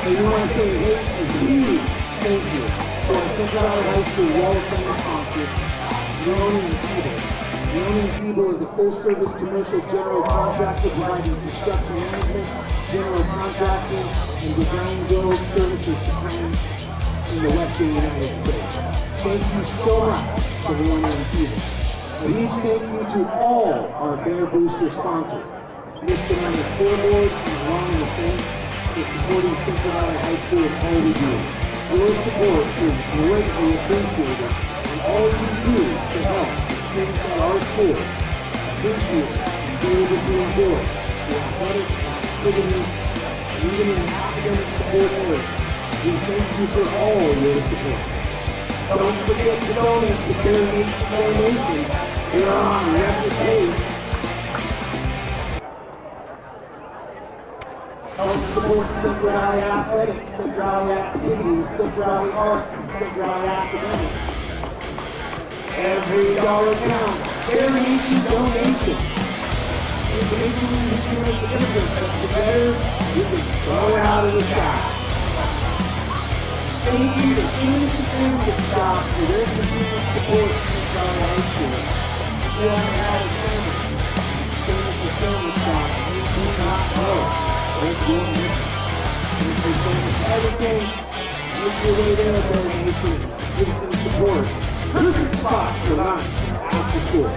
And we want to say a huge thank you to our Central Valley High School Wall of Fame sponsors, Leone and Peeble. Leone and Peeble is a full-service commercial general contractor providing construction management, general contracting, and design build services to clients in the Western United States. Thank you so much to Leone and Peeble. A huge thank you to all our Bear Booster sponsors, listed on the scoreboard and along the fence, for supporting Central Valley High School and all we do. Your support is greatly appreciated, and all you do to help the students at our school appreciate and be able to enjoy the athletics, activities, and even in academic support areas. We thank you for all your support. Don't forget to donate to Bear Nation here on the record page. Help support Central Valley Athletics, Central Valley Activities, Central Valley Art, and Central Valley Academics. Every dollar counts. Bear Nation donation. Information you can make the difference. The better you can throw it out of the sky. Thank you to Shoes and Family Stop for their continued support of Central Valley High School. If you haven't had a family, Shoes and Family Stop, you do not know. Thank you. Everything, make your way there, Bear Nation. Give some support. Perfect spot for lunch after school.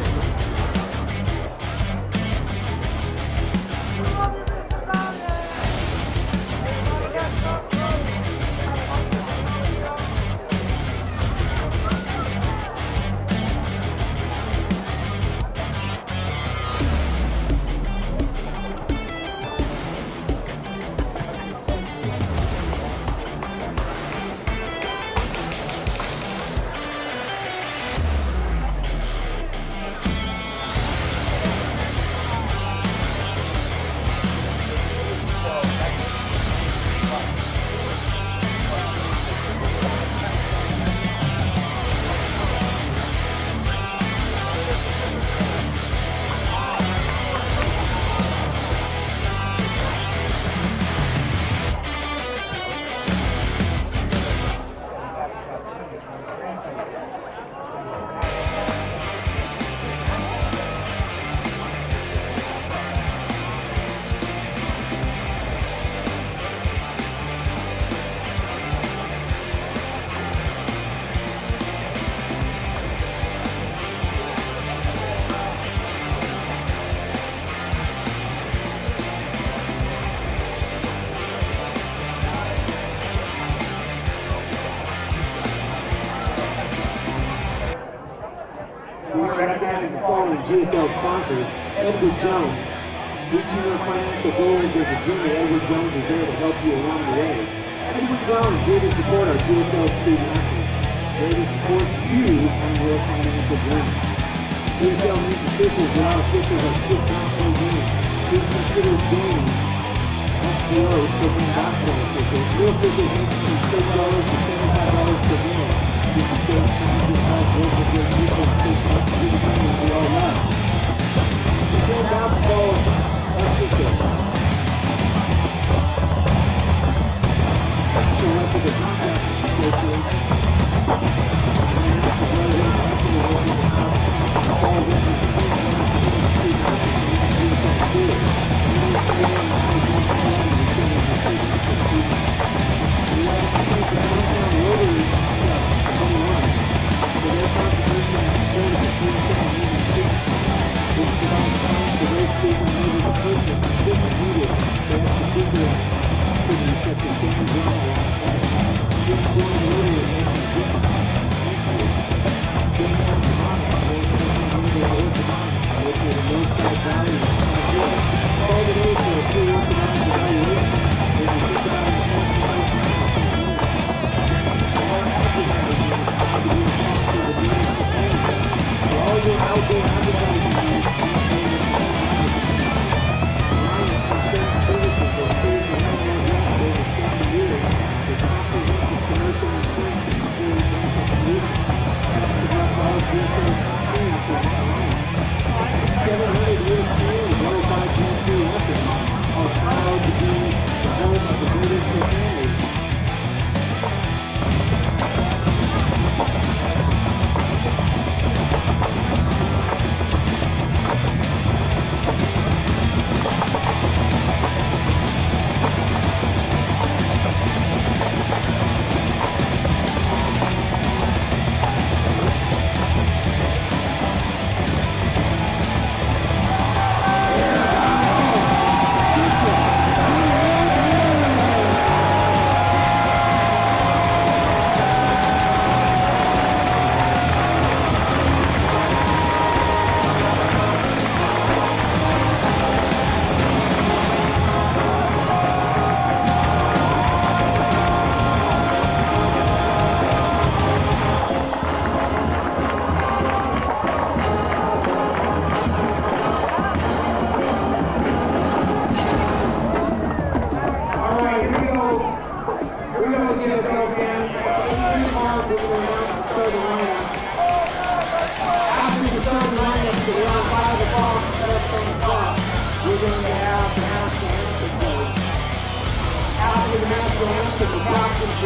Recognizing the following GSL sponsors: Edward Jones. Reaching your financial goals as a junior, Edward Jones is there to help you along the way. Edward Jones here to support our GSL student athletes, there to support you on your financial journey. GSL needs officials without officials are still not playing games. Please consider joining SBO, Southern Basketball Officials. New officials need to be $6 to $75 per meal. You can save time to help work with your people and take up to the time we all love. Southern Basketball Officials. Actually went to the Contact Association. Thank you.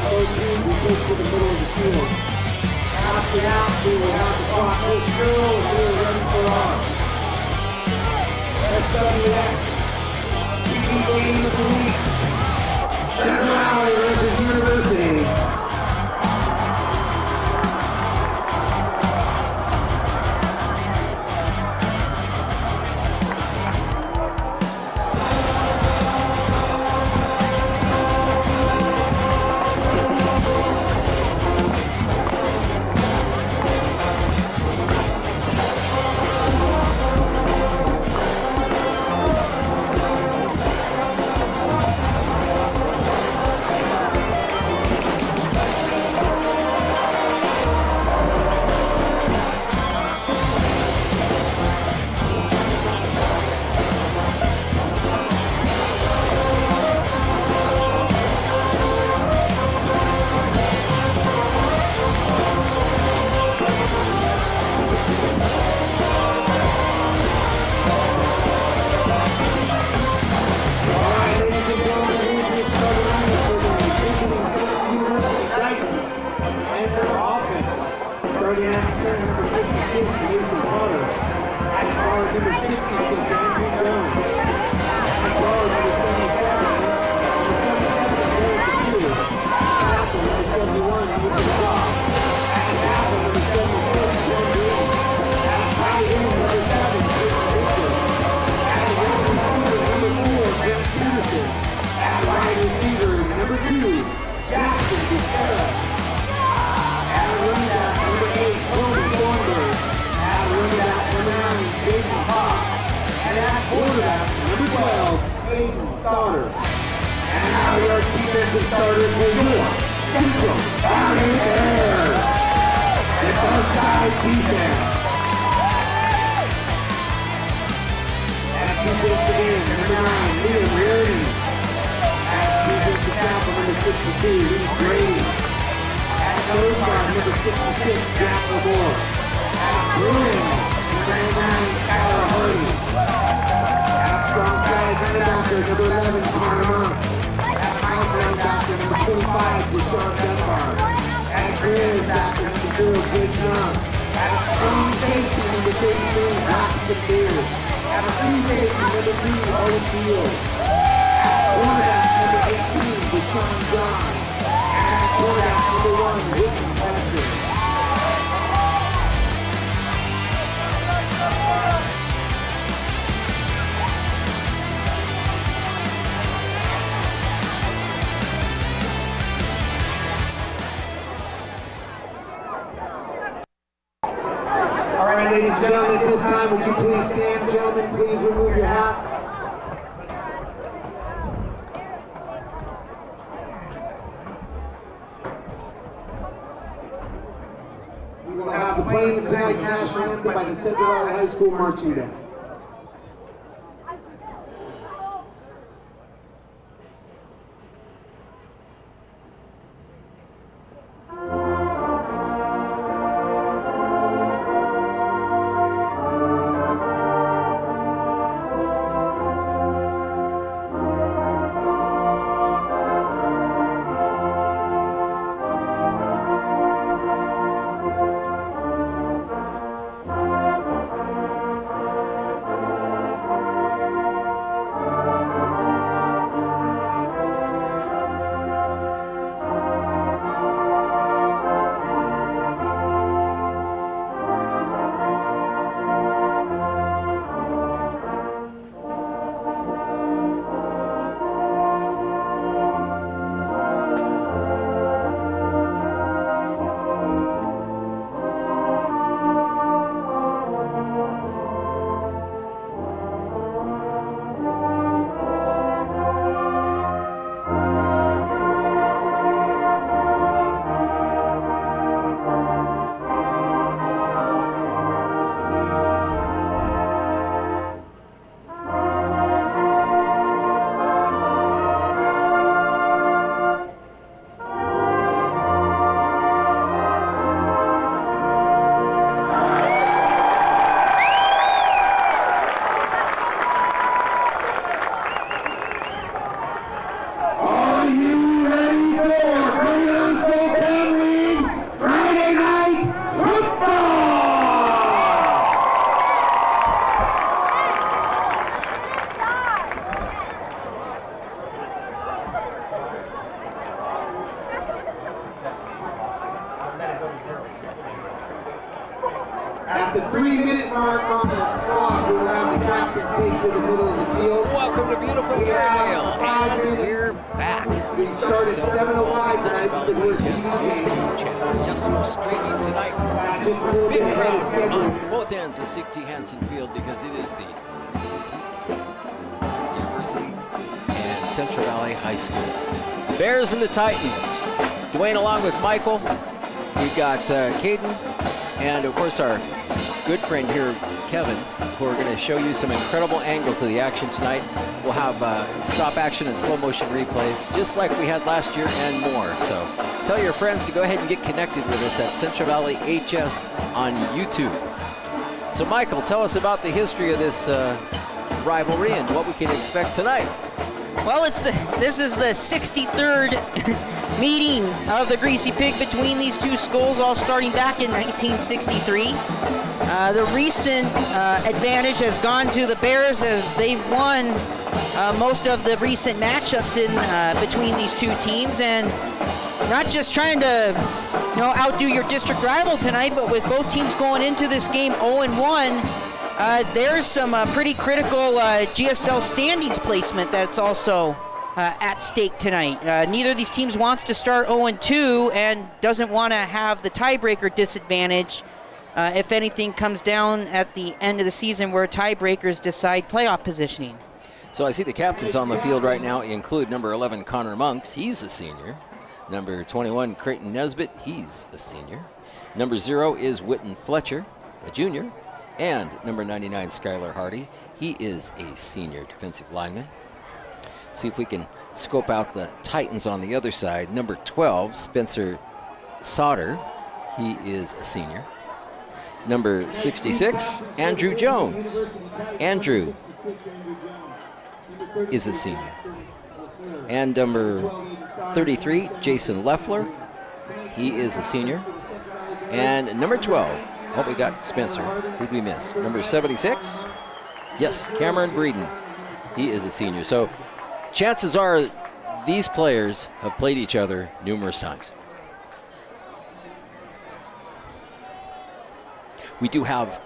both teams will take to the middle of the field. After that, we will have the clock hit 0 and we are ready for our SWX TV game of the week. Shadow Valley versus University. Ladies and gentlemen, at this time, would you please stand? Gentlemen, please remove your hats. We will have the playing of tonight's national anthem by the Central Valley High School Marching Band. captain's take to the middle of the field. Welcome to beautiful Fairdale, and we're back. We started GSL 7:05 Football, tonight Central Valley because we're HS YouTube channel. Yes, we're streaming tonight. just a little Big bit ahead of crowds schedule. on both ends of Sieg T. Hansen Field because it is the University and Central Valley High School. Bears and the Titans. Dwayne along with Michael. We've got Caden and, of course, our good friend here, Kevin, who are going to show you some incredible angles of the action tonight. We'll have stop action and slow motion replays, just like we had last year and more. So tell your friends to go ahead and get connected with us at Central Valley HS on YouTube. So Michael, tell us about the history of this rivalry and what we can expect tonight. Well, this is the 63rd meeting of the Greasy Pig between these two schools, all starting back in 1963. The recent advantage has gone to the Bears as they've won most of the recent matchups in between these two teams, and not just trying to outdo your district rival tonight, but with both teams going into this game 0-1. There's some pretty critical GSL standings placement that's also at stake tonight. Neither of these teams wants to start 0-2 and doesn't want to have the tiebreaker disadvantage if anything comes down at the end of the season where tiebreakers decide playoff positioning. So I see the captains on the field right now include number 11, Connor Monks. He's a senior. Number 21, Creighton Nesbitt. He's a senior. Number 0 is Witten Fletcher, a junior. And number 99, Skylar Hardy. He is a senior defensive lineman. See if we can scope out the Titans on the other side. Number 12, Spencer Sauter. He is a senior. Number 66, Andrew Jones. Andrew is a senior. And number 33, Jason Leffler. He is a senior. And number 12, oh, we got Spencer. Who'd we miss? Number 76? Yes, Cameron Breeden. He is a senior. So chances are these players have played each other numerous times. We do have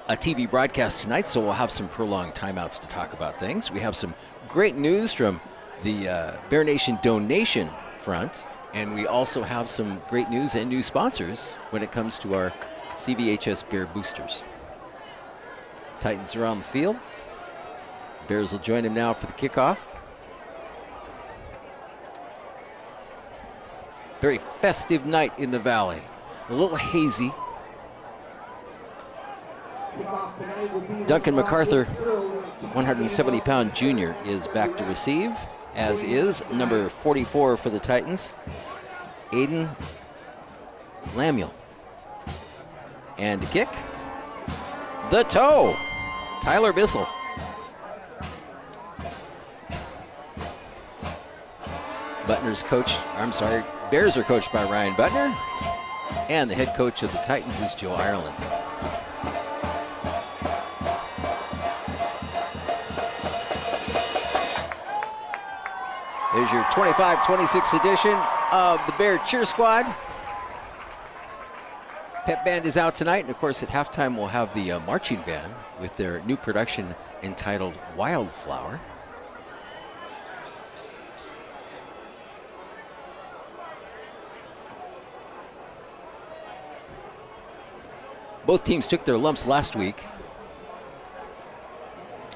a TV broadcast tonight, so we'll have some prolonged timeouts to talk about things. We have some great news from the Bear Nation donation front. And we also have some great news and new sponsors when it comes to our CVHS Bear boosters. Titans are on the field. Bears will join him now for the kickoff. Very festive night in the Valley. A little hazy. Duncan MacArthur, 170-pound junior, is back to receive, as is number 44 for the Titans, Aiden Lamuel. And to kick, the toe, Tyler Bissell. Bears are coached by Ryan Butner, and the head coach of the Titans is Joe Ireland. There's your 25-26 edition of the Bear Cheer Squad. Pep Band is out tonight, and of course at halftime we'll have the marching band with their new production entitled Wildflower. Both teams took their lumps last week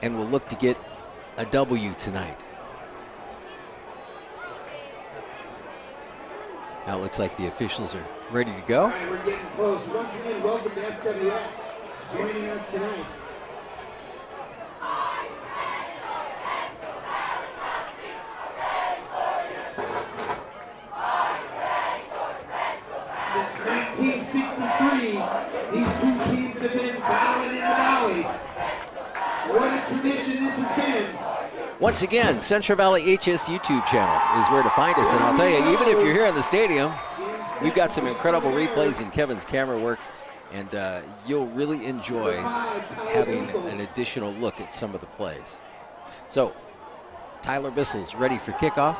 and will look to get a W tonight. Now it looks like the officials are ready to go. All right, we're getting close. Once again, welcome to SWX. Joining us tonight. Since 1963, these two teams have been battling in the Valley. What a tradition this has been. Once again, Central Valley HS YouTube channel is where to find us. And I'll tell you, even if you're here in the stadium, we've got some incredible replays in Kevin's camera work, and you'll really enjoy having an additional look at some of the plays. So, Tyler Bissell's ready for kickoff.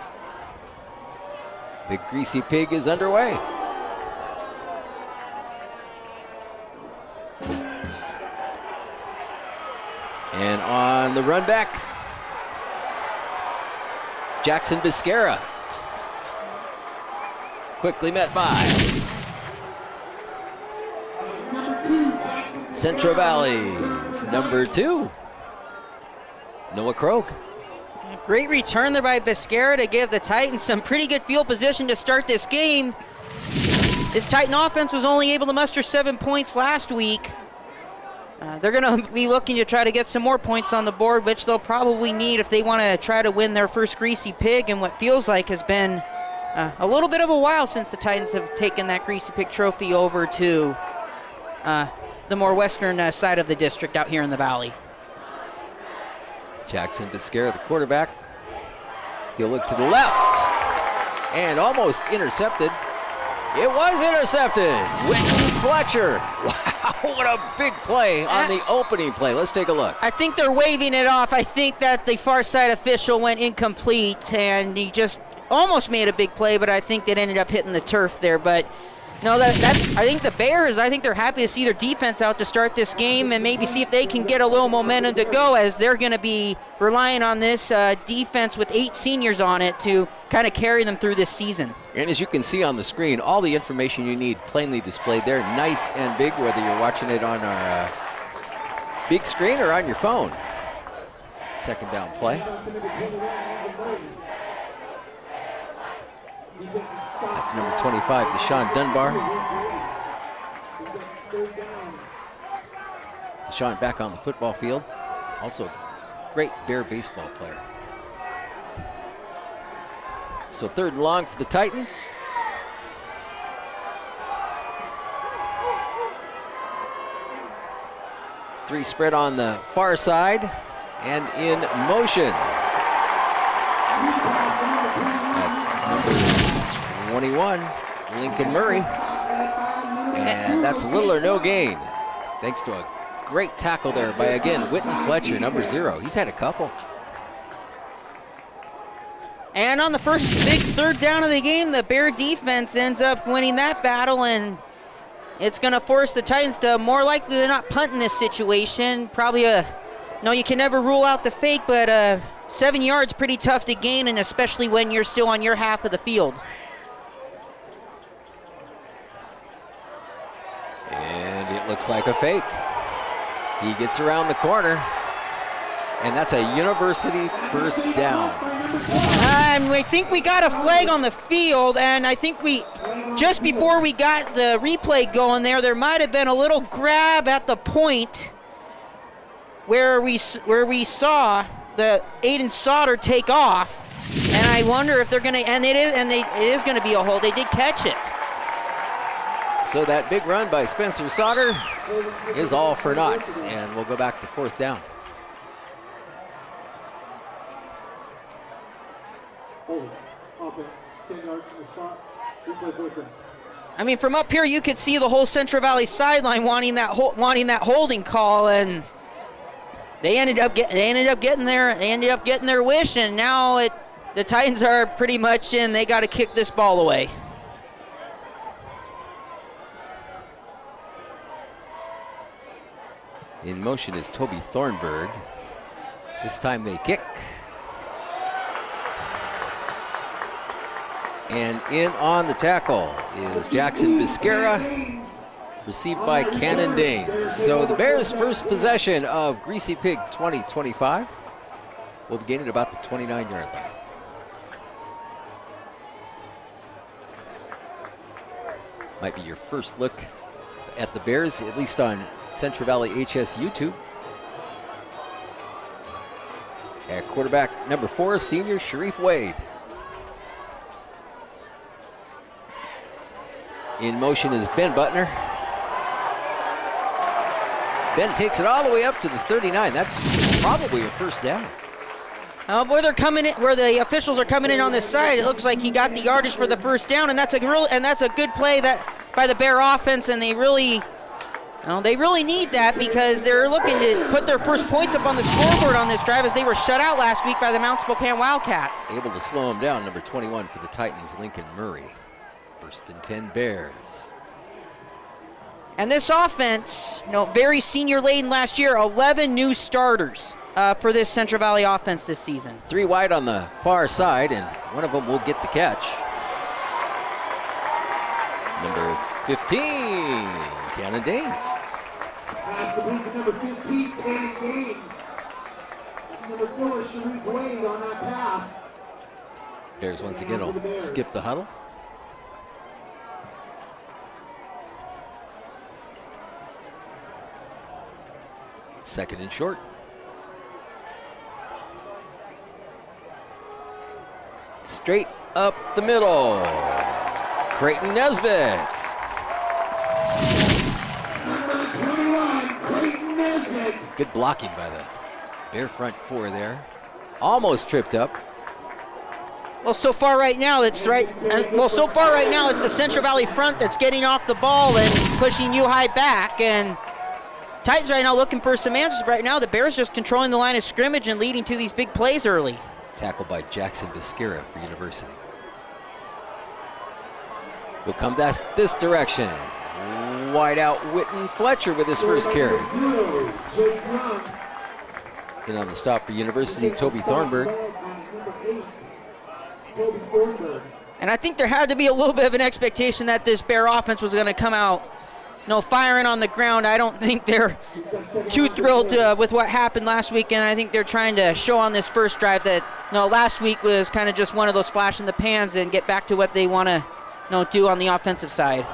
The Greasy Pig is underway. on the run back, Jackson Biscara. Quickly met by Central Valley's number 2, Noah Krog. Great return there by Biscara to give the Titans some pretty good field position to start this game. This Titan offense was only able to muster 7 points last week. They're going to be looking to try to get some more points on the board, which they'll probably need if they want to try to win their first Greasy Pig in what feels like has been a little bit of a while since the Titans have taken that Greasy Pig trophy over to the more western side of the district out here in the valley. Jackson Biscara, the quarterback. He'll look to the left and almost intercepted. It was intercepted. Whitney Fletcher. Wow, what a big play on the opening play. Let's take a look. I think they're waving it off. I think that the far side official went incomplete, and he just almost made a big play, but I think it ended up hitting the turf there. But no, I think the Bears, I think they're happy to see their defense out to start this game and maybe see if they can get a little momentum to go, as they're going to be relying on this defense with 8 seniors on it to kind of carry them through this season. And as you can see on the screen, all the information you need plainly displayed there, nice and big, whether you're watching it on our big screen or on your phone. Second down play. That's number 25, Deshaun Dunbar. Deshaun back on the football field. Also a great Bear baseball player. So 3rd and long for the Titans. Three spread on the far side and in motion. That's number 21, Lincoln Murray. And that's little or no gain, thanks to a great tackle there by, again, Whitney Fletcher, number 0. He's had a couple. And on the first big 3rd down of the game, the Bear defense ends up winning that battle, and it's going to force the Titans to more likely than not punt in this situation. Probably no, you can never rule out the fake, but 7 yards pretty tough to gain, and especially when you're still on your half of the field. And it looks like a fake. He gets around the corner, and that's a University first down. And I think we got a flag on the field, and I think just before we got the replay going there might have been a little grab at the point where we saw the Aiden Sauter take off, and I wonder if they're going to, it is going to be a hold. They did catch it. So that big run by Spencer Sauter is all for naught, and we'll go back to 4th down. I mean, from up here, you could see the whole Central Valley sideline wanting that holding call, and they ended up getting their wish, and now the Titans are pretty much in. They got to kick this ball away. In motion is Toby Thornburg. This time they kick. And in on the tackle is Jackson Biscara, received by Cannon Danes. So the Bears' first possession of Greasy Pig 2025 will begin at about the 29-yard line. Might be your first look at the Bears, at least on Central Valley HS YouTube. At quarterback number 4, senior Sharif Wade. In motion is Ben Butner. Ben takes it all the way up to the 39. That's probably a first down. Where the officials are coming in on this side, it looks like he got the yardage for the first down, and that's a good play by the Bear offense, and they really need that because they're looking to put their first points up on the scoreboard on this drive, as they were shut out last week by the Mount Spokane Wildcats. Able to slow him down, number 21 for the Titans, Lincoln Murray. 1st and 10 Bears. And this offense, very senior laden last year, 11 new starters. for this Central Valley offense this season. 3 wide on the far side, and one of them will get the catch. Number 15, Cannon Danes. Pass the week number 15, Cannon Danes. That's number 4, Sharif Wade on that pass. Bears once again will skip the huddle. Second and short. Straight up the middle. Creighton Nesbitt. Number 21, Creighton Nesbitt. Good blocking by the Bear front 4 there. Almost tripped up. Well, so far right now it's the Central Valley front that's getting off the ball and pushing you high back, and Titans right now looking for some answers. Right now the Bears just controlling the line of scrimmage and leading to these big plays early. Tackled by Jackson Biscara for University. Will come this direction. Wide out Witten Fletcher with his first carry. And on the stop for University, Toby Thornburg. And I think there had to be a little bit of an expectation that this Bear offense was going to come out, firing on the ground. I don't think they're too thrilled with what happened last weekend. I think they're trying to show on this first drive that, last week was kind of just one of those flash in the pans and get back to what they want to, do on the offensive side.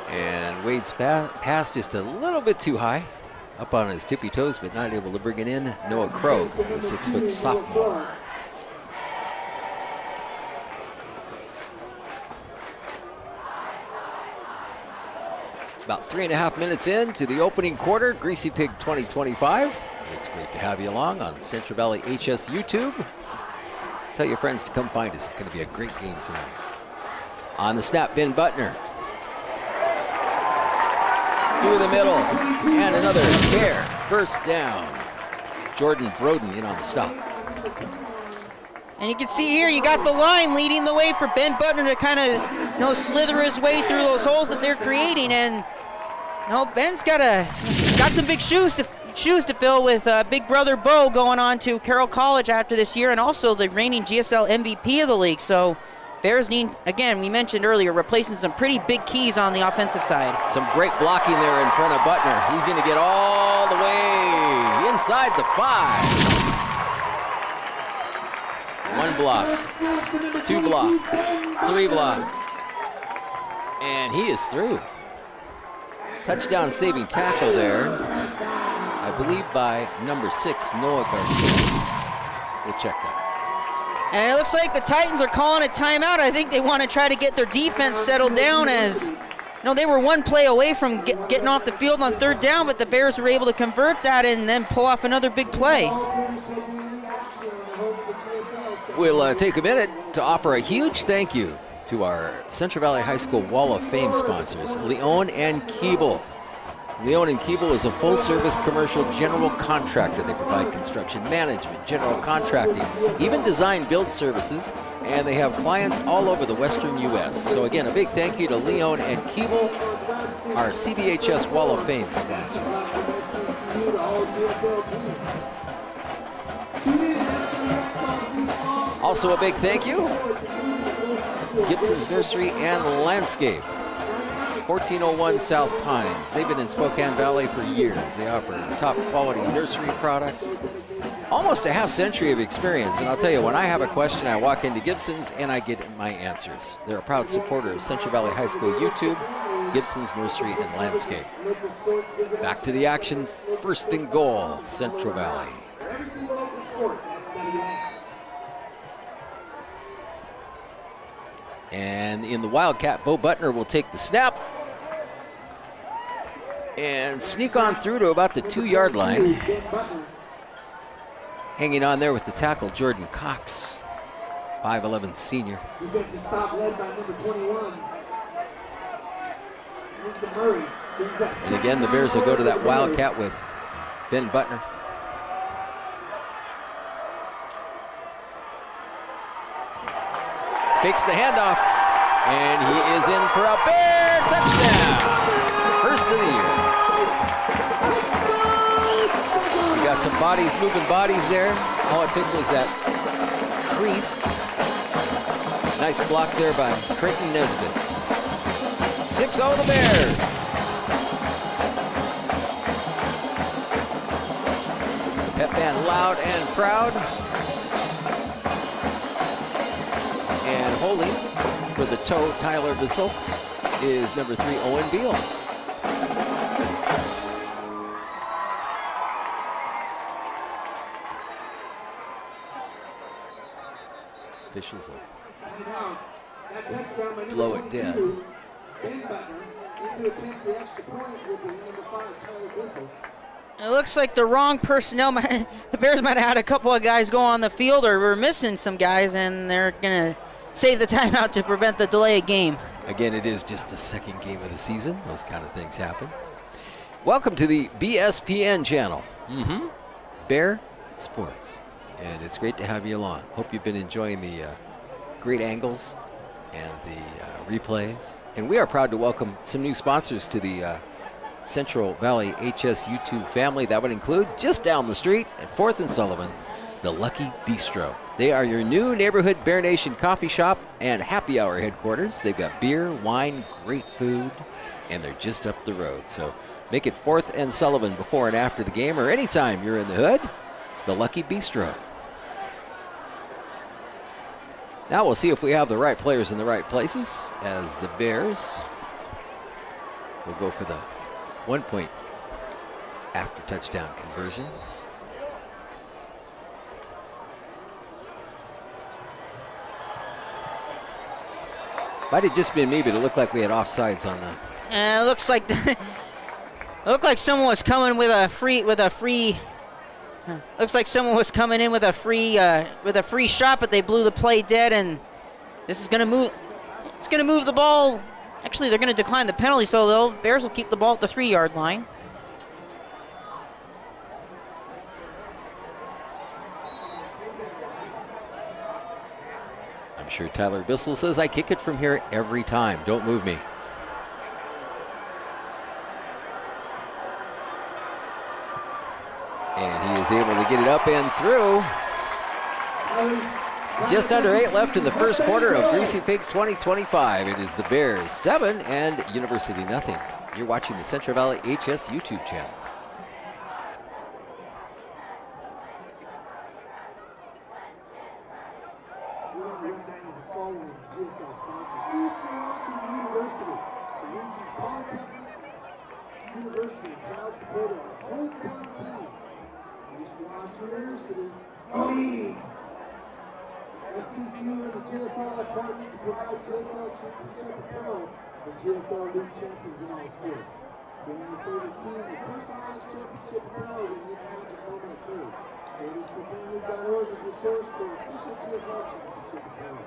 And Wade's pass just a little bit too high, up on his tippy toes, but not able to bring it in. Noah Krogh, the 6-foot sophomore. About 3.5 minutes into the opening quarter, Greasy Pig 2025. It's great to have you along on Central Valley HS YouTube. Tell your friends to come find us. It's going to be a great game tonight. On the snap, Ben Butner. Through the middle, and another Bear. First down. Jordan Broden in on the stop. And you can see here, you got the line leading the way for Ben Butner to kind of, slither his way through those holes that they're creating. And, Ben's got some big shoes to fill with big brother Bo going on to Carroll College after this year, and also the reigning GSL MVP of the league. So Bears need, again, we mentioned earlier, replacing some pretty big keys on the offensive side. Some great blocking there in front of Butner. He's going to get all the way inside the 5. 1 block, 2 blocks, 3 blocks, and he is through. Touchdown saving tackle there, I believe by number 6, Noah Garcia. We'll check that. And it looks like the Titans are calling a timeout. I think they want to try to get their defense settled down, as they were 1 play away from getting off the field on 3rd down, but the Bears were able to convert that and then pull off another big play. We'll take a minute to offer a huge thank you to our Central Valley High School Wall of Fame sponsors, Leon and Keeble. Leon and Keeble is a full-service commercial general contractor. They provide construction management, general contracting, even design build services, and they have clients all over the western U.S. So again, a big thank you to Leon and Keeble, our CBHS Wall of Fame sponsors. Also a big thank you, Gibson's Nursery and Landscape, 1401 South Pines. They've been in Spokane Valley for years. They offer top quality nursery products, almost a half-century of experience. And I'll tell you, when I have a question, I walk into Gibson's and I get my answers. They're a proud supporter of Central Valley High School YouTube, Gibson's Nursery and Landscape. Back to the action, 1st and goal, Central Valley. And in the Wildcat, Bo Butner will take the snap and sneak on through to about the 2-yard line. Hanging on there with the tackle, Jordan Cox, 5'11" senior. And again, the Bears will go to that Wildcat with Ben Butner. Fakes the handoff, and he is in for a Bear touchdown. First of the year. Got some bodies, moving bodies there. All it took was that crease. Nice block there by Creighton Nesbitt. 6-0 the Bears. The pep band loud and proud. And holding for the toe, Tyler Bissell, is number 3, Owen Beal. Officials will blow it dead. It looks like the wrong personnel. The Bears might have had a couple of guys go on the field, or we're missing some guys, and they're going to save the timeout to prevent the delay of game. Again, it is just the second game of the season. Those kind of things happen. Welcome to the BSPN channel. Bear Sports. And it's great to have you along. Hope you've been enjoying the great angles and the replays. And we are proud to welcome some new sponsors to the Central Valley HS YouTube family. That would include, just down the street at 4th and Sullivan, the Lucky Bistro. They are your new neighborhood Bear Nation coffee shop and happy hour headquarters. They've got beer, wine, great food, and they're just up the road. So make it 4th and Sullivan before and after the game, or anytime you're in the hood. The Lucky Bistro. Now we'll see if we have the right players in the right places, as the Bears will go for the 1-point after touchdown conversion. Might have just been me, but it looked like we had offsides on the. It looks like it looked like someone was coming with a free. Looks like someone was coming in with a free shot, but they blew the play dead, and this is going to move. It's going to move the ball. Actually, they're going to decline the penalty, so the Bears will keep the ball at the 3-yard line. I'm sure Tyler Bissell says, I kick it from here every time. Don't move me. And he is able to get it up and through. Just under 8 left in the first quarter of Greasy Pig 2025. It is the Bears 7 and University nothing. You're watching the Central Valley HS YouTube channel. STCU and the GSL are partnering to provide GSL championship apparel for GSL League champions in all sports. Bring your favorite team the personalized championship apparel when this magic moment occurs. FavoritesForFamily.org is your source for official GSL championship apparel.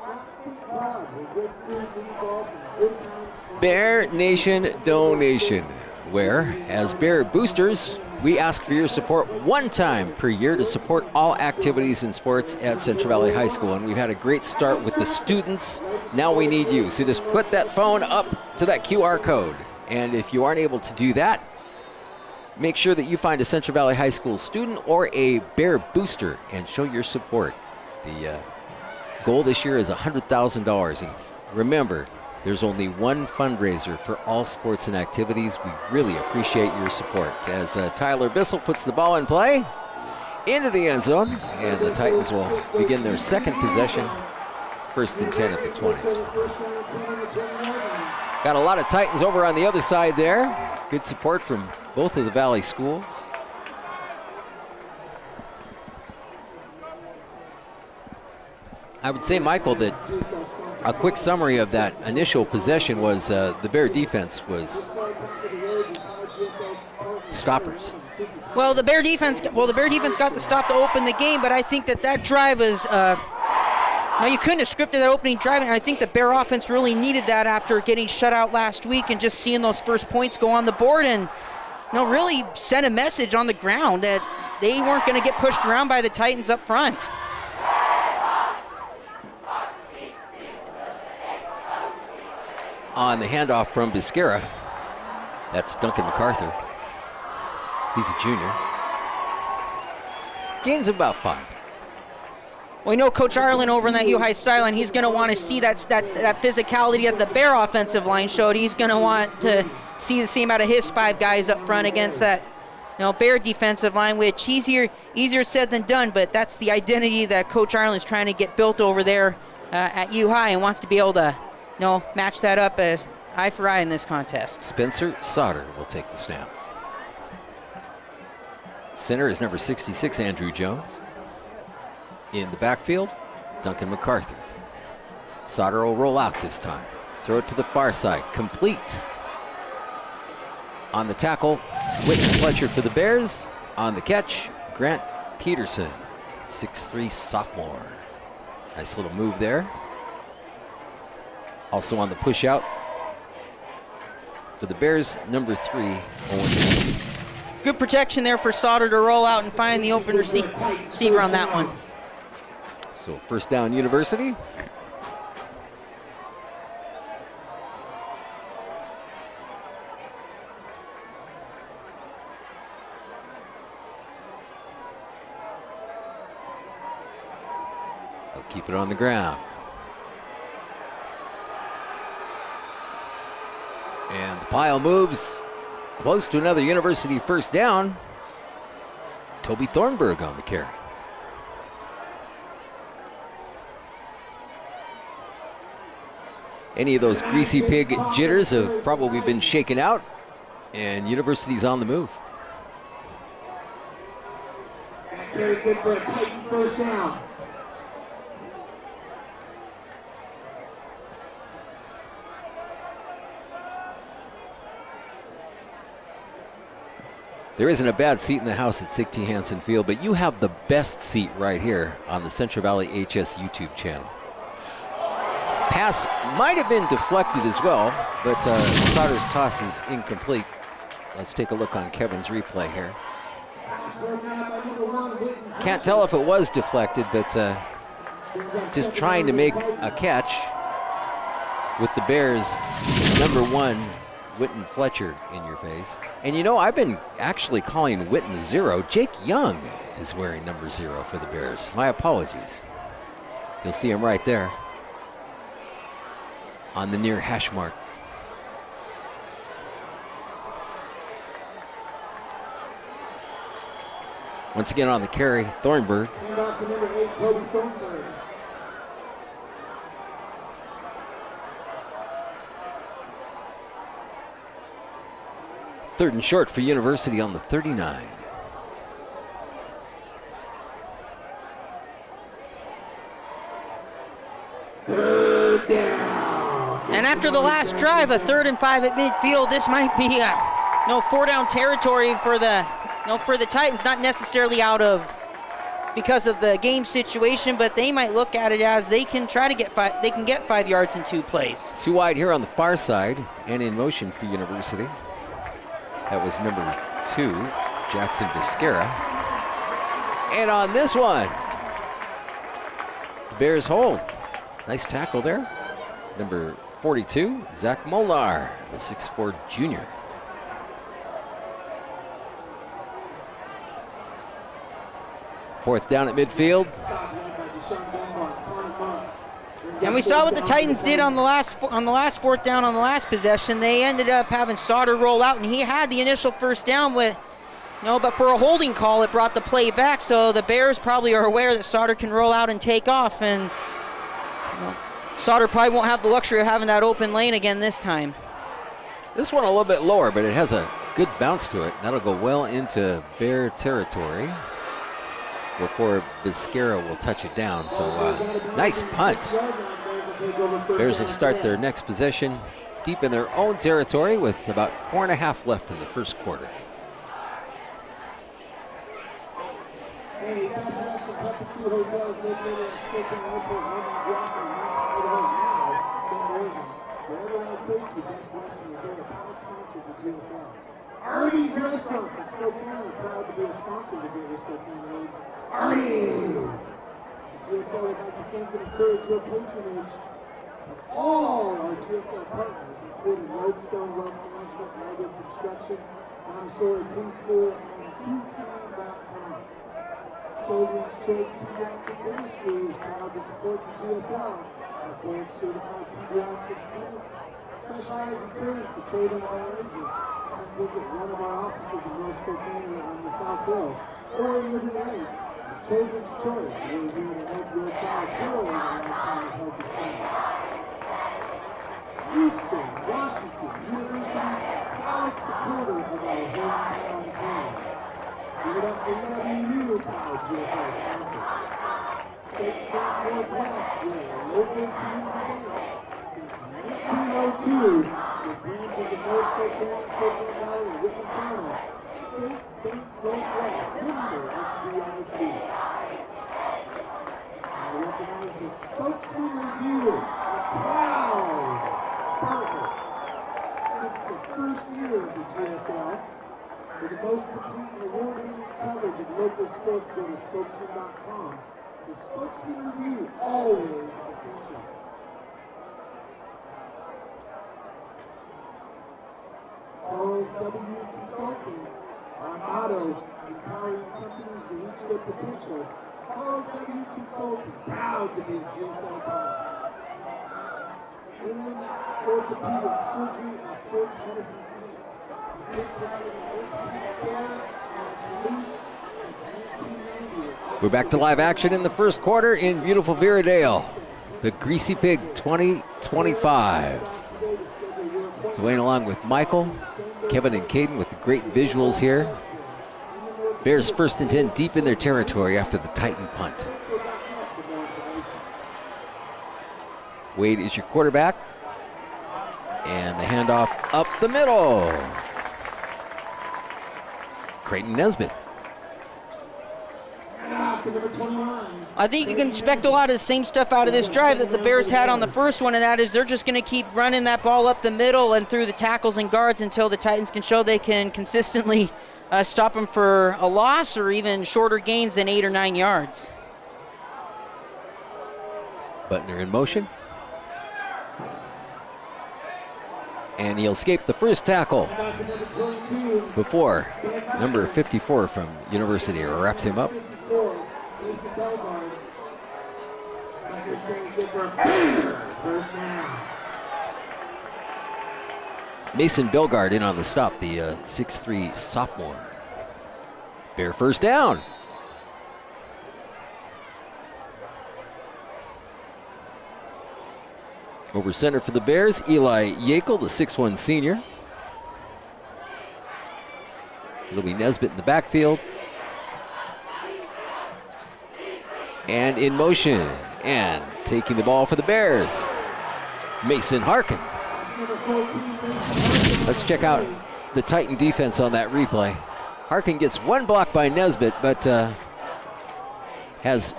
Let's be proud. We're good food, good golf, and good times. Bear Nation donation, where, as Bear Boosters, we ask for your support one time per year to support all activities and sports at Central Valley High School. And we've had a great start with the students. Now we need you. So just put that phone up to that QR code. And if you aren't able to do that, make sure that you find a Central Valley High School student or a Bear Booster and show your support. The goal this year is $100,000. And remember, there's only one fundraiser for all sports and activities. We really appreciate your support. As Tyler Bissell puts the ball in play into the end zone, and the Titans will begin their second possession, 1st and 10 at the 20. Got a lot of Titans over on the other side there. Good support from both of the Valley schools. I would say, Michael, that a quick summary of that initial possession was the Bear defense was stoppers. Well, the Bear defense got the stop to open the game, but I think that drive is. No, you couldn't have scripted that opening drive, and I think the Bear offense really needed that after getting shut out last week and just seeing those first points go on the board, and really sent a message on the ground that they weren't going to get pushed around by the Titans up front. On the handoff from Biscara, that's Duncan MacArthur. He's a junior. Gains of about 5. Well, we know Coach Ireland over on that U High sideline, he's going to want to see that physicality that the Bear offensive line showed. He's going to want to see the same out of his 5 guys up front against that Bear defensive line, which easier said than done, but that's the identity that Coach Ireland's trying to get built over there at U High, and wants to be able to match that up as eye for eye in this contest. Spencer Sauter will take the snap. Center is number 66, Andrew Jones. In the backfield, Duncan MacArthur. Sauter will roll out this time. Throw it to the far side, complete. On the tackle, Whitney Fletcher for the Bears. On the catch, Grant Peterson, 6'3" sophomore. Nice little move there. Also on the push out for the Bears, number 3, Owen. Good protection there for Sauter to roll out and find the open receiver on that one. So first down, University. They'll keep it on the ground. And the pile moves close to another University first down. Toby Thornburg on the carry. Any of those Greasy Pig jitters have probably been shaken out, and University's on the move. Very good for a Titan first down. There isn't a bad seat in the house at Sig T. Hansen Field, but you have the best seat right here on the Central Valley HS YouTube channel. Pass might have been deflected as well, but Sauter's toss is incomplete. Let's take a look on Kevin's replay here. Can't tell if it was deflected, but just trying to make a catch with the Bears' number 1, Whitten Fletcher, in your face. And I've been actually calling Whitten 0. Jake Young is wearing number 0 for the Bears. My apologies. You'll see him right there on the near hash mark. Once again on the carry, Thornburg. Third and short for University on the 39. Third down. And after the last drive, a 3rd and 5 at midfield, this might be 4-down territory for the Titans. Not necessarily because of the game situation, but they might look at it as they can try to get 5. They can get 5 yards in 2 plays. 2 wide here on the far side, and in motion for University. That was number 2, Jackson Biscara. And on this one, the Bears hold. Nice tackle there. Number 42, Zach Molnar, the 6'4" junior. Fourth down at midfield. And we saw what the Titans did on the last 4th down on the last possession. They ended up having Sauter roll out, and he had the initial first down but for a holding call, it brought the play back. So the Bears probably are aware that Sauter can roll out and take off, and Sauter probably won't have the luxury of having that open lane again this time. This one a little bit lower, but it has a good bounce to it. That'll go well into Bear territory before Biscara will touch it down. So nice punt. Bears will start their next possession deep in their own territory with about 4.5 left in the first quarter. Artie's Restaurants in Spokane are proud to be a sponsor of the Greater Spokane League. Artie's! The GSL would like to thank and encourage your patronage of all our GSL partners, including Lodestone Wealth Management, Nugget Construction, Montessori Preschool, and Foodtown.com. Children's Choice Pediatric Ministry is proud to support the GSL. Our board-certified pediatric clinics specialize in caring for children of all ages. Come visit one of our offices in North Spokane on the South Hill or in Liberty Lake. Children's Choice, we're here to help your child build a lifetime of healthy science. Houston, Washington University, proud supporter of our hometown team. Give it up for WU, proud GSL sponsor. State Bank Northwest, we're a local community bank. Since 1902, the branch of the North Spokane Valley, and Whitman County. State Bank Northwest, member SBIC. I recognize the Spokesman Review, a proud partner. Since the first year of the GSL, for the most complete and award-winning coverage of local sports, go to spokesman.com. The Spokesman Review, always essential. Charles W. Consulting, our motto, empowering companies to reach their potential. Charles W. Consulting, proud to be a GSL partner. Inland Orthopedic Surgery and Sports Medicine Clinic. We've provided orthopedic care and police since 1990. We're back to live action in the first quarter in beautiful Viridale. The Greasy Pig 2025. Dwayne along with Michael, Kevin and Caden with the great visuals here. Bears 1st and 10 deep in their territory after the Titan punt. Wade is your quarterback. And the handoff up the middle. Creighton Nesbitt. I think you can expect a lot of the same stuff out of this drive that the Bears had on the first one, and that is they're just going to keep running that ball up the middle and through the tackles and guards until the Titans can show they can consistently stop them for a loss or even shorter gains than 8 or 9 yards. Butner in motion. And he'll escape the first tackle before number 54 from University wraps him up. Mason Belgard in on the stop, the 6'3 sophomore. Bear first down. Over center for the Bears, Eli Yakel, the 6'1 senior. It'll be Nesbitt in the backfield. And in motion, and taking the ball for the Bears, Mason Harkin. Let's check out the Titan defense on that replay. Harkin gets one block by Nesbitt, but has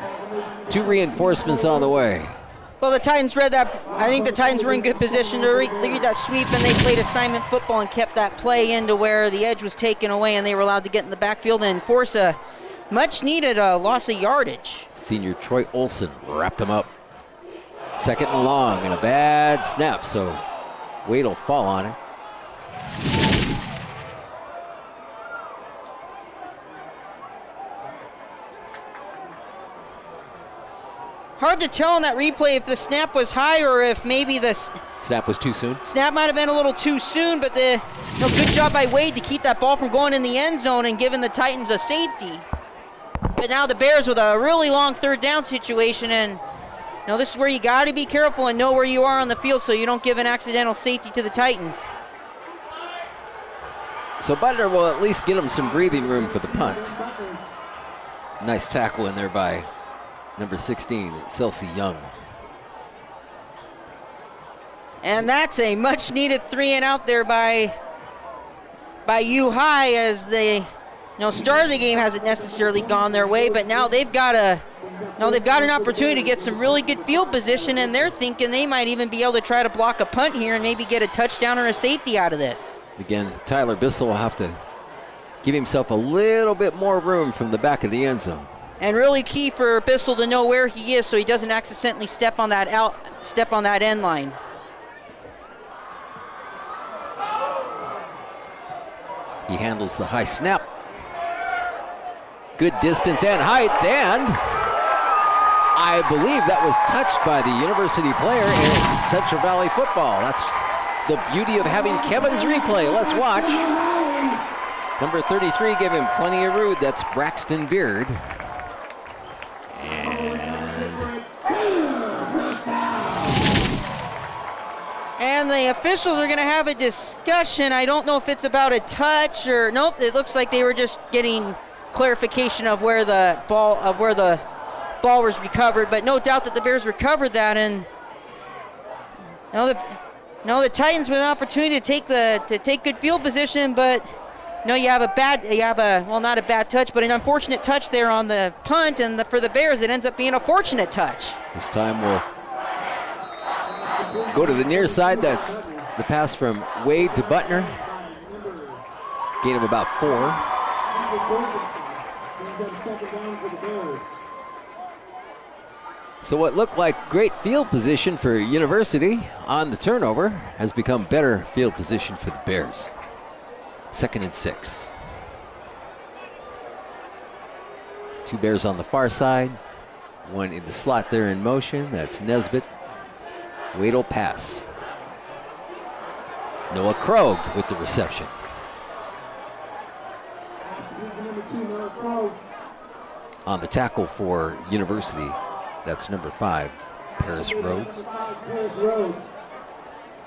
2 reinforcements on the way. Well, the Titans read that. I think the Titans were in good position to read that sweep, and they played assignment football and kept that play into where the edge was taken away, and they were allowed to get in the backfield and force a much-needed loss of yardage. Senior Troy Olson wrapped him up. 2nd and long, and a bad snap, so Wade will fall on it. Hard to tell on that replay if the snap was high or if maybe the snap was too soon. Snap might have been a little too soon, but good job by Wade to keep that ball from going in the end zone and giving the Titans a safety. But now the Bears with a really long 3rd down situation, and this is where you got to be careful and know where you are on the field so you don't give an accidental safety to the Titans. So Butler will at least get him some breathing room for the punts. Nice tackle in there by number 16, Celsi Young. And that's a much-needed 3-and-out there by U High, as the start of the game hasn't necessarily gone their way, but now they've got an opportunity to get some really good field position, and they're thinking they might even be able to try to block a punt here and maybe get a touchdown or a safety out of this. Again, Tyler Bissell will have to give himself a little bit more room from the back of the end zone. And really key for Bissell to know where he is so he doesn't accidentally step on that end line. He handles the high snap. Good distance and height, and I believe that was touched by the University player, and it's Central Valley football. That's the beauty of having Kevin's replay. Let's watch. Number 33 gave him plenty of room. That's Braxton Beard. And the officials are going to have a discussion. I don't know if it's about a touch or nope. It looks like they were just getting clarification of where the ball was recovered. But no doubt that the Bears recovered that, and now the Titans with an opportunity to take good field position, but no, you have not a bad touch, but an unfortunate touch there on the punt, and for the Bears it ends up being a fortunate touch. This time we'll go to the near side. That's the pass from Wade to Butner. Gain of about 4. So what looked like great field position for University on the turnover has become better field position for the Bears. 2nd and 6. 2 Bears on the far side. 1 in the slot there in motion. That's Nesbitt. Wade will pass. Noah Krogh with the reception. On the tackle for University, that's number 5, Paris Rhodes.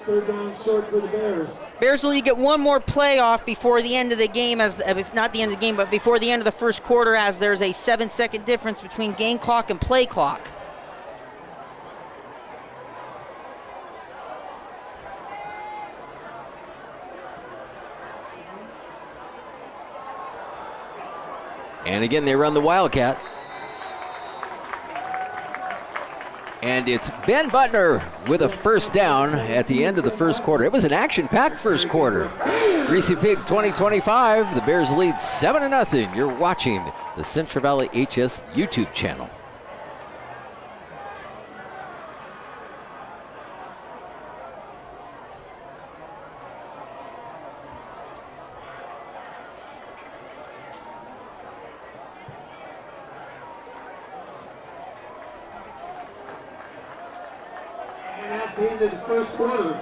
3rd down short for the Bears. Bears will get one more playoff before the end of the game, if not the end of the game, but before the end of the first quarter, as there's a 7-second difference between game clock and play clock. And again, they run the Wildcat. And it's Ben Butner with a first down at the end of the first quarter. It was an action-packed first quarter. Greasy Pig 2025. The Bears lead 7-0. You're watching the Central Valley HS YouTube channel. The end of the first quarter.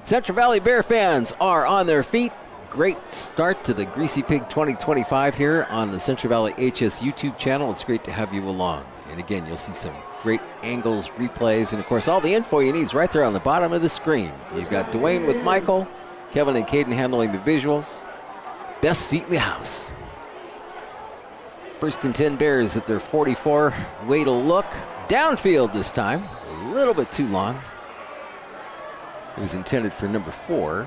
Central Valley Bear fans are on their feet. Great start to the Greasy Pig 2025 here on the Central Valley HS YouTube channel. It's great to have you along. And again, you'll see some great angles, replays, and of course all the info you need is right there on the bottom of the screen. You've got Dwayne with Michael, Kevin and Caden handling the visuals. Best seat in the house. 1st and 10 Bears at their 44. Way to look. Downfield this time. A little bit too long. It was intended for number 4.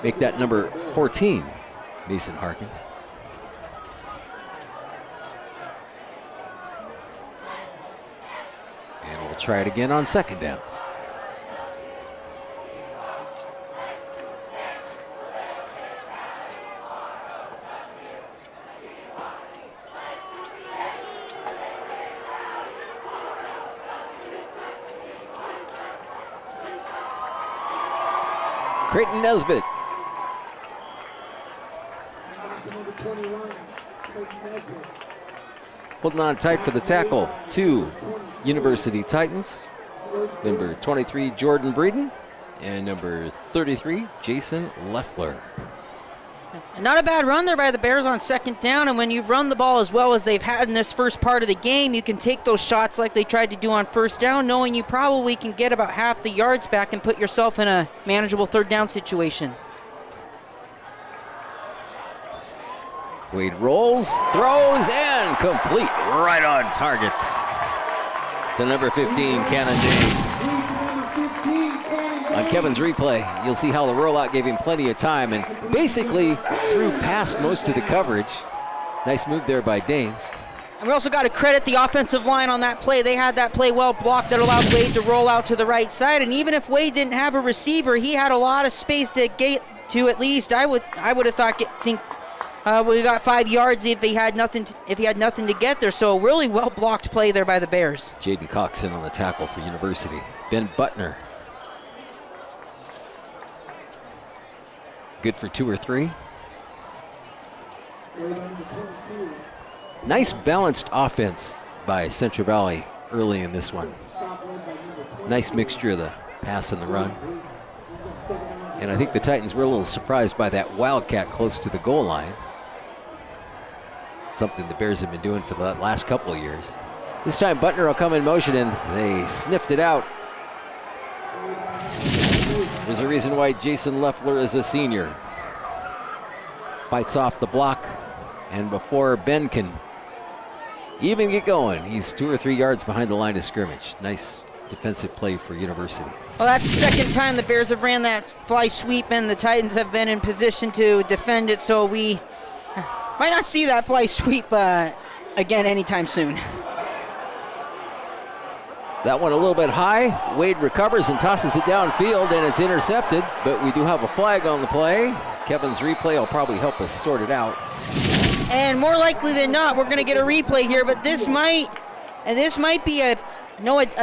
Make that number 14, Mason Harkin. And we'll try it again on 2nd down. Creighton Nesbitt. Holding on tight for the tackle, 2 University Titans. Number 23, Jordan Breeden, and number 33, Jason Leffler. Not a bad run there by the Bears on 2nd down, and when you've run the ball as well as they've had in this first part of the game, you can take those shots like they tried to do on 1st down, knowing you probably can get about half the yards back and put yourself in a manageable 3rd down situation. Wade rolls, throws, and complete right on target to number 15, Cannon James. On Kevin's replay, you'll see how the rollout gave him plenty of time and basically threw past most of the coverage. Nice move there by Danes. And we also got to credit the offensive line on that play. They had that play well blocked that allowed Wade to roll out to the right side. And even if Wade didn't have a receiver, he had a lot of space to get to at least. I would have thought we got 5 yards if he had nothing to get there. So a really well blocked play there by the Bears. Jaden Coxon on the tackle for University. Ben Butner. Good for 2 or 3. Nice balanced offense by Central Valley early in this one. Nice mixture of the pass and the run. And I think the Titans were a little surprised by that wildcat close to the goal line. Something the Bears have been doing for the last couple of years. This time Butner will come in motion and they sniffed it out. There's a reason why Jason Leffler is a senior. Fights off the block, and before Ben can even get going, he's 2 or 3 yards behind the line of scrimmage. Nice defensive play for University. Well, that's the 2nd time the Bears have ran that fly sweep, and the Titans have been in position to defend it, so we might not see that fly sweep again anytime soon. That one a little bit high. Wade recovers and tosses it downfield, and it's intercepted, but we do have a flag on the play. Kevin's replay will probably help us sort it out. And more likely than not, we're going to get a replay here, but this might be a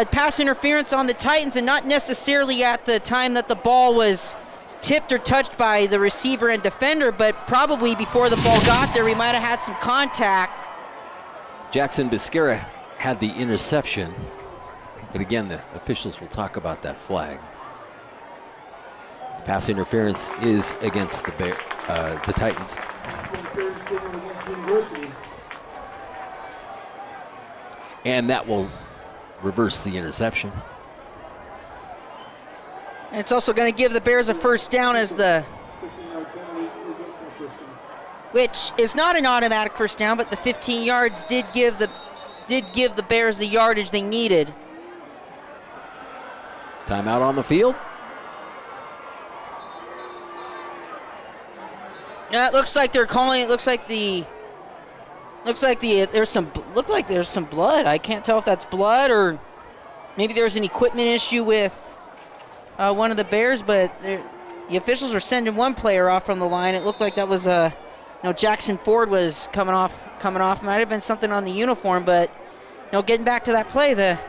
pass interference on the Titans, and not necessarily at the time that the ball was tipped or touched by the receiver and defender, but probably before the ball got there, we might have had some contact. Jackson Biscara had the interception, but again, the officials will talk about that flag. Pass interference is against the Titans. And that will reverse the interception. And it's also going to give the Bears a 1st down which is not an automatic 1st down, but the 15 yards did give the Bears the yardage they needed. Timeout on the field. Yeah, it looks like they're calling. It looks like there's some blood. I can't tell if that's blood or maybe there's an equipment issue with one of the Bears, but the officials are sending one player off from the line. It looked like that was Jackson Ford was coming off. Might have been something on the uniform, but getting back to that play, the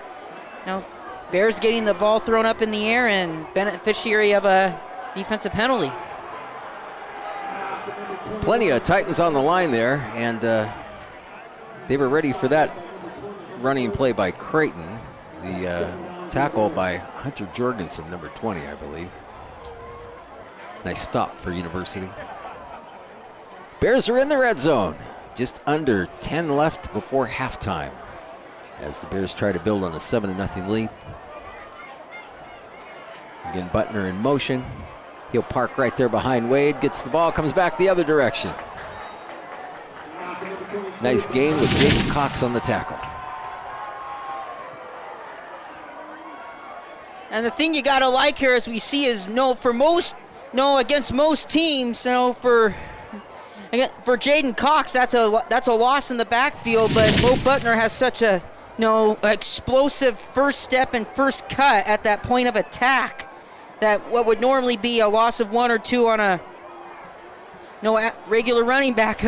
Bears getting the ball thrown up in the air and beneficiary of a defensive penalty. Plenty of Titans on the line there, and they were ready for that running play by Creighton. The tackle by Hunter Jorgensen, number 20, I believe. Nice stop for University. Bears are in the red zone. Just under 10 left before halftime as the Bears try to build on a 7-0 lead. Again, Butner in motion. He'll park right there behind Wade, gets the ball, comes back the other direction. Nice gain with Jaden Cox on the tackle. And the thing you gotta like here, as we see, is against most teams, for Jaden Cox, that's a loss in the backfield. But Mo Butner has such a explosive first step and first cut at that point of attack that what would normally be a loss of 1 or 2 on a regular running back,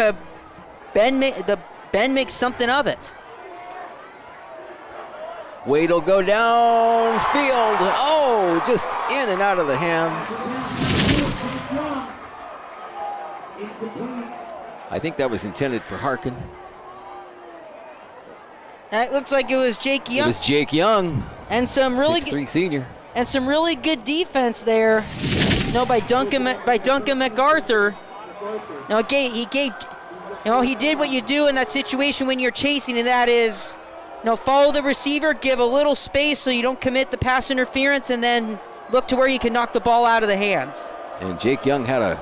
Ben makes something of it. Wade will go downfield. Oh, just in and out of the hands. I think that was intended for Harkin. That looks like it was Jake Young. It was Jake Young. And some really 6'3" senior. And some really good defense there, by Duncan MacArthur. He did what you do in that situation when you're chasing, and that is, follow the receiver, give a little space so you don't commit the pass interference, and then look to where you can knock the ball out of the hands. And Jake Young had a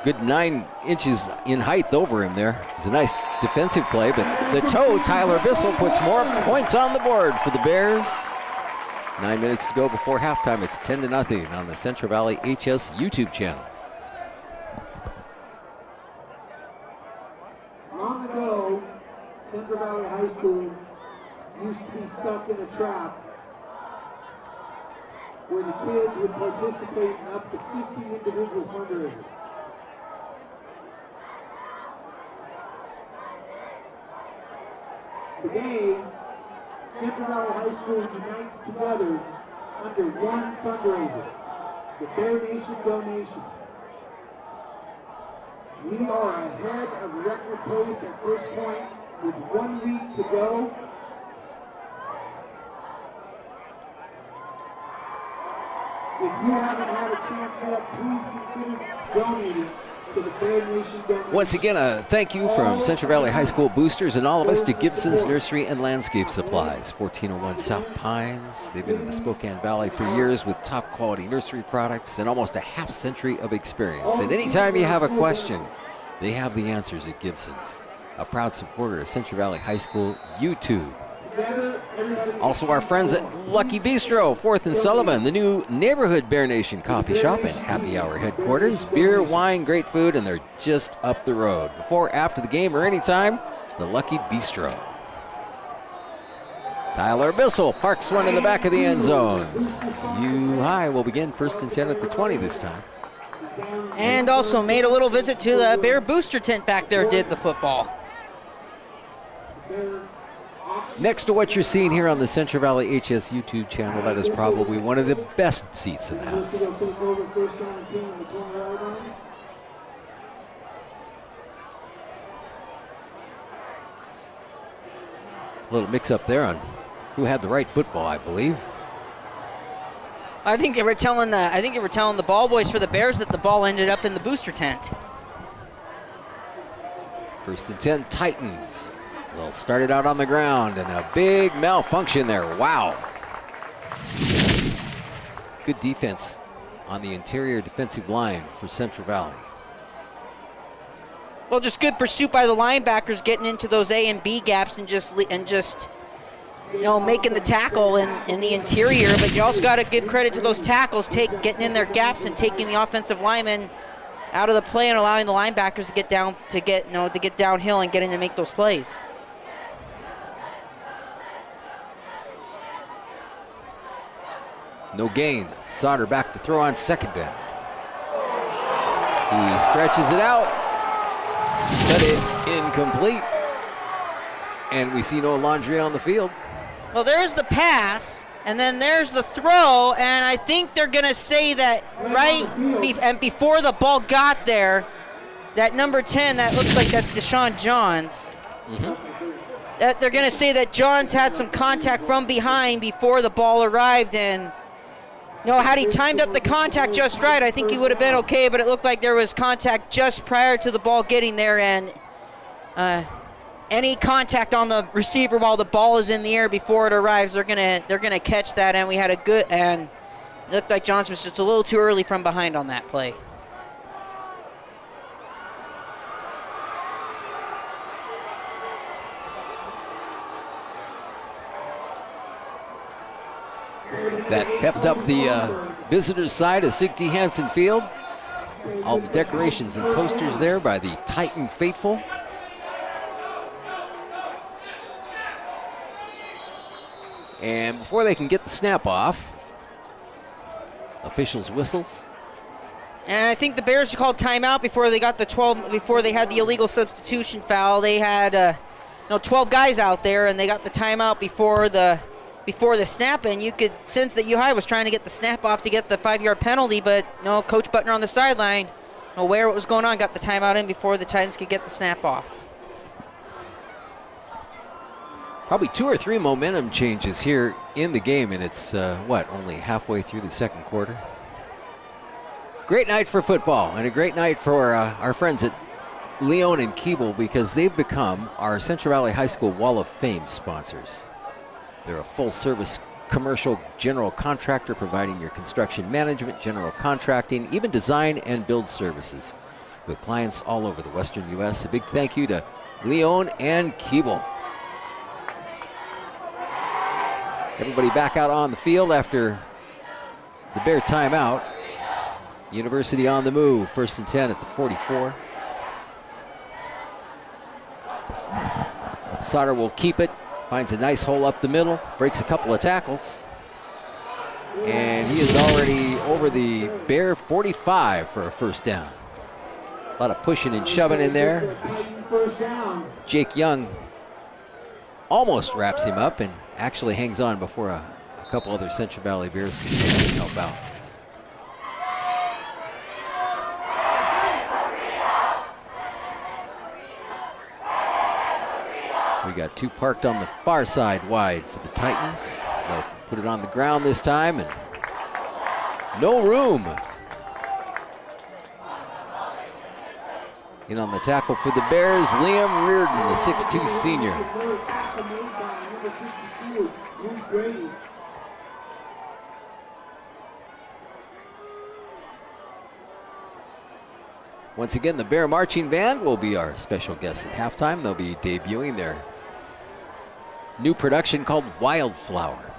good 9 inches in height over him there. It was a nice defensive play, but the toe, Tyler Bissell, puts more points on the board for the Bears. 9 minutes to go before halftime. It's 10-0 on the Central Valley HS YouTube channel. Long ago, Central Valley High School used to be stuck in a trap where the kids would participate in up to 50 individual fundraisers. Today, Central Valley High School unites together under one fundraiser, the Bear Nation donation. We are ahead of record pace at this point with 1 week to go. If you haven't had a chance yet, please consider donating to the Bear Nation donation. Once again, a thank you from Central Valley High School boosters and all of us to Gibson's Nursery and Landscape Supplies, 1401 South Pines. They've been in the Spokane Valley for years with top quality nursery products and almost a half century of experience. And anytime you have a question, they have the answers at Gibson's. A proud supporter of Central Valley High School YouTube. Also our friends at Lucky Bistro, 4th and Sullivan, the new neighborhood Bear Nation coffee shop and happy hour headquarters. Beer, wine, great food, and they're just up the road. Before, after the game, or anytime, the Lucky Bistro. Tyler Bissell parks one in the back of the end zones. U-High will begin 1st and 10 at the 20 this time. And also made a little visit to the Bear booster tent back there, did the football. Next to what you're seeing here on the Central Valley HS YouTube channel, that is probably one of the best seats in the house. A little mix-up there on who had the right football, I believe. I think they were telling the ball boys for the Bears that the ball ended up in the booster tent. 1st and 10, Titans. Well, started out on the ground and a big malfunction there. Wow. Good defense on the interior defensive line for Central Valley. Well, just good pursuit by the linebackers, getting into those A and B gaps and just making the tackle in the interior. But you also got to give credit to those tackles, getting in their gaps and taking the offensive linemen out of the play and allowing the linebackers to get downhill and get in and make those plays. No gain. Sauter back to throw on 2nd down. He stretches it out, but it's incomplete. And we see no Laundry on the field. Well, there's the pass, and then there's the throw, and I think they're going to say that before the ball got there, that number 10, that looks like that's Deshaun Johns. Mm-hmm. they're going to say that Johns had some contact from behind before the ball arrived, and had he timed up the contact just right, I think he would have been okay, but it looked like there was contact just prior to the ball getting there, and any contact on the receiver while the ball is in the air before it arrives, they're gonna catch that, and we had a good, and it looked like Johns was just a little too early from behind on that play. That pepped up the visitors' side of Sig T. Hansen Field. All the decorations and posters there by the Titan faithful. And before they can get the snap off, officials whistles. And I think the Bears called timeout before they got the 12, before they had the illegal substitution foul. They had 12 guys out there, and they got the timeout before the snap, and you could sense that U-High was trying to get the snap off to get the 5-yard penalty, but no, Coach Butner on the sideline, aware what was going on, got the timeout in before the Titans could get the snap off. Probably 2 or 3 momentum changes here in the game, and it's, only halfway through the second quarter. Great night for football, and a great night for our friends at Leon and Keeble, because they've become our Central Valley High School Wall of Fame sponsors. They're a full-service commercial general contractor providing your construction management, general contracting, even design and build services with clients all over the western U.S. A big thank you to Leon and Keeble. Everybody back out on the field after the Bear timeout. University on the move, 1st and 10 at the 44. Sauter will keep it. Finds a nice hole up the middle, breaks a couple of tackles. And he is already over the Bear 45 for a first down. A lot of pushing and shoving in there. Jake Young almost wraps him up and actually hangs on before a couple other Central Valley Bears can help out. We got 2 parked on the far side wide for the Titans. They'll put it on the ground this time, and no room. In on the tackle for the Bears, Liam Reardon, the 6'2 senior. Once again, the Bear Marching Band will be our special guest at halftime. They'll be debuting their new production called Wildflower.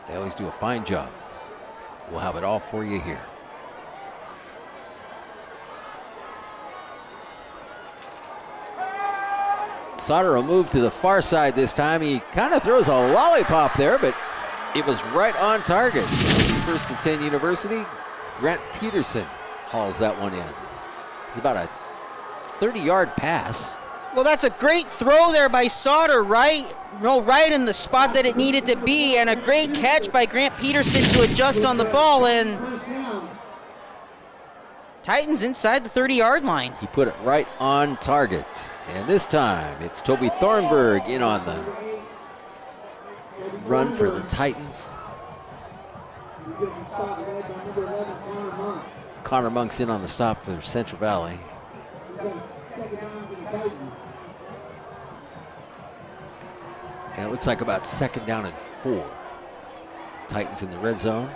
They always do a fine job. We'll have it all for you here. Sauter will move to the far side this time. He kind of throws a lollipop there, but it was right on target. 1st and 10 University. Grant Peterson hauls that one in. It's about a 30-yard pass. Well, that's a great throw there by Sauter, right in the spot that it needed to be, and a great catch by Grant Peterson to adjust on the ball, and Titans inside the 30-yard line. He put it right on target, and this time it's Toby Thornburg in on the run for the Titans. Connor Monk's in on the stop for Central Valley. And it looks like about 2nd down and 4. Titans in the red zone.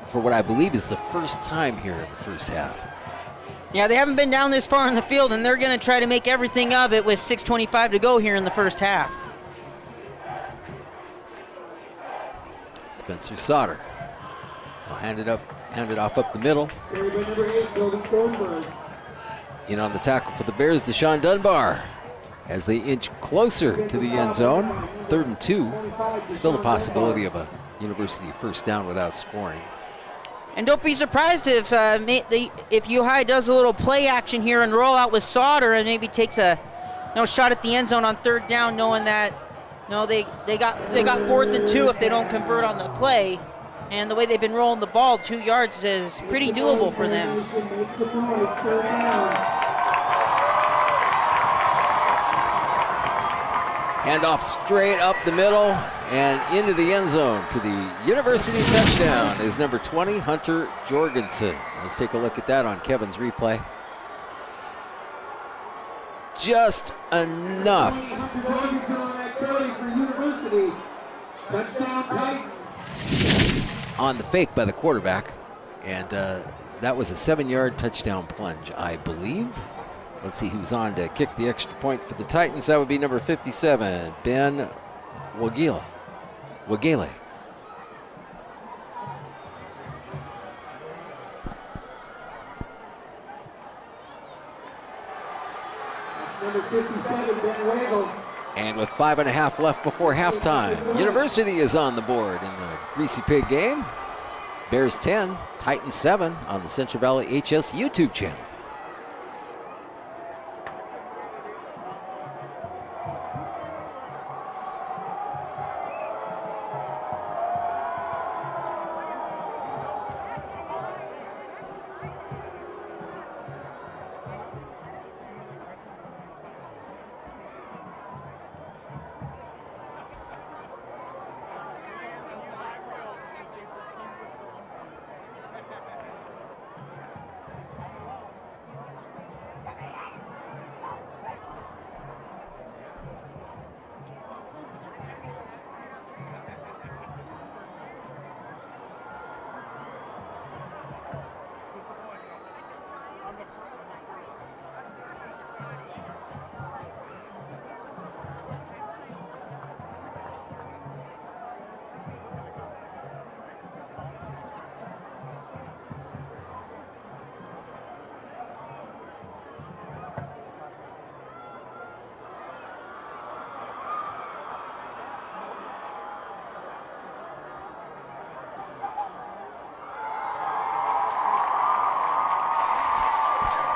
For what I believe is the first time here in the first half. Yeah, they haven't been down this far in the field, and they're going to try to make everything of it with 6:25 to go here in the first half. Spencer Sauter. He'll hand it off up the middle. In on the tackle for the Bears, Deshaun Dunbar. As they inch closer to the end zone, 3rd and 2. Still a possibility of a University first down without scoring. And don't be surprised if U-High does a little play action here and roll out with Sauter and maybe takes a shot at the end zone on 3rd down, knowing that they got 4th and 2 if they don't convert on the play. And the way they've been rolling the ball, 2 yards is pretty doable for them. Handoff straight up the middle and into the end zone for the University touchdown is number 20, Hunter Jorgensen. Let's take a look at that on Kevin's replay. Just enough. Jorgensen on that carry for University. Touchdown Titans. On the fake by the quarterback. And that was a 7-yard touchdown plunge, I believe. Let's see who's on to kick the extra point for the Titans. That would be number 57, Ben Wagele. Number 57, Ben Wagel. And with 5.5 left before halftime, University is on the board in the Greasy Pig game. Bears 10, Titans 7 on the Central Valley HS YouTube channel.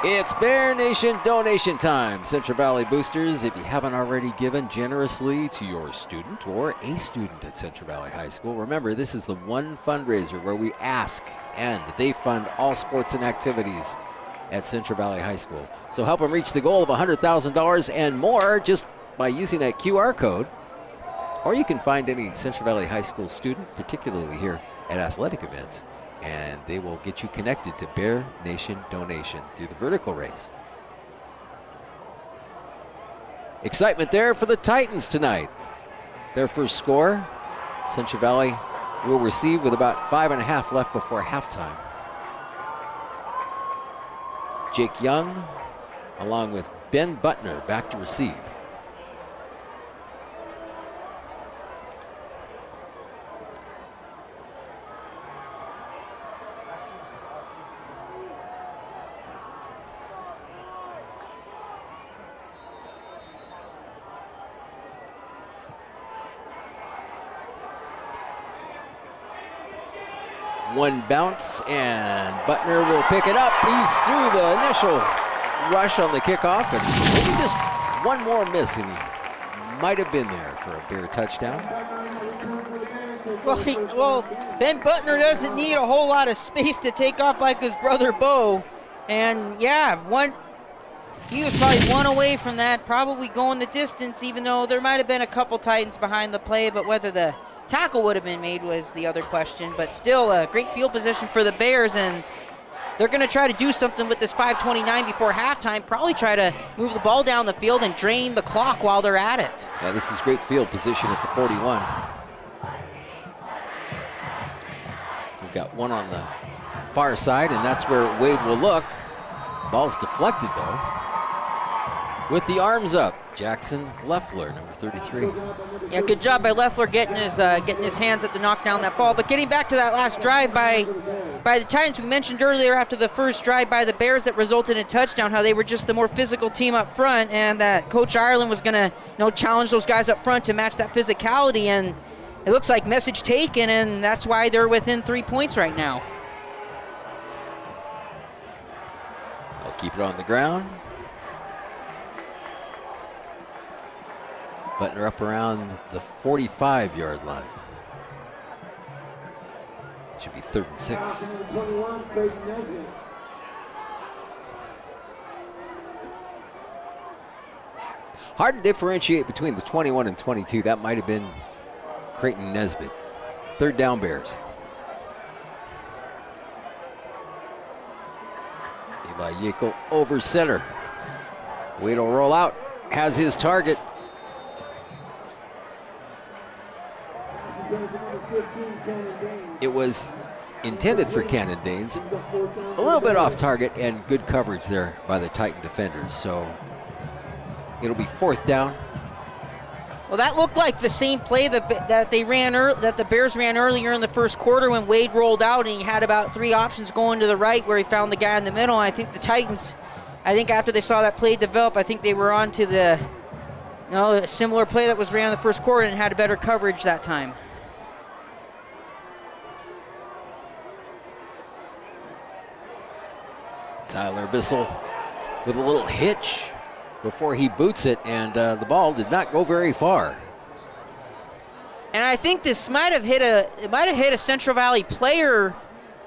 It's Bear Nation donation time. Central Valley Boosters, if you haven't already given generously to your student or a student at Central Valley High School, remember this is the one fundraiser where we ask and they fund all sports and activities at Central Valley High School. So help them reach the goal of $100,000 and more just by using that QR code. Or you can find any Central Valley High School student, particularly here at athletic events, and they will get you connected to Bear Nation donation through the vertical raise. Excitement there for the Titans tonight. Their first score, Central Valley will receive with about 5.5 left before halftime. Jake Young, along with Ben Butner, back to receive. One bounce, and Butner will pick it up. He's through the initial rush on the kickoff, and maybe just one more miss, and he might have been there for a Bear touchdown. Well, Ben Butner doesn't need a whole lot of space to take off like his brother Bo, and yeah, he was probably one away from that, probably going the distance, even though there might have been a couple Titans behind the play, but whether the tackle would have been made was the other question. But still a great field position for the Bears, and they're going to try to do something with this 5:29 before halftime, probably try to move the ball down the field and drain the clock while they're at it. Yeah, this is great field position at the 41. We've got one on the far side, and that's where Wade will look. Ball's deflected, though. With the arms up, Jackson Leffler, number 33. Yeah, good job by Leffler getting his hands up to knock down that ball. But getting back to that last drive by the Titans, we mentioned earlier after the first drive by the Bears that resulted in a touchdown, how they were just the more physical team up front, and that Coach Ireland was going to challenge those guys up front to match that physicality. And it looks like message taken, and that's why they're within 3 points right now. They'll keep it on the ground. Butner up around the 45-yard line. Should be 3rd and 6. Hard to differentiate between the 21 and 22. That might have been Creighton Nesbitt. Third down, Bears. Eli Yackel over center. Wade will roll out. Has his target. It was intended for Cannon Danes. A little bit off target and good coverage there by the Titan defenders. So it'll be fourth down. Well, that looked like the same play that the Bears ran earlier in the first quarter when Wade rolled out and he had about 3 options going to the right where he found the guy in the middle. And I think the Titans, after they saw that play develop, I think they were on to a similar play that was ran in the first quarter and had better coverage that time. Tyler Bissell with a little hitch before he boots it, and the ball did not go very far. And I think this might have hit a Central Valley player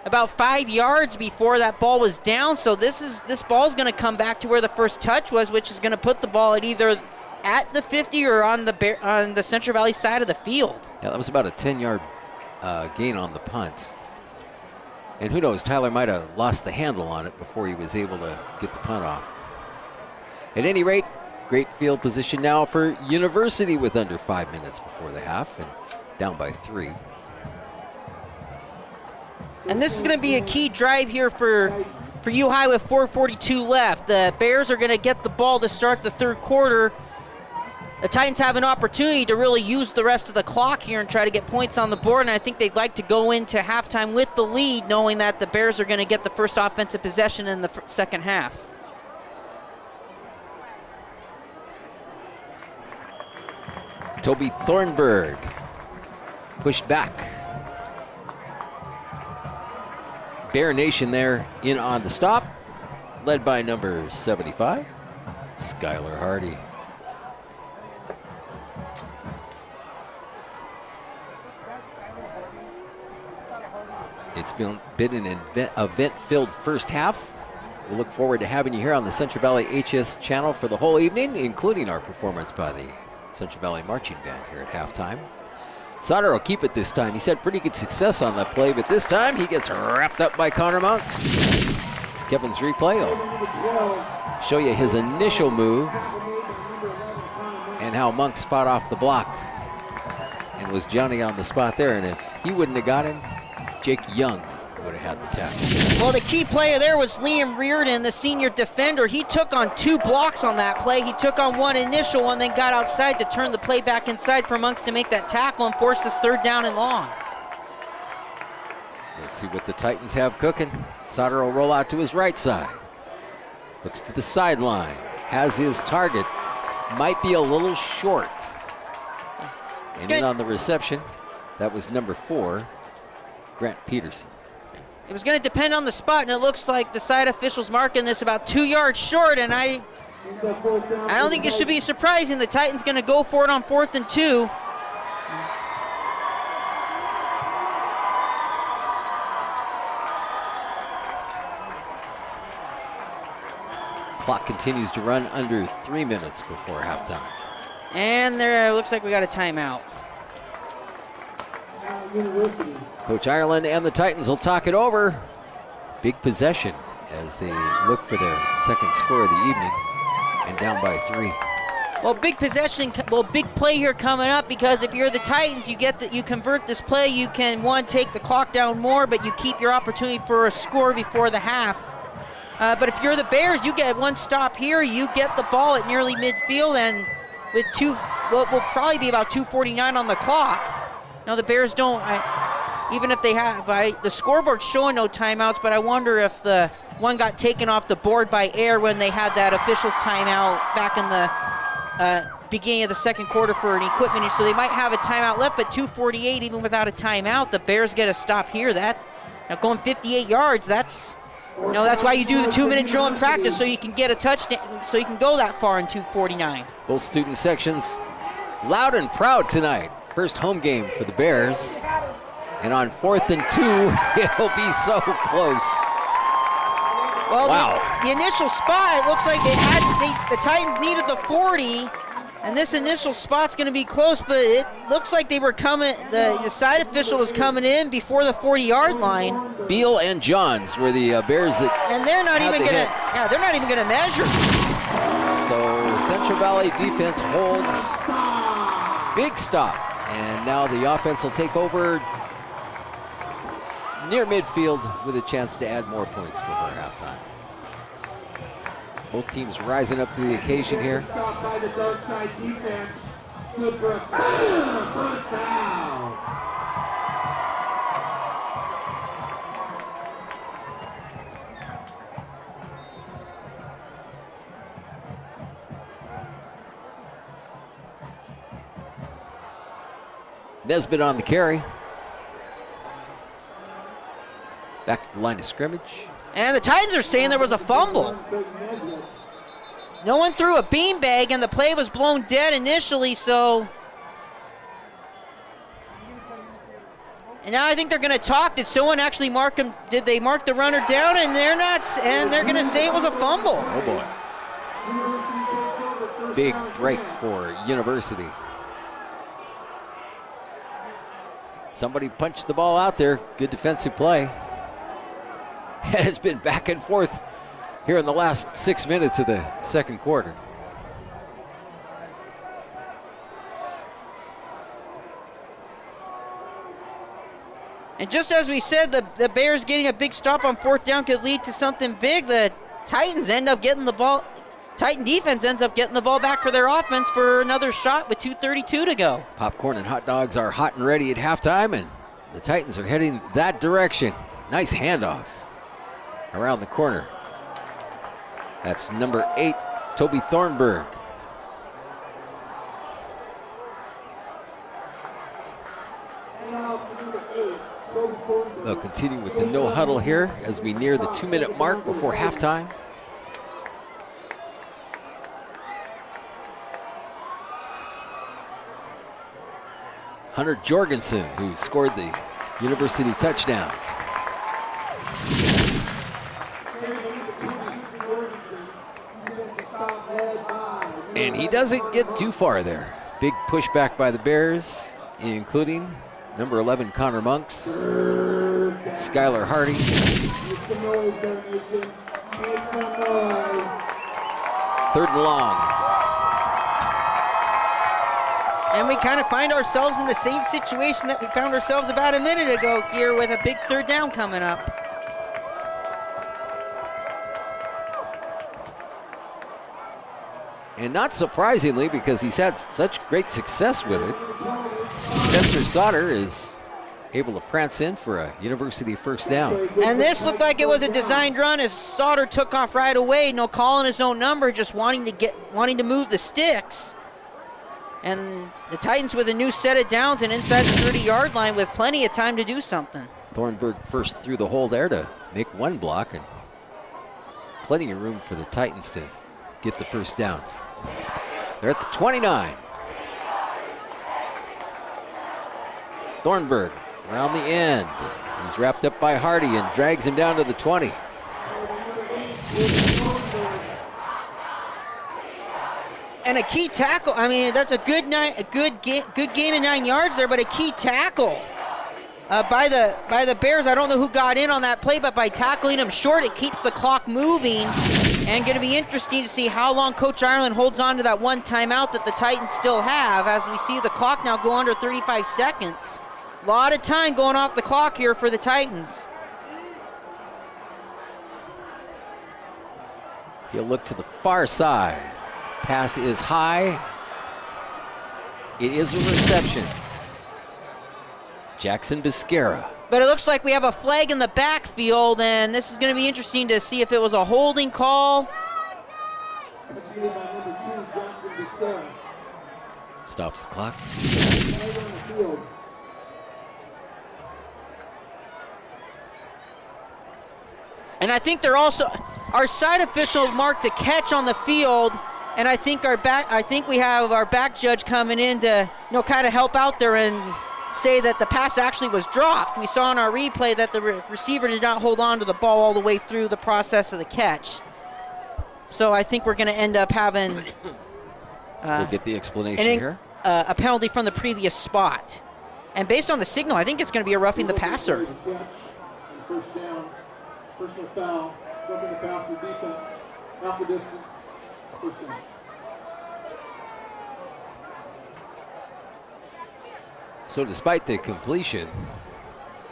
about 5 yards before that ball was down. So this ball is going to come back to where the first touch was, which is going to put the ball at either at the 50 or on the Central Valley side of the field. Yeah, that was about a 10-yard gain on the punt. And who knows, Tyler might have lost the handle on it before he was able to get the punt off. At any rate, great field position now for University with under 5 minutes before the half and down by 3. And this is going to be a key drive here for U High with 4:42 left. The Bears are going to get the ball to start the third quarter. The Titans have an opportunity to really use the rest of the clock here and try to get points on the board, and I think they'd like to go into halftime with the lead, knowing that the Bears are going to get the first offensive possession in the second half. Toby Thornburg pushed back. Bear Nation there in on the stop, led by number 75, Skylar Hardy. It's been an event-filled first half. We look forward to having you here on the Central Valley HS channel for the whole evening, including our performance by the Central Valley Marching Band here at halftime. Sauter will keep it this time. He's had pretty good success on that play, but this time he gets wrapped up by Connor Monks. Kevin's replay will show you his initial move and how Monks fought off the block and was Johnny on the spot there. And if he wouldn't have got him, Jake Young would have had the tackle. Well, the key player there was Liam Reardon, the senior defender. He took on 2 blocks on that play. He took on one initial one, then got outside to turn the play back inside for Monks to make that tackle and force this third down and long. Let's see what the Titans have cooking. Sauter will roll out to his right side. Looks to the sideline. Has his target. Might be a little short. And in on the reception, that was number 4, Grant Peterson. It was going to depend on the spot, and it looks like the side officials marking this about 2 yards short, and I don't think it should be surprising. The Titans going to go for it on 4th and 2. Clock continues to run under 3 minutes before halftime. And there looks like we got a timeout. Coach Ireland and the Titans will talk it over. Big possession as they look for their second score of the evening and down by 3. Well, big possession, big play here coming up, because if you're the Titans, you convert this play, you can, one, take the clock down more, but you keep your opportunity for a score before the half. But if you're the Bears, you get one stop here, you get the ball at nearly midfield, and with will probably be about 2:49 on the clock. Now the Bears don't, even if they have, the scoreboard's showing no timeouts, but I wonder if the one got taken off the board by air when they had that officials timeout back in the beginning of the second quarter for an equipment issue. So they might have a timeout left, but 2:48 even without a timeout, the Bears get a stop here. Now going 58 yards, that's why you do the 2-minute drill in practice, so you can get a touchdown, so you can go that far in 2:49. Both student sections loud and proud tonight. First home game for the Bears. And on 4th and 2, it'll be so close. Well, wow. The initial spot, it looks like the Titans needed the 40, And this initial spot's going to be close, but it looks like they were coming. The side official was coming in before the 40-yard line. Beal and Johns were the Bears that. And they're not even going to. Yeah, they're not even going to measure. So Central Valley defense holds. Big stop, and now the offense will take over near midfield with a chance to add more points before halftime. Both teams rising up to the occasion here. Stop by the dark side defense. Good for a first down. Nesbitt on the carry. Back to the line of scrimmage. And the Titans are saying there was a fumble. No one threw a beanbag, and the play was blown dead initially, so. And now I think they're going to talk. Did someone actually mark him? Did they mark the runner down? And they're not, and they're going to say it was a fumble. Oh boy. Big break for University. Somebody punched the ball out there. Good defensive play. It has been back and forth here in the last 6 minutes of the second quarter. And just as we said, the Bears getting a big stop on fourth down could lead to something big. The Titans end up getting the ball. Titan defense ends up getting the ball back for their offense for another shot with 2:32 to go. Popcorn and hot dogs are hot and ready at halftime, and the Titans are heading that direction. Nice handoff around the corner. That's number 8, Toby Thornburg. They'll continue with the no huddle here as we near the 2-minute mark before halftime. Hunter Jorgensen, who scored the University touchdown. And he doesn't get too far there. Big pushback by the Bears, including number 11, Connor Monks, Skylar Hardy. Third and long. And we kind of find ourselves in the same situation that we found ourselves about a minute ago here with a big third down coming up. And not surprisingly, because he's had such great success with it, Spencer Sauter is able to prance in for a University first down. And this looked like it was a designed run as Sauter took off right away, no calling his own number, just wanting to move the sticks. And the Titans with a new set of downs and inside the 30-yard line with plenty of time to do something. Thornburg first through the hole there to make one block, and plenty of room for the Titans to get the first down. They're at the 29. Thornburg around the end. He's wrapped up by Hardy and drags him down to the 20. And a key tackle. I mean, that's a good gain of 9 yards there, but a key tackle by the Bears. I don't know who got in on that play, but by tackling him short, it keeps the clock moving. And going to be interesting to see how long Coach Ireland holds on to that one timeout that the Titans still have, as we see the clock now go under 35 seconds. A lot of time going off the clock here for the Titans. He'll look to the far side. Pass is high. It is a reception. Jackson Biscara. But it looks like we have a flag in the backfield, and this is going to be interesting to see if it was a holding call. Stops the clock. And I think they're also, our side official marked a catch on the field, and I think we have our back judge coming in to, kind of help out there and say that the pass actually was dropped. We saw in our replay that the receiver did not hold on to the ball all the way through the process of the catch. So I think we're going to end up having We'll get the explanation and here. A penalty from the previous spot. And based on the signal, I think it's going to be a roughing the passer. First down, personal foul, roughing the passer defense, half the distance, first down. So despite the completion,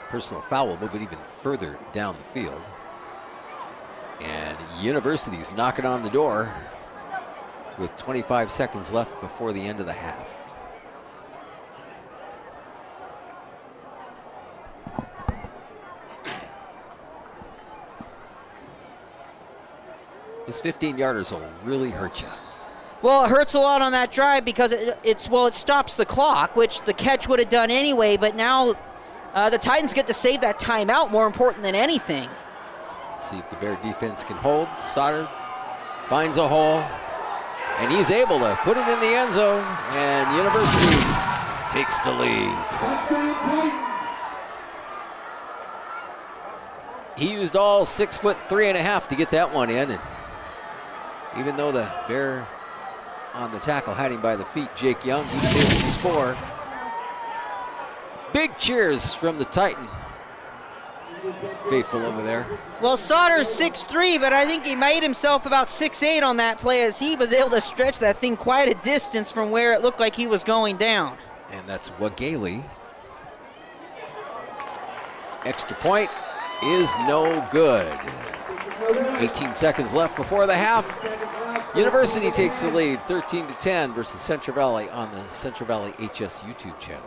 personal foul will move it even further down the field. And University's knocking on the door with 25 seconds left before the end of the half. This 15-yarders will really hurt you. Well, it hurts a lot on that drive because it stops the clock, which the catch would have done anyway, but now the Titans get to save that timeout, more important than anything. Let's see if the Bear defense can hold. Sauter finds a hole, and he's able to put it in the end zone, and University takes the lead. He used all 6'3.5" to get that one in, and even though the Bear on the tackle had him by the feet, Jake Young, he was able to score. Big cheers from the Titan faithful over there. Well, Sauter's 6'3", but I think he made himself about 6'8" on that play as he was able to stretch that thing quite a distance from where it looked like he was going down. And that's Wagale. Extra point is no good. 18 seconds left before the half. University takes the lead 13-10 versus Central Valley on the Central Valley HS YouTube channel.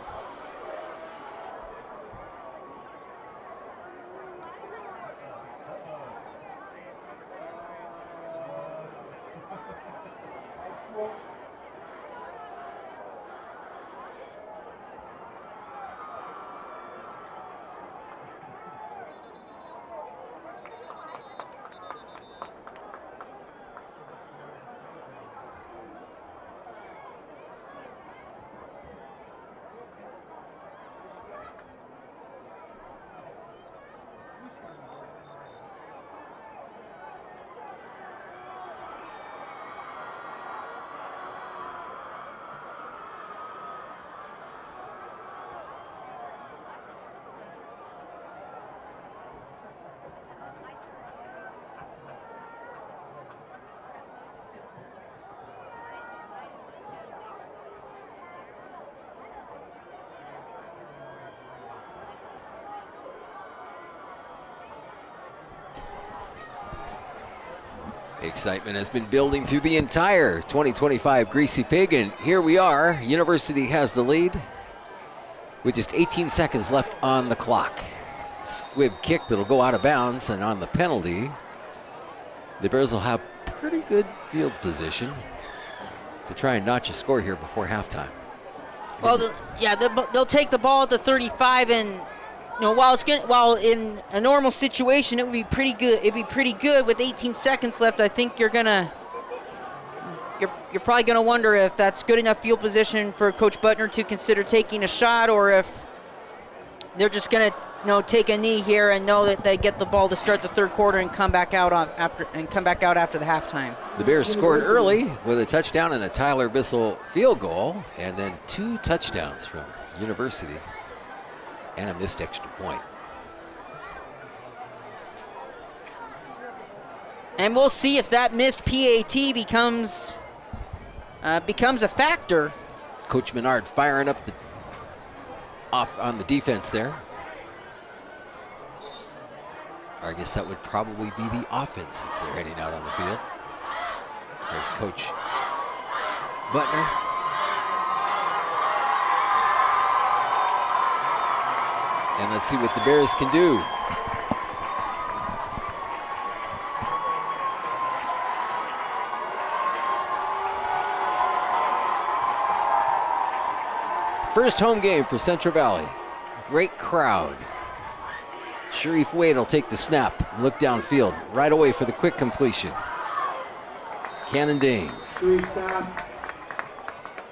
Excitement has been building through the entire 2025 Greasy Pig, and here we are. University has the lead with just 18 seconds left on the clock. Squib kick that'll go out of bounds, and on the penalty, the Bears will have pretty good field position to try and notch a score here before halftime. Well, they'll take the ball at the 35, and while in a normal situation it would be pretty good. It'd be pretty good with 18 seconds left. I think you're probably gonna wonder if that's good enough field position for Coach Butner to consider taking a shot, or if they're just gonna take a knee here and know that they get the ball to start the third quarter and come back out after the halftime. The Bears scored early with a touchdown and a Tyler Bissell field goal, and then 2 touchdowns from University and a missed extra point. And we'll see if that missed PAT becomes a factor. Coach Menard firing up off on the defense there. Or I guess that would probably be the offense since they're heading out on the field. There's Coach Butner. And let's see what the Bears can do. First home game for Central Valley. Great crowd. Sharif Wade will take the snap and look downfield right away for the quick completion. Cannon Danes.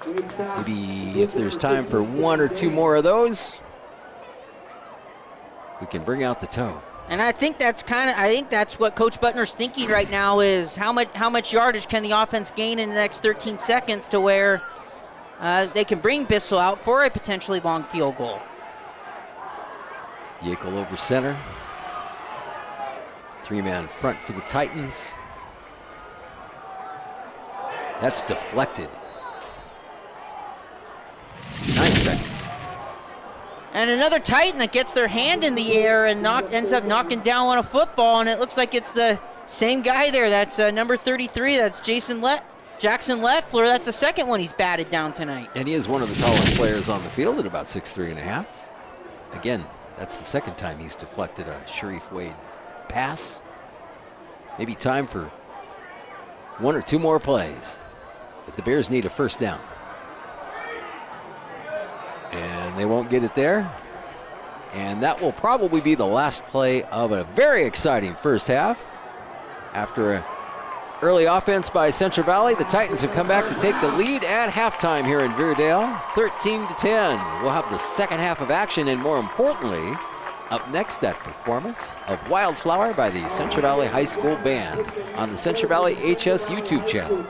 Maybe if there's time for 1 or 2 more of those, we can bring out the toe. And I think that's what Coach Butner's thinking right now is how much yardage can the offense gain in the next 13 seconds to where they can bring Bissell out for a potentially long field goal. Yackel over center. 3-man front for the Titans. That's deflected. 9 seconds. And another Titan that gets their hand in the air and ends up knocking down on a football, and it looks like it's the same guy there. That's number 33. That's Jackson Leffler. That's the second one he's batted down tonight. And he is one of the tallest players on the field at about 6'3.5". Again, that's the second time he's deflected a Sharif Wade pass. Maybe time for 1 or 2 more plays if the Bears need a first down. And they won't get it there. And that will probably be the last play of a very exciting first half. After an early offense by Central Valley, the Titans have come back to take the lead at halftime here in Veerdale, 13-10. We'll have the second half of action, and more importantly, up next, that performance of Wildflower by the Central Valley High School Band on the Central Valley HS YouTube channel.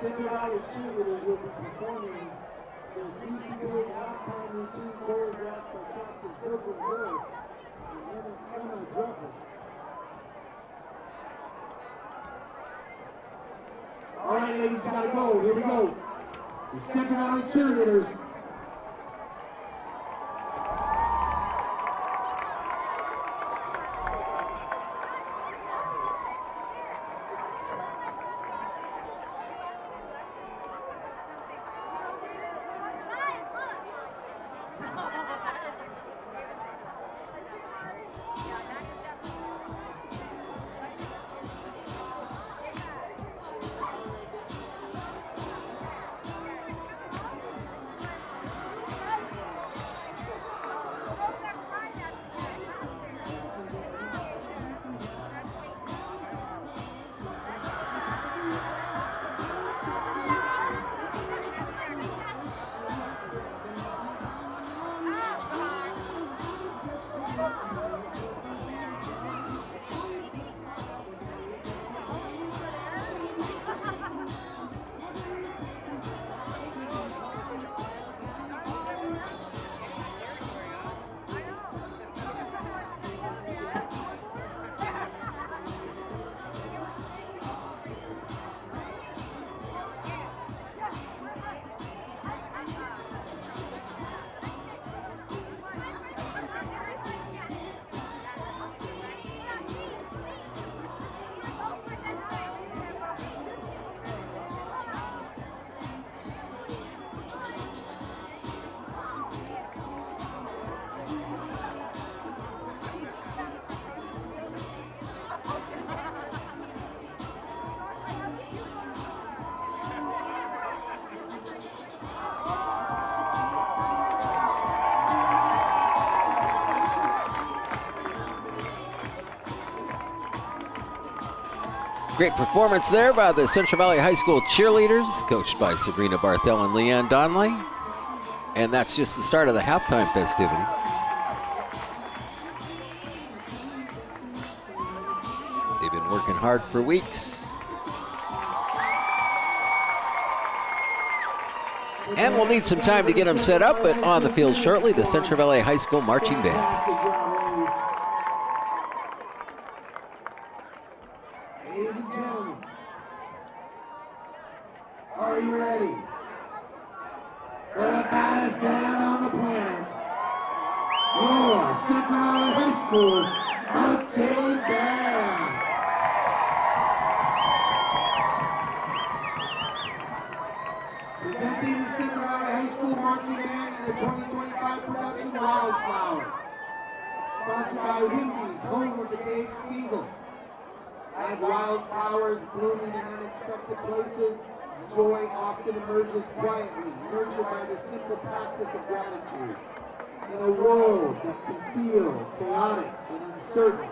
Central Valley cheerleaders will be performing their Greasy Pig halftime routine choreographed by Captain Kirkland Lewis and Emma Drucker. All right, ladies, you gotta go. Here we go. The Central Valley cheerleaders. Great performance there by the Central Valley High School cheerleaders, coached by Sabrina Barthel and Leanne Donnelly. And that's just the start of the halftime festivities. They've been working hard for weeks. And we'll need some time to get them set up, but on the field shortly, the Central Valley High School Marching Band. Ladies and gentlemen, are you ready for the baddest band on the planet? Your Central Valley High School Marching Band. Presenting the Central Valley High School Marching Band in the 2025 production Wildflower. Sponsored by Wendy's, home of the Dave Single. As wildflowers blooming in unexpected places, joy often emerges quietly, nurtured by the simple practice of gratitude. In a world that can feel chaotic and uncertain,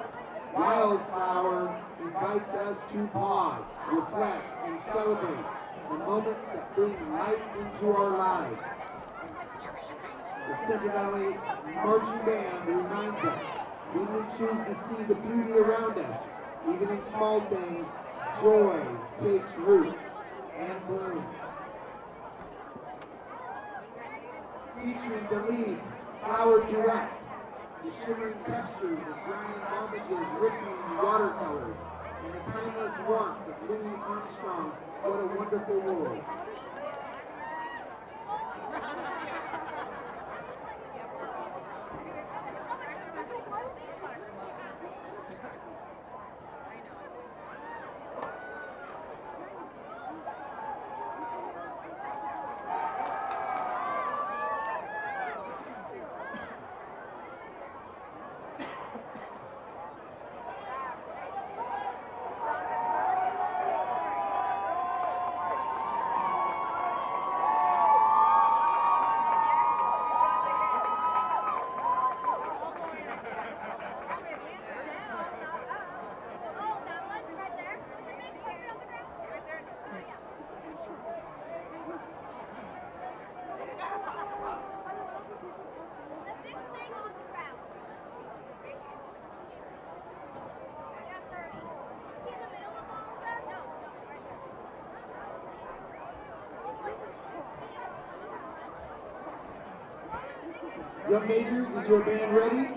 Wildflower invites us to pause, reflect, and celebrate the moments that bring light into our lives. The Central Valley Marching Band reminds us, when we choose to see the beauty around us, even in small things, joy takes root and blooms. Featuring the leaves, flower duet, the shimmering textures of briny hommages, rippling watercolors, and the timeless warmth of Louis Armstrong's What a Wonderful World. Drum majors, is your band ready?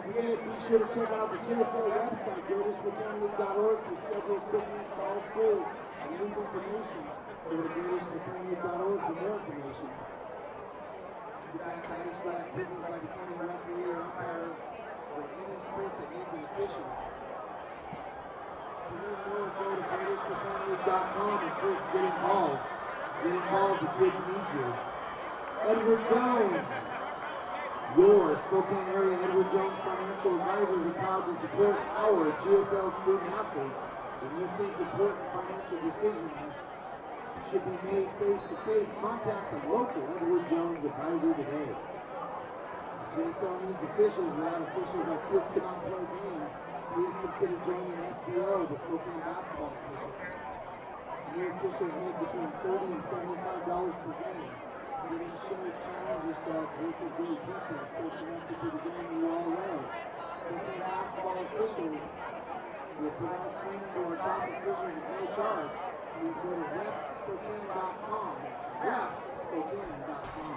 Again, be sure to check out the GSL website, GreaterSpokane.org, for schedules, bookings to all schools, and league information. Go to GreaterSpokane.org for more information. That is by activities by the county referee or umpire or any sport that needs an official. To learn more, go to GreaterSpokane.com and click Get Involved. Get involved, the kids need you. Edward Jones. Your Spokane area Edward Jones Financial Advisors are proud to support our GSL student athletes. When you think important financial decisions should be made face-to-face, contact the local Edward Jones advisor today. GSL needs officials. Without officials, our kids cannot play games. Please consider joining SBO, the Spokane Basketball Official. New officials make between $30 and $75 per game. You can show, challenge yourself, work with great people, stay connected to the game you all love. Spokane basketball officials will provide training to our top officials at no charge. Please go to repspokane.com. Repspokane.com.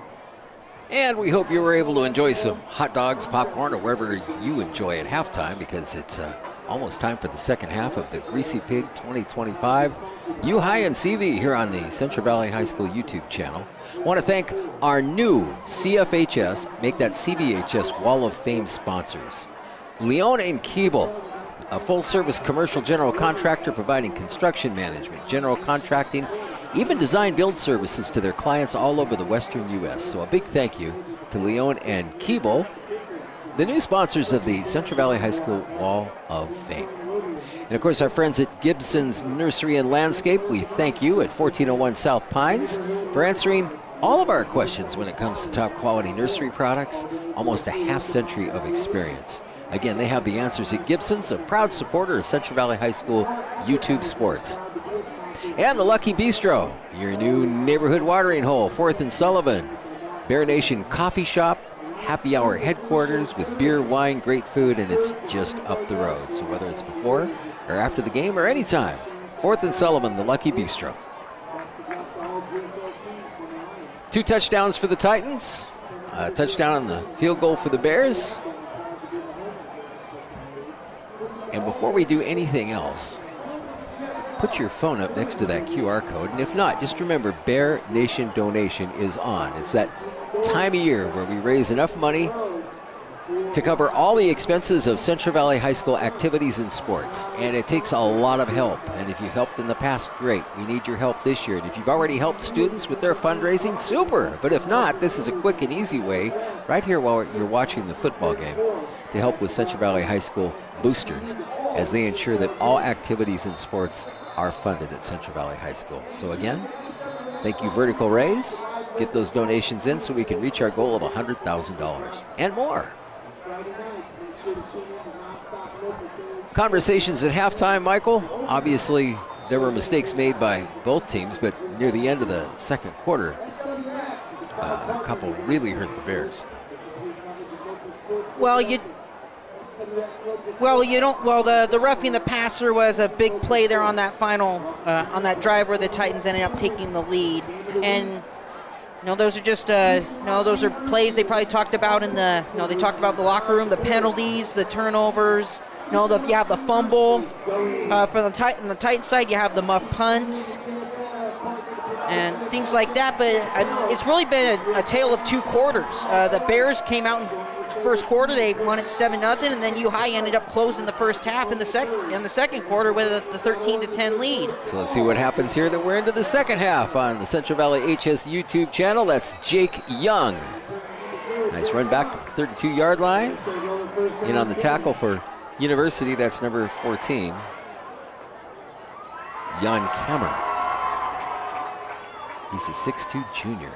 And we hope you were able to enjoy some hot dogs, popcorn, or wherever you enjoy at halftime, because it's almost time for the second half of the Greasy Pig 2025 U-High and CV here on the Central Valley High School YouTube channel. I want to thank our new CFHS, make that CVHS Wall of Fame sponsors. Leone and Keeble, a full-service commercial general contractor providing construction management, general contracting, even design build services to their clients all over the western U.S. So a big thank you to Leone and Keeble, the new sponsors of the Central Valley High School Wall of Fame. And of course, our friends at Gibson's Nursery and Landscape, we thank you at 1401 South Pines for answering all of our questions when it comes to top quality nursery products, almost a half century of experience. Again, they have the answers at Gibson's, a proud supporter of Central Valley High School YouTube Sports. And the Lucky Bistro, your new neighborhood watering hole, 4th and Sullivan. Bear Nation Coffee Shop, happy hour headquarters with beer, wine, great food, and it's just up the road. So whether it's before or after the game or anytime, 4th and Sullivan, the Lucky Bistro. 2 touchdowns for the Titans, a touchdown on the field goal for the Bears. And before we do anything else, put your phone up next to that QR code. And if not, just remember, Bear Nation donation is on. It's that time of year where we raise enough money to cover all the expenses of Central Valley High School activities and sports. And it takes a lot of help. And if you've helped in the past, great. We need your help this year. And if you've already helped students with their fundraising, super. But if not, this is a quick and easy way, right here while you're watching the football game, to help with Central Valley High School boosters as they ensure that all activities and sports are funded at Central Valley High School. So again, thank you, Vertical Rays. Get those donations in so we can reach our goal of $100,000 and more. Conversations at halftime, Michael. Obviously, there were mistakes made by both teams, but near the end of the second quarter, a couple really hurt the Bears. The roughing the passer was a big play there on that final, on that drive where the Titans ended up taking the lead. And those are just, those are plays they probably talked about in the, they talked about the locker room, the penalties, the turnovers. You have the fumble for the Titan side. You have the muff punt and things like that. But it's really been a tale of 2 quarters. The Bears came out in first quarter, they won it 7-0, and then U-High ended up closing the first half in the second quarter with the 13-10 lead. So let's see what happens here. That we're into the second half on the Central Valley HS YouTube channel. That's Jake Young. Nice run back to the 32-yard line. In on the tackle for University, that's number 14, Jan Kemmer. He's a 6'2 junior.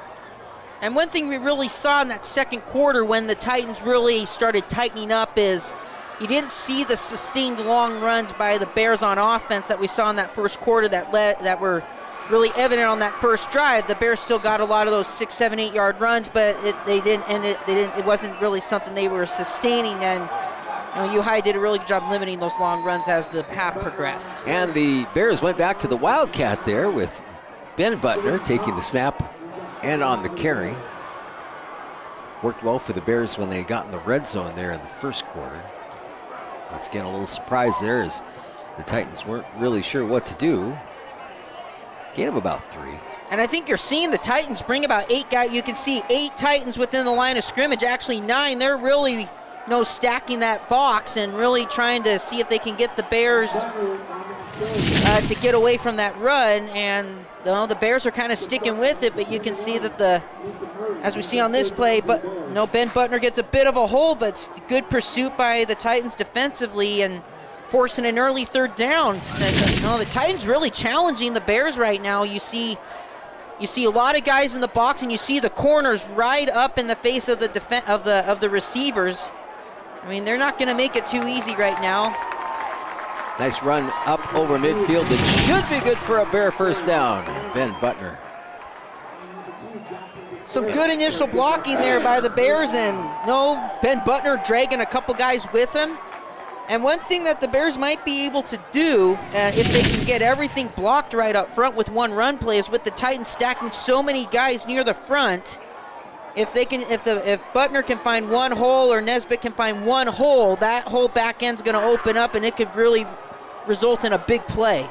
And one thing we really saw in that second quarter when the Titans really started tightening up is you didn't see the sustained long runs by the Bears on offense that we saw in that first quarter that were really evident on that first drive. The Bears still got a lot of those 6, 7, 8 yard runs, but it wasn't really something they were sustaining. And U-High did a really good job limiting those long runs as the half progressed. And the Bears went back to the Wildcat there with Ben Butner taking the snap and on the carry. Worked well for the Bears when they got in the red zone there in the first quarter. Once again, a little surprise there as the Titans weren't really sure what to do. Gain of about 3. And I think you're seeing the Titans bring about 8 guys. You can see 8 Titans within the line of scrimmage, actually 9. They're really stacking that box and really trying to see if they can get the Bears to get away from that run. And the Bears are kind of sticking with it, but you can see that as we see on this play, but Ben Butner gets a bit of a hole, but good pursuit by the Titans defensively and forcing an early 3rd down. The Titans really challenging the Bears right now. You see a lot of guys in the box, and you see the corners right up in the face of the receivers. I mean, they're not going to make it too easy right now. Nice run up over midfield. It should be good for a Bear first down. Ben Butner. Some good initial blocking there by the Bears, and Ben Butner dragging a couple guys with him. And one thing that the Bears might be able to do, if they can get everything blocked right up front with one run play, is with the Titans stacking so many guys near the front. If Butner can find one hole or Nesbitt can find one hole, that whole back end's going to open up, and it could really result in a big play.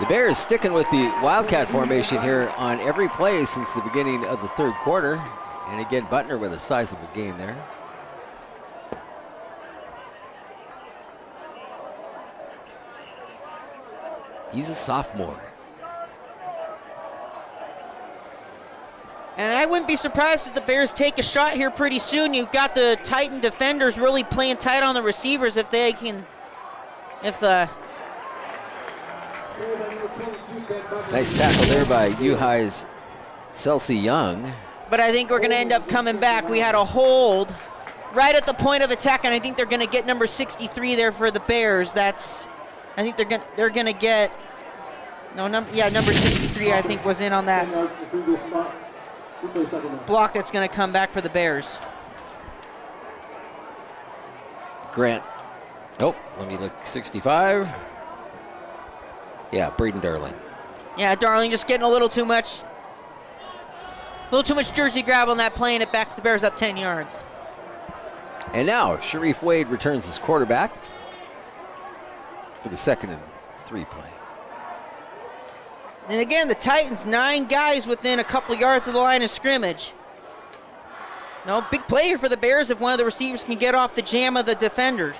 The Bears sticking with the Wildcat formation here on every play since the beginning of the 3rd quarter. And again, Butner with a sizable gain there. He's a sophomore. And I wouldn't be surprised if the Bears take a shot here pretty soon. You've got the Titan defenders really playing tight on the receivers if they can. Nice tackle there by UHi's Celsi Young. But I think we're going to end up coming back. We had a hold right at the point of attack, and I think they're going to get number 63 there for the Bears. I think they're going to get number 63. I think was in on that block that's going to come back for the Bears. Grant. Nope. Let me look. 65. Yeah, Braden Darling. Yeah, Darling just getting a little too much jersey grab on that play, and it backs the Bears up 10 yards. And now Sharif Wade returns as quarterback for the 2nd and 3 play. And again, the Titans, 9 guys within a couple yards of the line of scrimmage. Big play here for the Bears if one of the receivers can get off the jam of the defenders.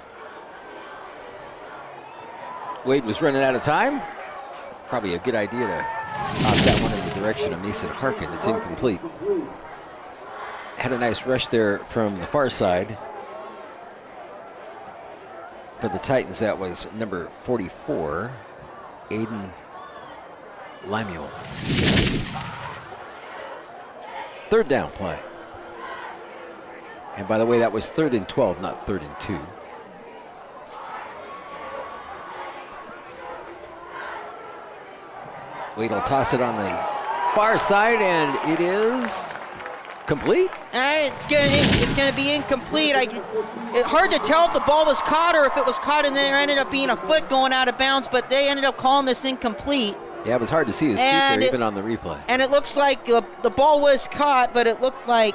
Wade was running out of time. Probably a good idea to toss that one in the direction of Mason Harkin. It's incomplete. Had a nice rush there from the far side. For the Titans, that was number 44, Aiden Lemuel. 3rd down play. And by the way, that was 3rd and 12, not 3rd and 2. Wade will toss it on the far side, and it is complete. It's gonna be incomplete. It's hard to tell if the ball was caught or if it was caught and there ended up being a foot going out of bounds, but they ended up calling this incomplete. Yeah, it was hard to see his feet there, even on the replay. And it looks like the ball was caught, but it looked like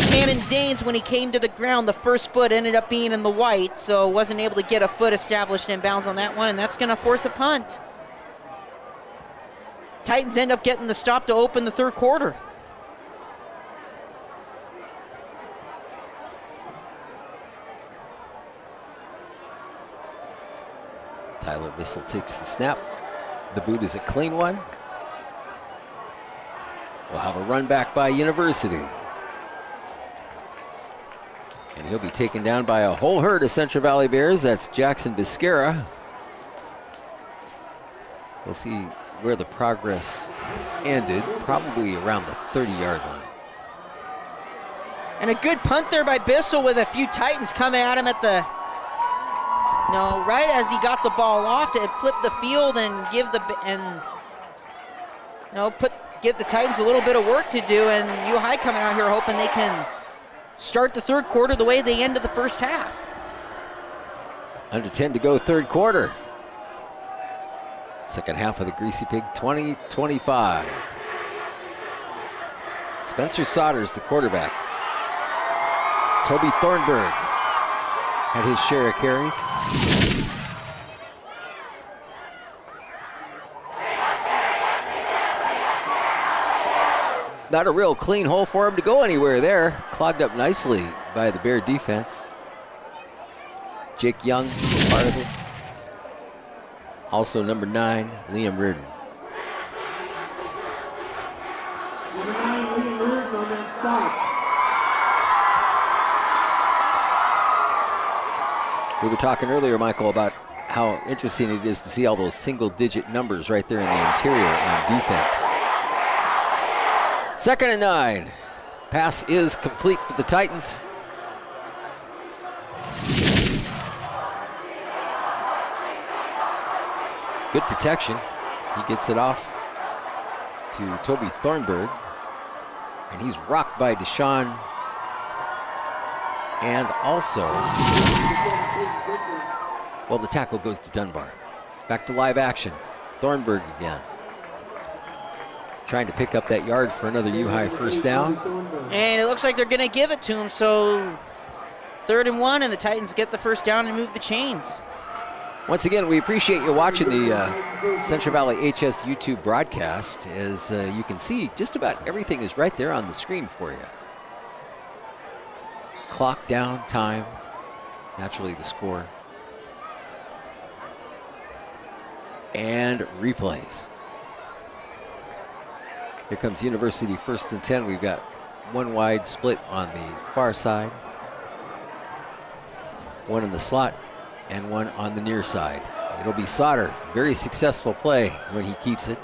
Cannon Danes, when he came to the ground, the first foot ended up being in the white, so wasn't able to get a foot established in bounds on that one, and that's gonna force a punt. Titans end up getting the stop to open the 3rd quarter. Tyler Bissell takes the snap. The boot is a clean one. We'll have a run back by University. And he'll be taken down by a whole herd of Central Valley Bears. That's Jackson Biscara. We'll see where the progress ended, probably around the 30-yard line. And a good punt there by Bissell with a few Titans coming at him at the, right as he got the ball off to flip the field and give the Titans a little bit of work to do, and U-High coming out here hoping they can start the 3rd quarter the way they ended the first half. Under 10 to go, 3rd quarter. 2nd half of the Greasy Pig, 20-25. Spencer Sodders, the quarterback. Toby Thornburg had his share of carries. Not a real clean hole for him to go anywhere there. Clogged up nicely by the Bear defense. Jake Young, part of it. Also number 9, Liam Reardon. Number 9, Liam Reardon on that side. We were talking earlier, Michael, about how interesting it is to see all those single-digit numbers right there in the interior on defense. 2nd and 9. Pass is complete for the Titans. Good protection. He gets it off to Toby Thornburg. And he's rocked by Deshaun. And also, well, the tackle goes to Dunbar. Back to live action. Thornburg again. Trying to pick up that yard for another U-High first down. And it looks like they're going to give it to him. So 3rd and 1, and the Titans get the first down and move the chains. Once again, we appreciate you watching the Central Valley HS YouTube broadcast. As you can see, just about everything is right there on the screen for you. Clock down, time, naturally the score, and replays. Here comes University 1st and 10. We've got one wide split on the far side, one in the slot, and one on the near side. It'll be Sauter. Very successful play when he keeps it.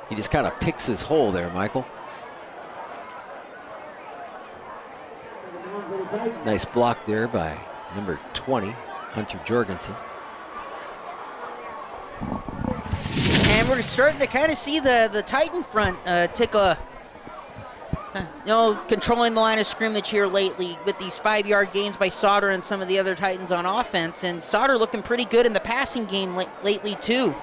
He just kind of picks his hole there, Michael. Nice block there by number 20, Hunter Jorgensen. And we're starting to kind of see the Titan front take a, controlling the line of scrimmage here lately with these 5-yard gains by Sauter and some of the other Titans on offense. And Sauter looking pretty good in the passing game lately too.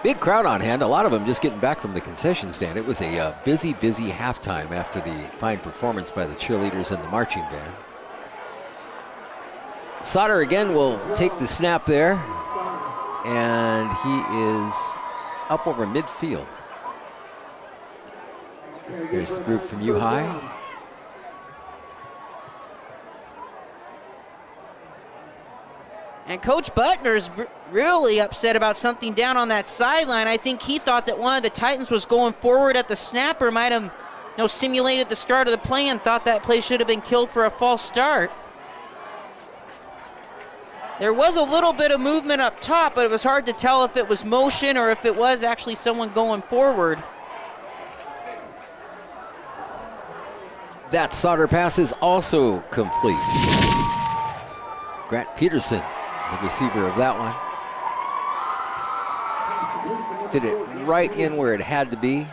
Big crowd on hand, a lot of them just getting back from the concession stand. It was a busy halftime after the fine performance by the cheerleaders and the marching band. Sauter again will take the snap there, and he is up over midfield. Here's the group from U-High. And Coach Butner's really upset about something down on that sideline. I think he thought that one of the Titans was going forward at the snapper, might have simulated the start of the play and thought that play should have been killed for a false start. There was a little bit of movement up top, but it was hard to tell if it was motion or if it was actually someone going forward. That Sauter pass is also complete. Grant Peterson, the receiver of that one. Fit it right in where it had to be.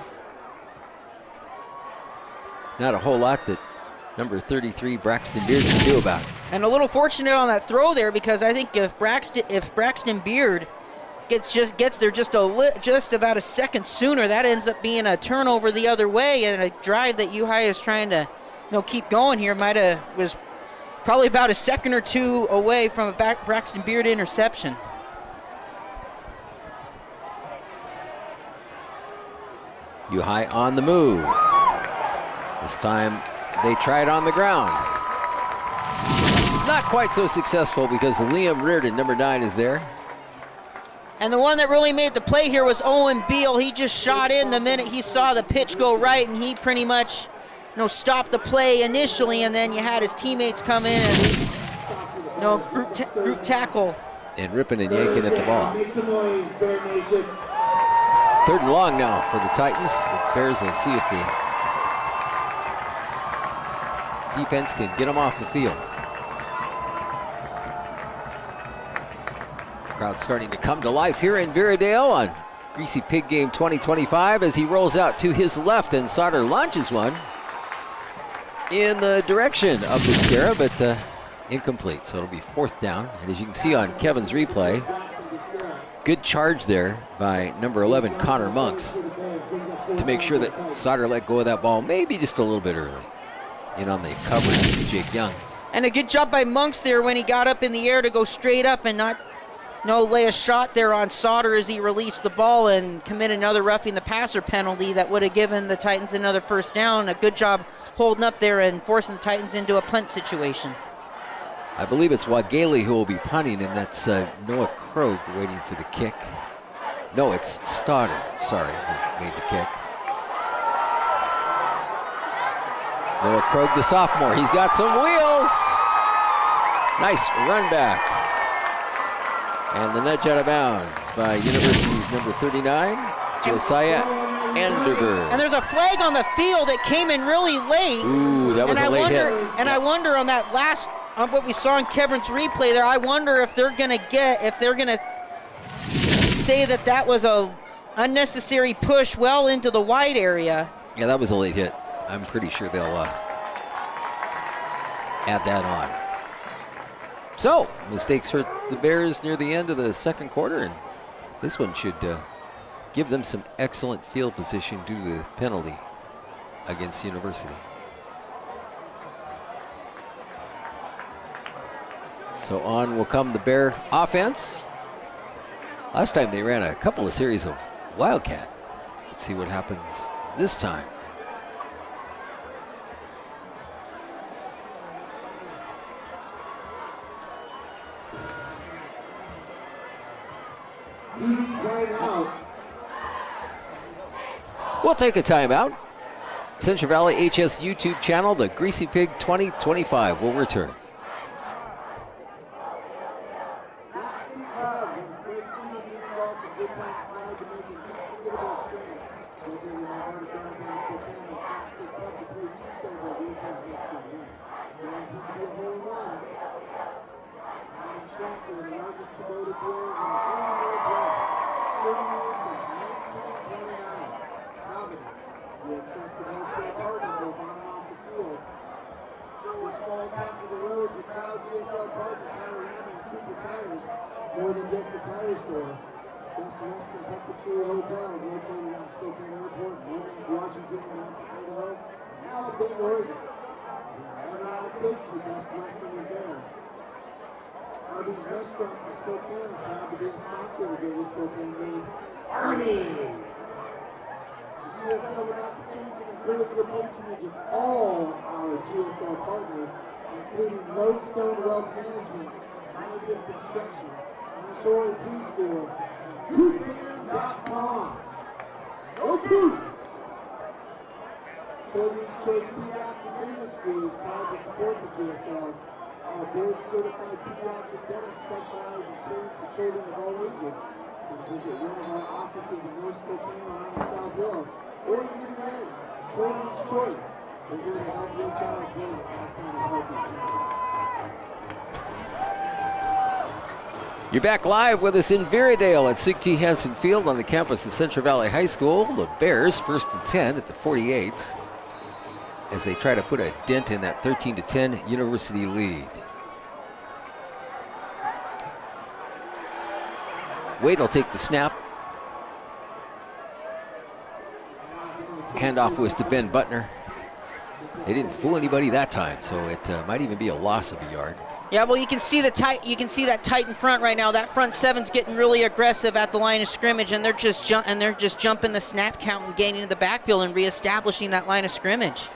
Not a whole lot that number 33, Braxton Beard, can do about it. And a little fortunate on that throw there, because I think if Braxton Beard gets there just about a second sooner, that ends up being a turnover the other way, and a drive that U-High is trying to keep going here was probably about a second or two away from a Braxton Beard interception. U-High on the move. This time they try it on the ground. Not quite so successful because Liam Reardon, number 9, is there. And the one that really made the play here was Owen Beal. He just shot in the minute he saw the pitch go right, and he pretty much stopped the play initially, and then you had his teammates come in and group tackle. And ripping and yanking at the ball. 3rd and long now for the Titans. The Bears will see if the defense can get them off the field. Crowd starting to come to life here in Veradale on Greasy Pig Game 2025 as he rolls out to his left, and Sauter launches one in the direction of the Scara, but incomplete. So it'll be 4th down. And as you can see on Kevin's replay, good charge there by number 11, Connor Monks. to make sure that Sauter let go of that ball maybe just a little bit early. In on the coverage of Jake Young. And a good job by Monks there when he got up in the air to go straight up and not lay a shot there on Sauter as he released the ball and commit another roughing the passer penalty that would have given the Titans another first down. A good job holding up there and forcing the Titans into a punt situation. I believe it's Wagale who will be punting, and that's Noah Krogh waiting for the kick. No, it's Sauter, sorry, who made the kick. Noah Krogh, the sophomore, he's got some wheels. Nice run back. And the nudge out of bounds by University's number 39, Josiah Anderberg. And there's a flag on the field that came in really late. Ooh, that was a late hit. And I wonder on that last, on what we saw in Kevin's replay there, I wonder if they're gonna say that was a unnecessary push well into the wide area. Yeah, that was a late hit. I'm pretty sure they'll add that on. So, mistakes hurt the Bears near the end of the second quarter, and this one should give them some excellent field position due to the penalty against University. So on will come the Bear offense. Last time they ran a couple of series of Wildcat. Let's see what happens this time. We'll take a timeout. Central Valley HS YouTube channel, the Greasy Pig 2025 will return. More than just a tire store. Best Western Perpetual Hotel located on Spokane Airport, Northern Washington, Idaho, now Bend, Oregon. Whenever I takes you, Best Western is there. Arby's Restaurants in Spokane are proud to be a sponsor of the Greater Spokane game. Arby's! GSL would like to thank and encourage the patronage of all our GSL partners, including Lodestone Wealth Management, Miami Construction, Missouri Preschool, and Coopman.com. Go Coops! Children's Choice Pediatric Dentistry is proud to support the GSL. Our board-certified pediatric dentists specialize in caring for children of all ages. You can visit one of our offices in North Spokane or on the South Hill, or even then, Children's Choice. We're here to help your child grow up in a healthy family. You're back live with us in Viridale at Sig T. Hansen Field on the campus of Central Valley High School. The Bears first and 10 at the 48 as they try to put a dent in that 13-10 University lead. Wade will take the snap. Handoff was to Ben Butner. They didn't fool anybody that time, so it might even be a loss of a yard. Yeah, well, you can see that tight in front right now. That front seven's getting really aggressive at the line of scrimmage, and they're just jumping the snap count and gaining into the backfield and reestablishing that line of scrimmage.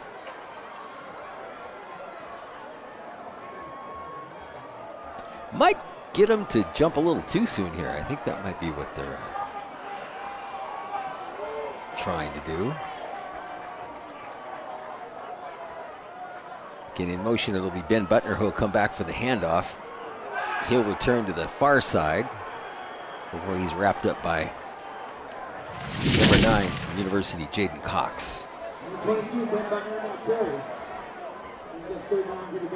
Might get them to jump a little too soon here. I think that might be what they're trying to do. Getting in motion, it'll be Ben Butner who will come back for the handoff. He'll return to the far side before he's wrapped up by number 9 from University, Jaden Cox.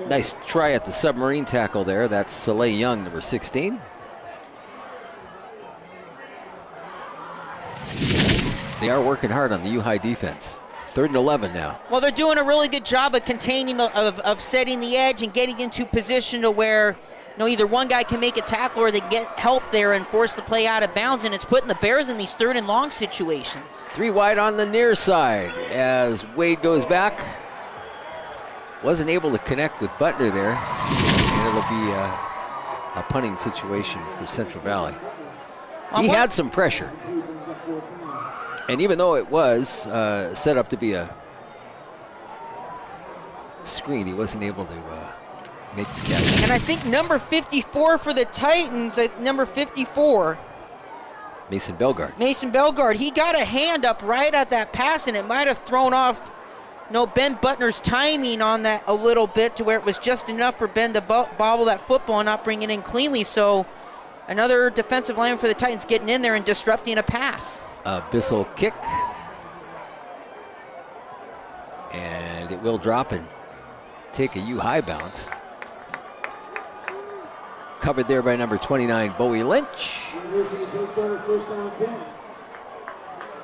Nice try at the submarine tackle there. That's Soleil Young, number 16. They are working hard on the U-High defense. 3rd and 11 now. Well, they're doing a really good job of containing, of setting the edge and getting into position to where either one guy can make a tackle or they get help there and force the play out of bounds, and it's putting the Bears in these 3rd and long situations. 3 wide on the near side as Wade goes back. Wasn't able to connect with Butner there, and it'll be a punting situation for Central Valley. He had some pressure, and even though it was set up to be a screen, he wasn't able to make the catch. And I think number 54 for the Titans, number 54, Mason Bellegarde, he got a hand up right at that pass, and it might have thrown off Ben Butner's timing on that a little bit to where it was just enough for Ben to bobble that football and not bring it in cleanly. So another defensive lineman for the Titans getting in there and disrupting a pass. A Bissell kick, and it will drop and take a U-high bounce. Covered there by number 29, Bowie Lynch.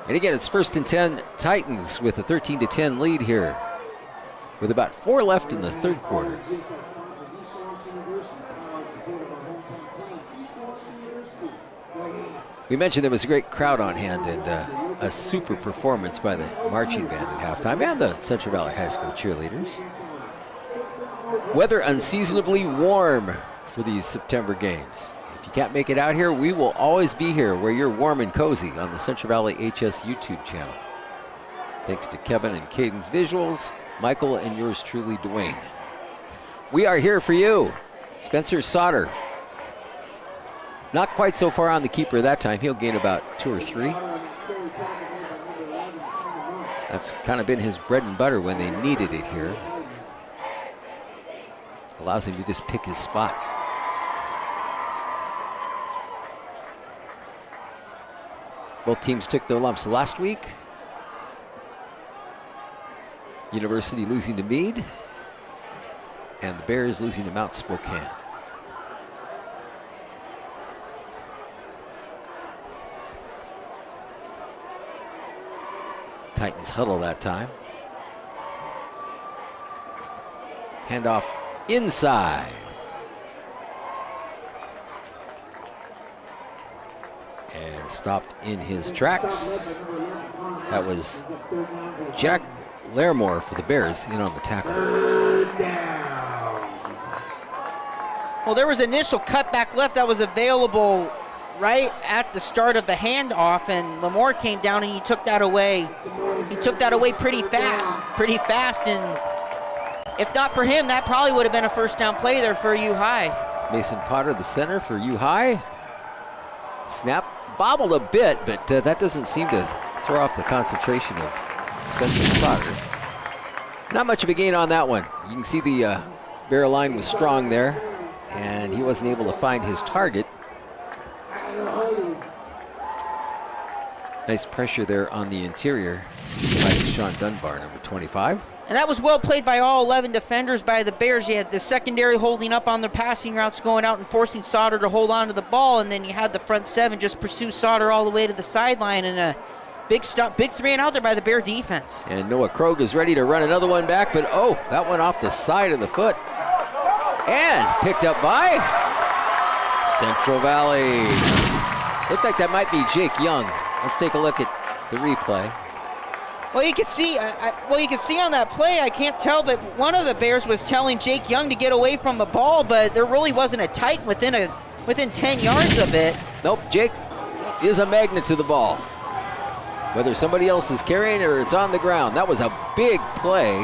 And again, it's 1st and 10 Titans with a 13-10 lead here, with about 4 left in the 3rd quarter. We mentioned there was a great crowd on hand and a super performance by the marching band at halftime and the Central Valley High School cheerleaders. Weather unseasonably warm for these September games. If you can't make it out here, we will always be here where you're warm and cozy on the Central Valley HS YouTube channel. Thanks to Kevin and Caden's visuals, Michael and yours truly, Dwayne. We are here for you. Spencer Sauter. Not quite so far on the keeper that time. He'll gain about 2 or 3. That's kind of been his bread and butter when they needed it here. Allows him to just pick his spot. Both teams took their lumps last week. University losing to Meade, and the Bears losing to Mount Spokane. Titans huddle that time. Handoff inside. And stopped in his tracks. That was Jack Larimore for the Bears in on the tackle. Well, there was initial cutback left that was available right at the start of the handoff, and Lamore came down and he took that away. He took that away pretty fast, and if not for him, that probably would have been a 1st down play there for U-High. Mason Potter, the center for U-High. Snap bobbled a bit, but that doesn't seem to throw off the concentration of Spencer Sauter. Not much of a gain on that one. You can see the Bear line was strong there, and he wasn't able to find his target. Nice pressure there on the interior by Sean Dunbar, number 25. And that was well played by all 11 defenders by the Bears. You had the secondary holding up on their passing routes, going out and forcing Sauter to hold on to the ball, and then you had the front 7 just pursue Sauter all the way to the sideline, and a big 3 and out there by the Bear defense. And Noah Krogh is ready to run another one back, but oh, that went off the side of the foot. And picked up by Central Valley. Looked like that might be Jake Young. Let's take a look at the replay. Well, you can see. You can see on that play. I can't tell, but one of the Bears was telling Jake Young to get away from the ball, but there really wasn't a Titan within 10 yards of it. Nope, Jake is a magnet to the ball. Whether somebody else is carrying it or it's on the ground, that was a big play.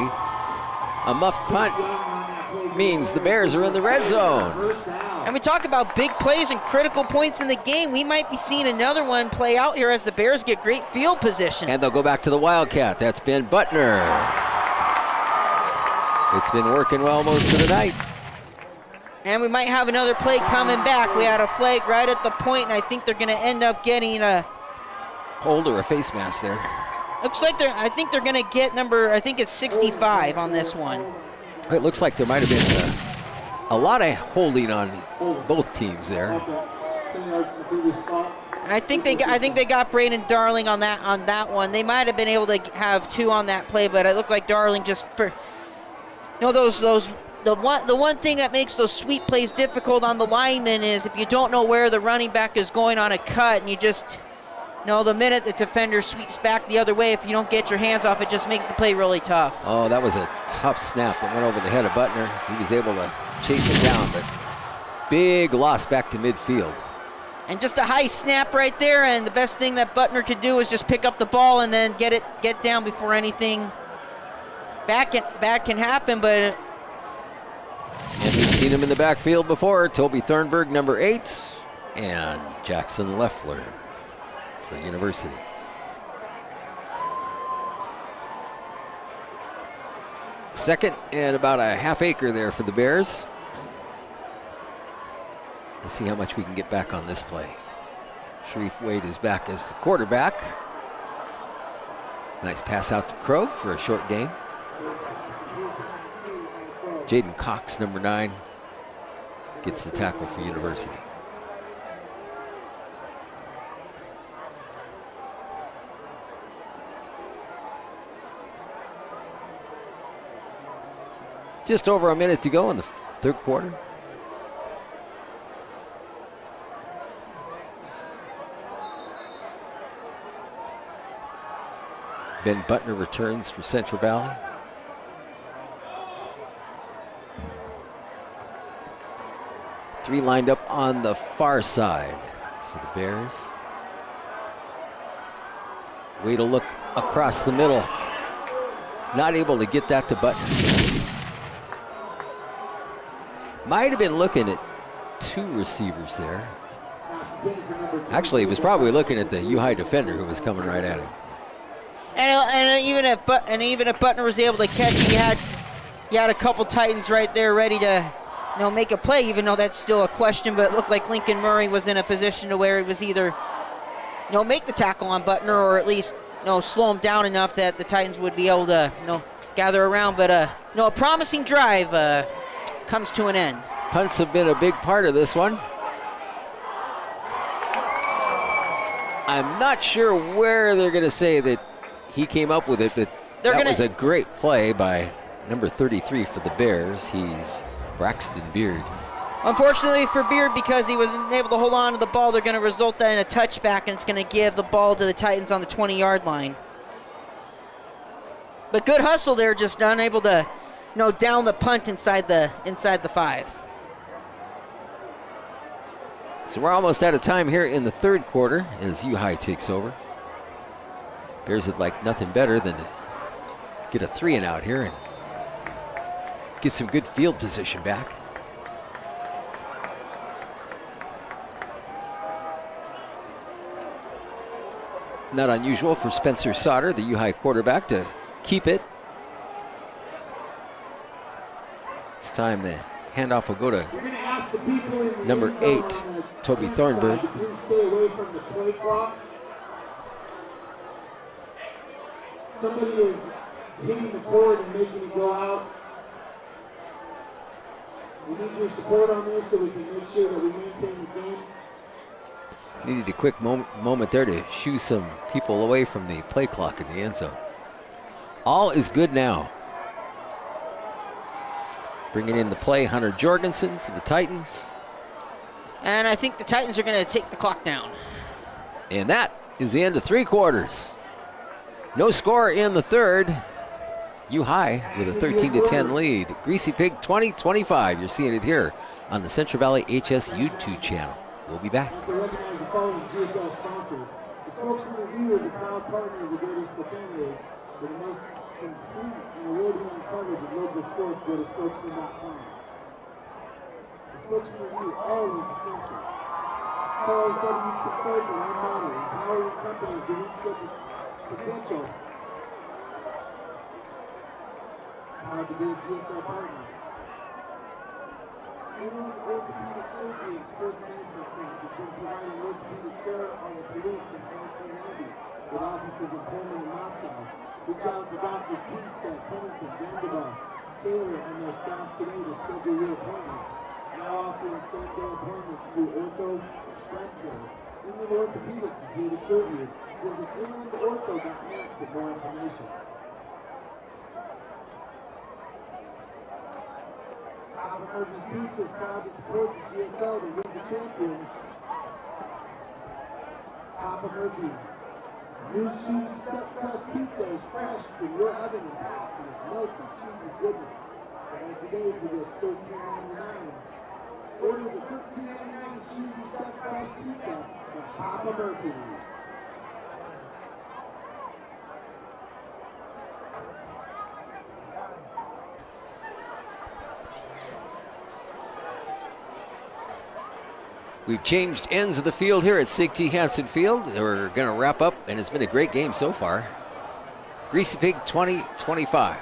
A muff punt means the Bears are in the red zone. And we talk about big plays and critical points in the game. We might be seeing another one play out here as the Bears get great field position. And they'll go back to the Wildcat. That's Ben Butner. It's been working well most of the night. And we might have another play coming back. We had a flag right at the point, and I think they're going to end up getting a hold or a face mask there. Looks like I think they're going to get I think it's 65 on this one. It looks like there might have been a lot of holding on both teams there. I think they got Braden Darling on that one. They might have been able to have 2 on that play, but it looked like Darling just for those the one thing that makes those sweep plays difficult on the lineman is if you don't know where the running back is going on a cut, and you just the minute the defender sweeps back the other way, if you don't get your hands off, it just makes the play really tough. Oh, that was a tough snap that went over the head of Butner. He was able to chase it down, but big loss back to midfield. And just a high snap right there, and the best thing that Butner could do is just pick up the ball and then get down before anything bad can happen. But and we've seen him in the backfield before. Toby Thornburg, number 8, and Jackson Leffler for University. Second and about a half acre there for the Bears. Let's see how much we can get back on this play. Sharif Wade is back as the quarterback. Nice pass out to Krogh for a short gain. Jaden Cox, number 9, gets the tackle for University. Just over a minute to go in the third quarter. Ben Butner returns for Central Valley. Three lined up on the far side for the Bears. Way to look across the middle. Not able to get that to Butner. Might have been looking at 2 receivers there. Actually, he was probably looking at the U-High defender who was coming right at him. And even if Butner was able to catch it, you had a couple Titans right there ready to make a play, even though that's still a question. But it looked like Lincoln Murray was in a position to where he was either make the tackle on Butner or at least slow him down enough that the Titans would be able to gather around. But a promising drive comes to an end. Punts have been a big part of this one. I'm not sure where they're going to say that he came up with it, but that was a great play by number 33 for the Bears. He's Braxton Beard. Unfortunately for Beard, because he wasn't able to hold on to the ball, they're going to result that in a touchback, and it's going to give the ball to the Titans on the 20-yard line. But good hustle there, just unable to down the punt inside the 5. So we're almost out of time here in the third quarter as U-High takes over. Bears would like nothing better than to get a 3-and-out here and get some good field position back. Not unusual for Spencer Sauter, the U-High quarterback, to keep it. It's time the handoff will go to number 8, Toby Thornburg. Please stay away from the play clock. Somebody is hitting the cord and making it go out. We need your support on this so we can make sure that we maintain the game. Needed a quick moment there to shoo some people away from the play clock in the end zone. All is good now. Bringing in the play, Hunter Jorgensen for the Titans. And I think the Titans are going to take the clock down. And that is the end of 3 quarters. No score in the third. U-High with a 13-10 lead. Greasy Pig 20-25. You're seeing it here on the Central Valley HS YouTube channel. We'll be back. To recognize the following GSL sponsors. The Spokesman Review is a proud partner of the greatest family. For the most complete and award-winning coverage of local sports, go to spokesman.com. The Spokesman Review, always essential. Charles W. Consulting and Model, empowering companies to reach their potential. Proud to be a GSL partner. Inland Orthopedic Surgery and Sports Medicine Clinic has been providing orthopedic care on the Toulouse since 1990, with offices in Pullman and Moscow. Reach out to Doctors Kingstead, Pennington, Vanderbilt, Taylor, and their staff today to schedule your appointment. Now offering same-day appointments through Ortho Express Care. Inland Orthopedics is here to serve you. Visit inlandortho.net for more information. Papa Murphy's Pizza is proud to support the GSL, the League of Champions. Papa Murphy's. New cheesy stuffed crust pizza is fresh from your oven and packed with milk and cheesy goodness. And today for just $13.99. Order the $13.99 cheesy stuffed crust pizza from Papa Murphy's. We've changed ends of the field here at Sig T. Hansen Field. We're going to wrap up, and it's been a great game so far. Greasy Pig 20-25.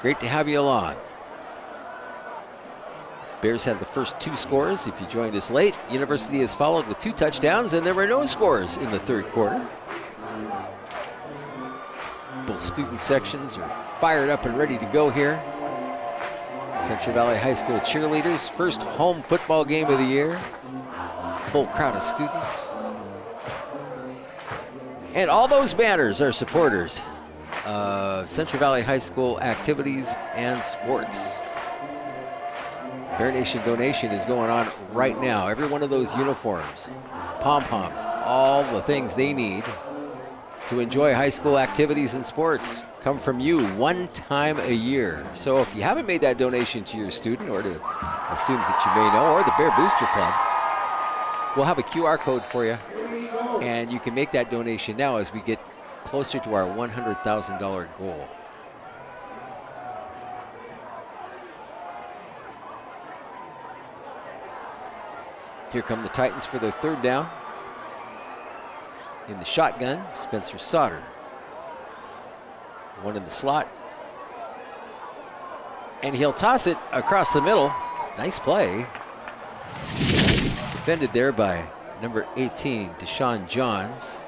Great to have you along. Bears had the first 2 scores. If you joined us late, University has followed with 2 touchdowns, and there were no scores in the third quarter. Both student sections are fired up and ready to go here. Central Valley High School cheerleaders, first home football game of the year. Full crowd of students. And all those banners are supporters of Central Valley High School activities and sports. Bear Nation donation is going on right now. Every one of those uniforms, pom-poms, all the things they need to enjoy high school activities and sports come from you one time a year. So if you haven't made that donation to your student or to a student that you may know, or the Bear Booster Club, we'll have a QR code for you, and you can make that donation now as we get closer to our $100,000 goal. Here come the Titans for their third down. In the shotgun, Spencer Sauter. One in the slot. And he'll toss it across the middle. Nice play. Defended there by number 18, Deshaun Johns.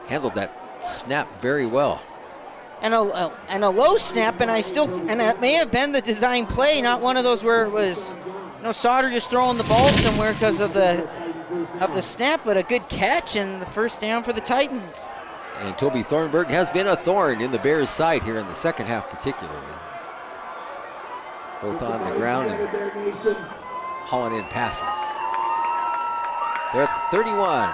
Handled that snap very well. And a low snap, and it may have been the design play, not one of those where it was, Sauter just throwing the ball somewhere because of the snap, but a good catch and the first down for the Titans. And Toby Thornburg has been a thorn in the Bears' side here in the second half particularly. Both on the ground and hauling in passes. They're at 31.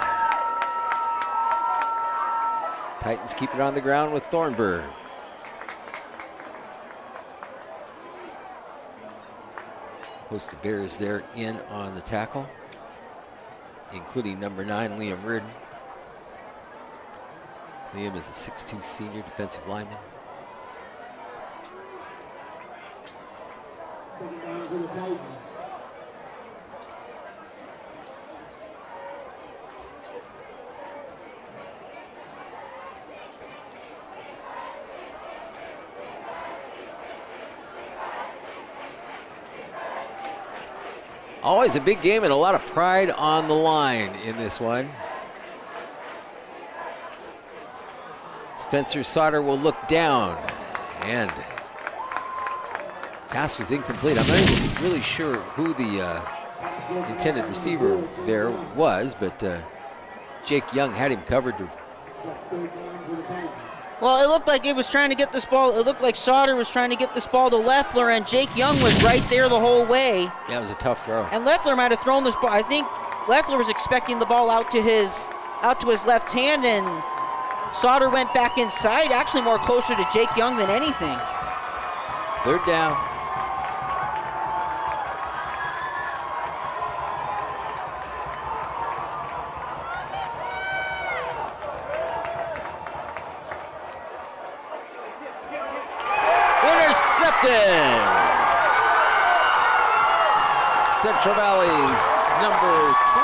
Titans keep it on the ground with Thornburg. Host of Bears there in on the tackle, including number 9, Liam Reardon. Liam is a 6'2" senior defensive lineman. Second down for the Titans. Always a big game and a lot of pride on the line in this one. Spencer Sauter will look down, and pass was incomplete. I'm not even really sure who the intended receiver there was, but Jake Young had him covered. Well, it looked like it was trying to get this ball. It looked like Sauter was trying to get this ball to Leffler, and Jake Young was right there the whole way. Yeah, it was a tough throw. And Leffler might have thrown this ball. I think Leffler was expecting the ball out to his left hand, and Sauter went back inside, actually more closer to Jake Young than anything. Third down. Intercepted. Central Valley's number 3,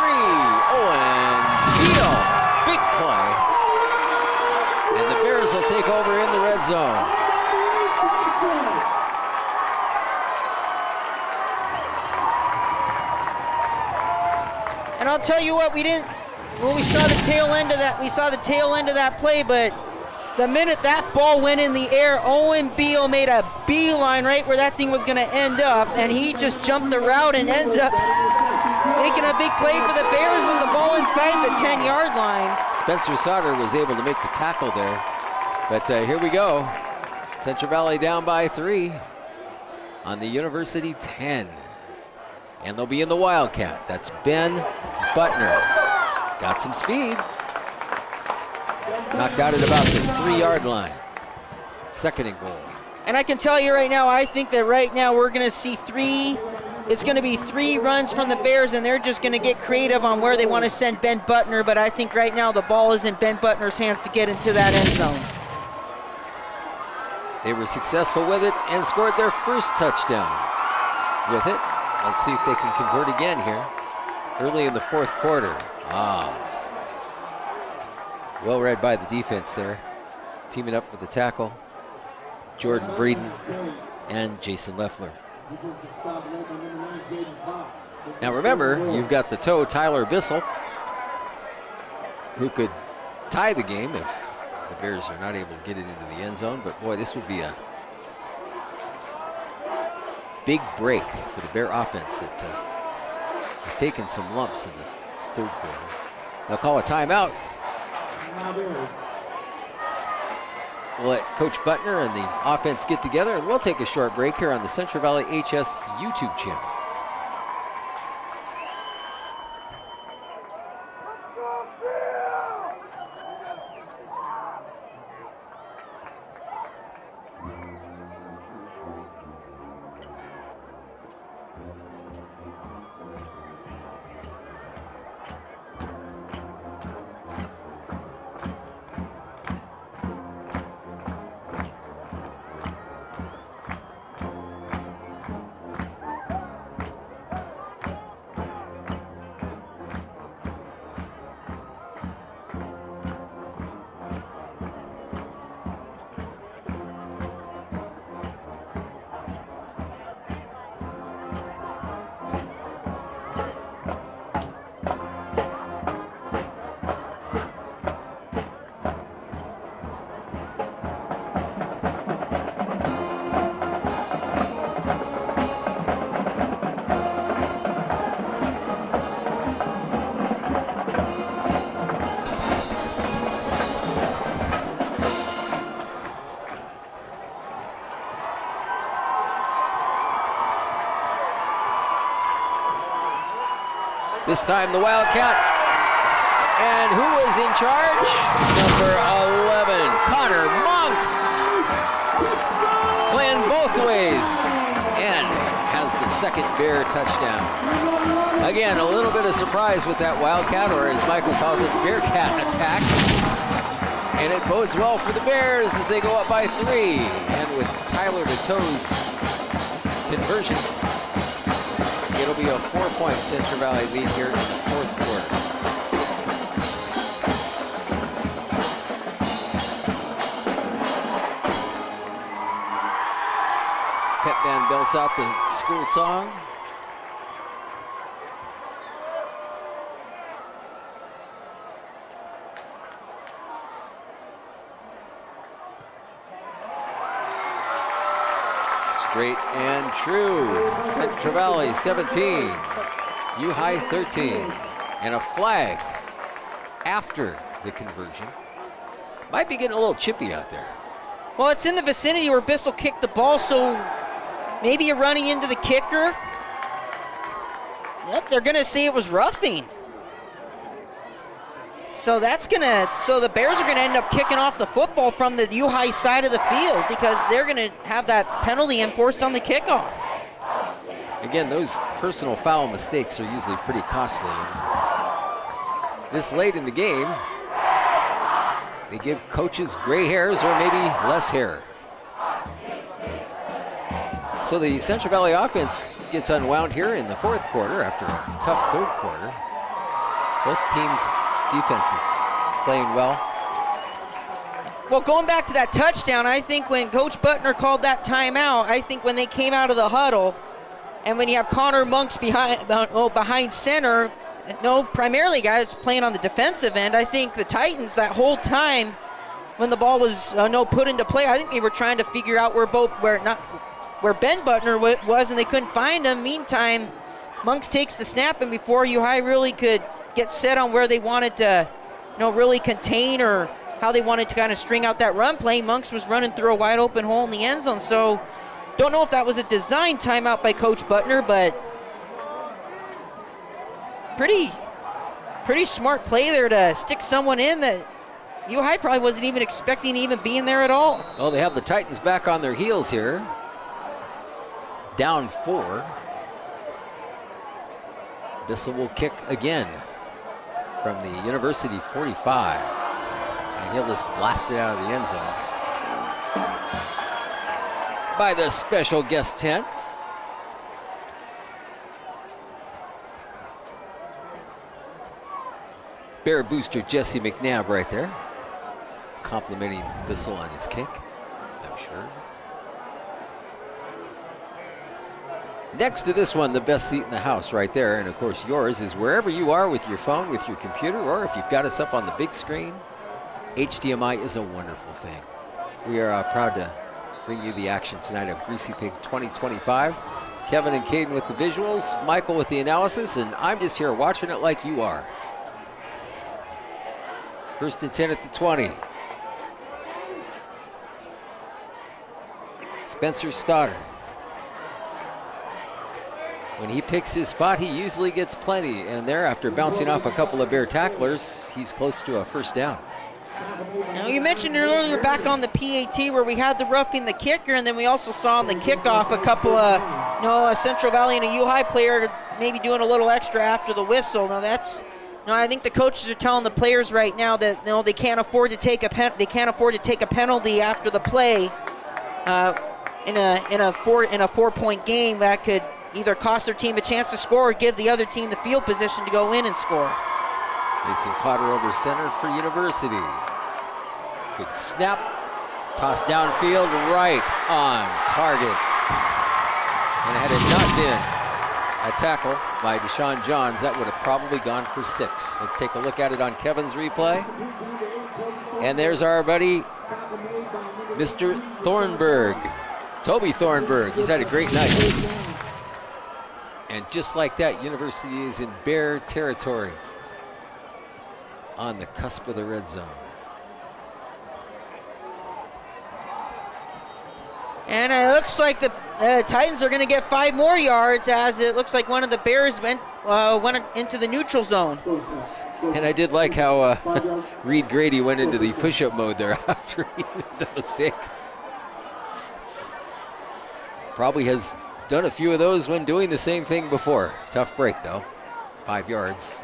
Owen Beal. Big play. And the Bears will take over in the red zone. And I'll tell you what, we saw the tail end of that play, but the minute that ball went in the air, Owen Beal made a beeline right where that thing was going to end up, and he just jumped the route and ends up making a big play for the Bears with the ball inside the 10-yard line. Spencer Sauter was able to make the tackle there. But here we go. Central Valley down by 3. on the University 10. And they'll be in the Wildcat. That's Ben Butner. Got some speed. Knocked out at about the 3-yard line. Second and goal. And I can tell you right now, I think that right now we're going to see it's going to be 3 runs from the Bears, and they're just going to get creative on where they want to send Ben Butner, but I think right now the ball is in Ben Butner's hands to get into that end zone. They were successful with it and scored their first touchdown with it. Let's see if they can convert again here early in the fourth quarter. Well read by the defense there. Teaming up for the tackle, Jordan Breeden and Jason Leffler. Now remember, you've got the toe, Tyler Bissell, who could tie the game if the Bears are not able to get it into the end zone. But boy, this would be a big break for the Bear offense that has taken some lumps in the third quarter. They'll call a timeout. We'll let Coach Butner and the offense get together, and we'll take a short break here on the Central Valley HS YouTube channel. This time the Wildcat. And who is in charge? Number 11, Connor Monks. Playing both ways. And has the second Bear touchdown. Again, a little bit of surprise with that Wildcat, or as Michael calls it, Bearcat attack. And it bodes well for the Bears as they go up by 3. And with Tyler DeToe's conversion, it'll be a 4-point Central Valley lead here in the fourth quarter. Pep band belts out the school song. Straight and true. Central Valley 17, U-High 13. And a flag after the conversion. Might be getting a little chippy out there. Well, it's in the vicinity where Bissell kicked the ball, so maybe you're running into the kicker. Yep, they're going to say it was roughing. So the Bears are going to end up kicking off the football from the U-High side of the field because they're going to have that penalty enforced on the kickoff. Again, those personal foul mistakes are usually pretty costly. This late in the game, they give coaches gray hairs or maybe less hair. So the Central Valley offense gets unwound here in the fourth quarter after a tough third quarter. Both teams' defenses playing well. Well, going back to that touchdown, I think when Coach Butner called that timeout, I think when they came out of the huddle, and when you have Connor Monks behind center, primarily a guy that's playing on the defensive end, I think the Titans that whole time when the ball was put into play, I think they were trying to figure out where Ben Butner was, and they couldn't find him. Meantime, Monks takes the snap, and before U-High really could get set on where they wanted to, really contain or how they wanted to kind of string out that run play, Monks was running through a wide open hole in the end zone. So Don't know if that was a design timeout by Coach Butner, but pretty smart play there to stick someone in that U High probably wasn't even expecting to even be in there at all. Well, they have the Titans back on their heels here. Down 4. Bissell will kick again from the University 45. And he'll just blast it out of the end zone by the special guest tent. Bear booster Jesse McNabb right there, complimenting Bissell on his kick, I'm sure. Next to this one, the best seat in the house right there, and of course yours is wherever you are with your phone, with your computer, or if you've got us up on the big screen. HDMI is a wonderful thing. We are proud to bring you the action tonight of Greasy Pig 2025. Kevin and Caden with the visuals, Michael with the analysis, and I'm just here watching it like you are. First and 10 at the 20. Spencer Stoddard. When he picks his spot, he usually gets plenty. And there, after bouncing off a couple of Bear tacklers, he's close to a first down. Now, you mentioned earlier back on the PAT where we had the roughing the kicker, and then we also saw on the kickoff a couple of, a Central Valley and a U High player maybe doing a little extra after the whistle. Now that's, I think the coaches are telling the players right now that they can't afford to take a penalty after the play in a 4-point game that could either cost their team a chance to score or give the other team the field position to go in and score. Mason Potter over center for University. Good snap. Toss downfield, right on target. And had it not been a tackle by Deshaun Johns, that would have probably gone for 6. Let's take a look at it on Kevin's replay. And there's our buddy, Mr. Thornburg. Toby Thornburg. He's had a great night. And just like that, University is in Bear territory on the cusp of the red zone. And it looks like the Titans are going to get 5 more yards, as it looks like one of the Bears went into the neutral zone. And I did like how Reed Grady went into the push-up mode there after he made the mistake. Probably has done a few of those when doing the same thing before. Tough break, though. 5 yards.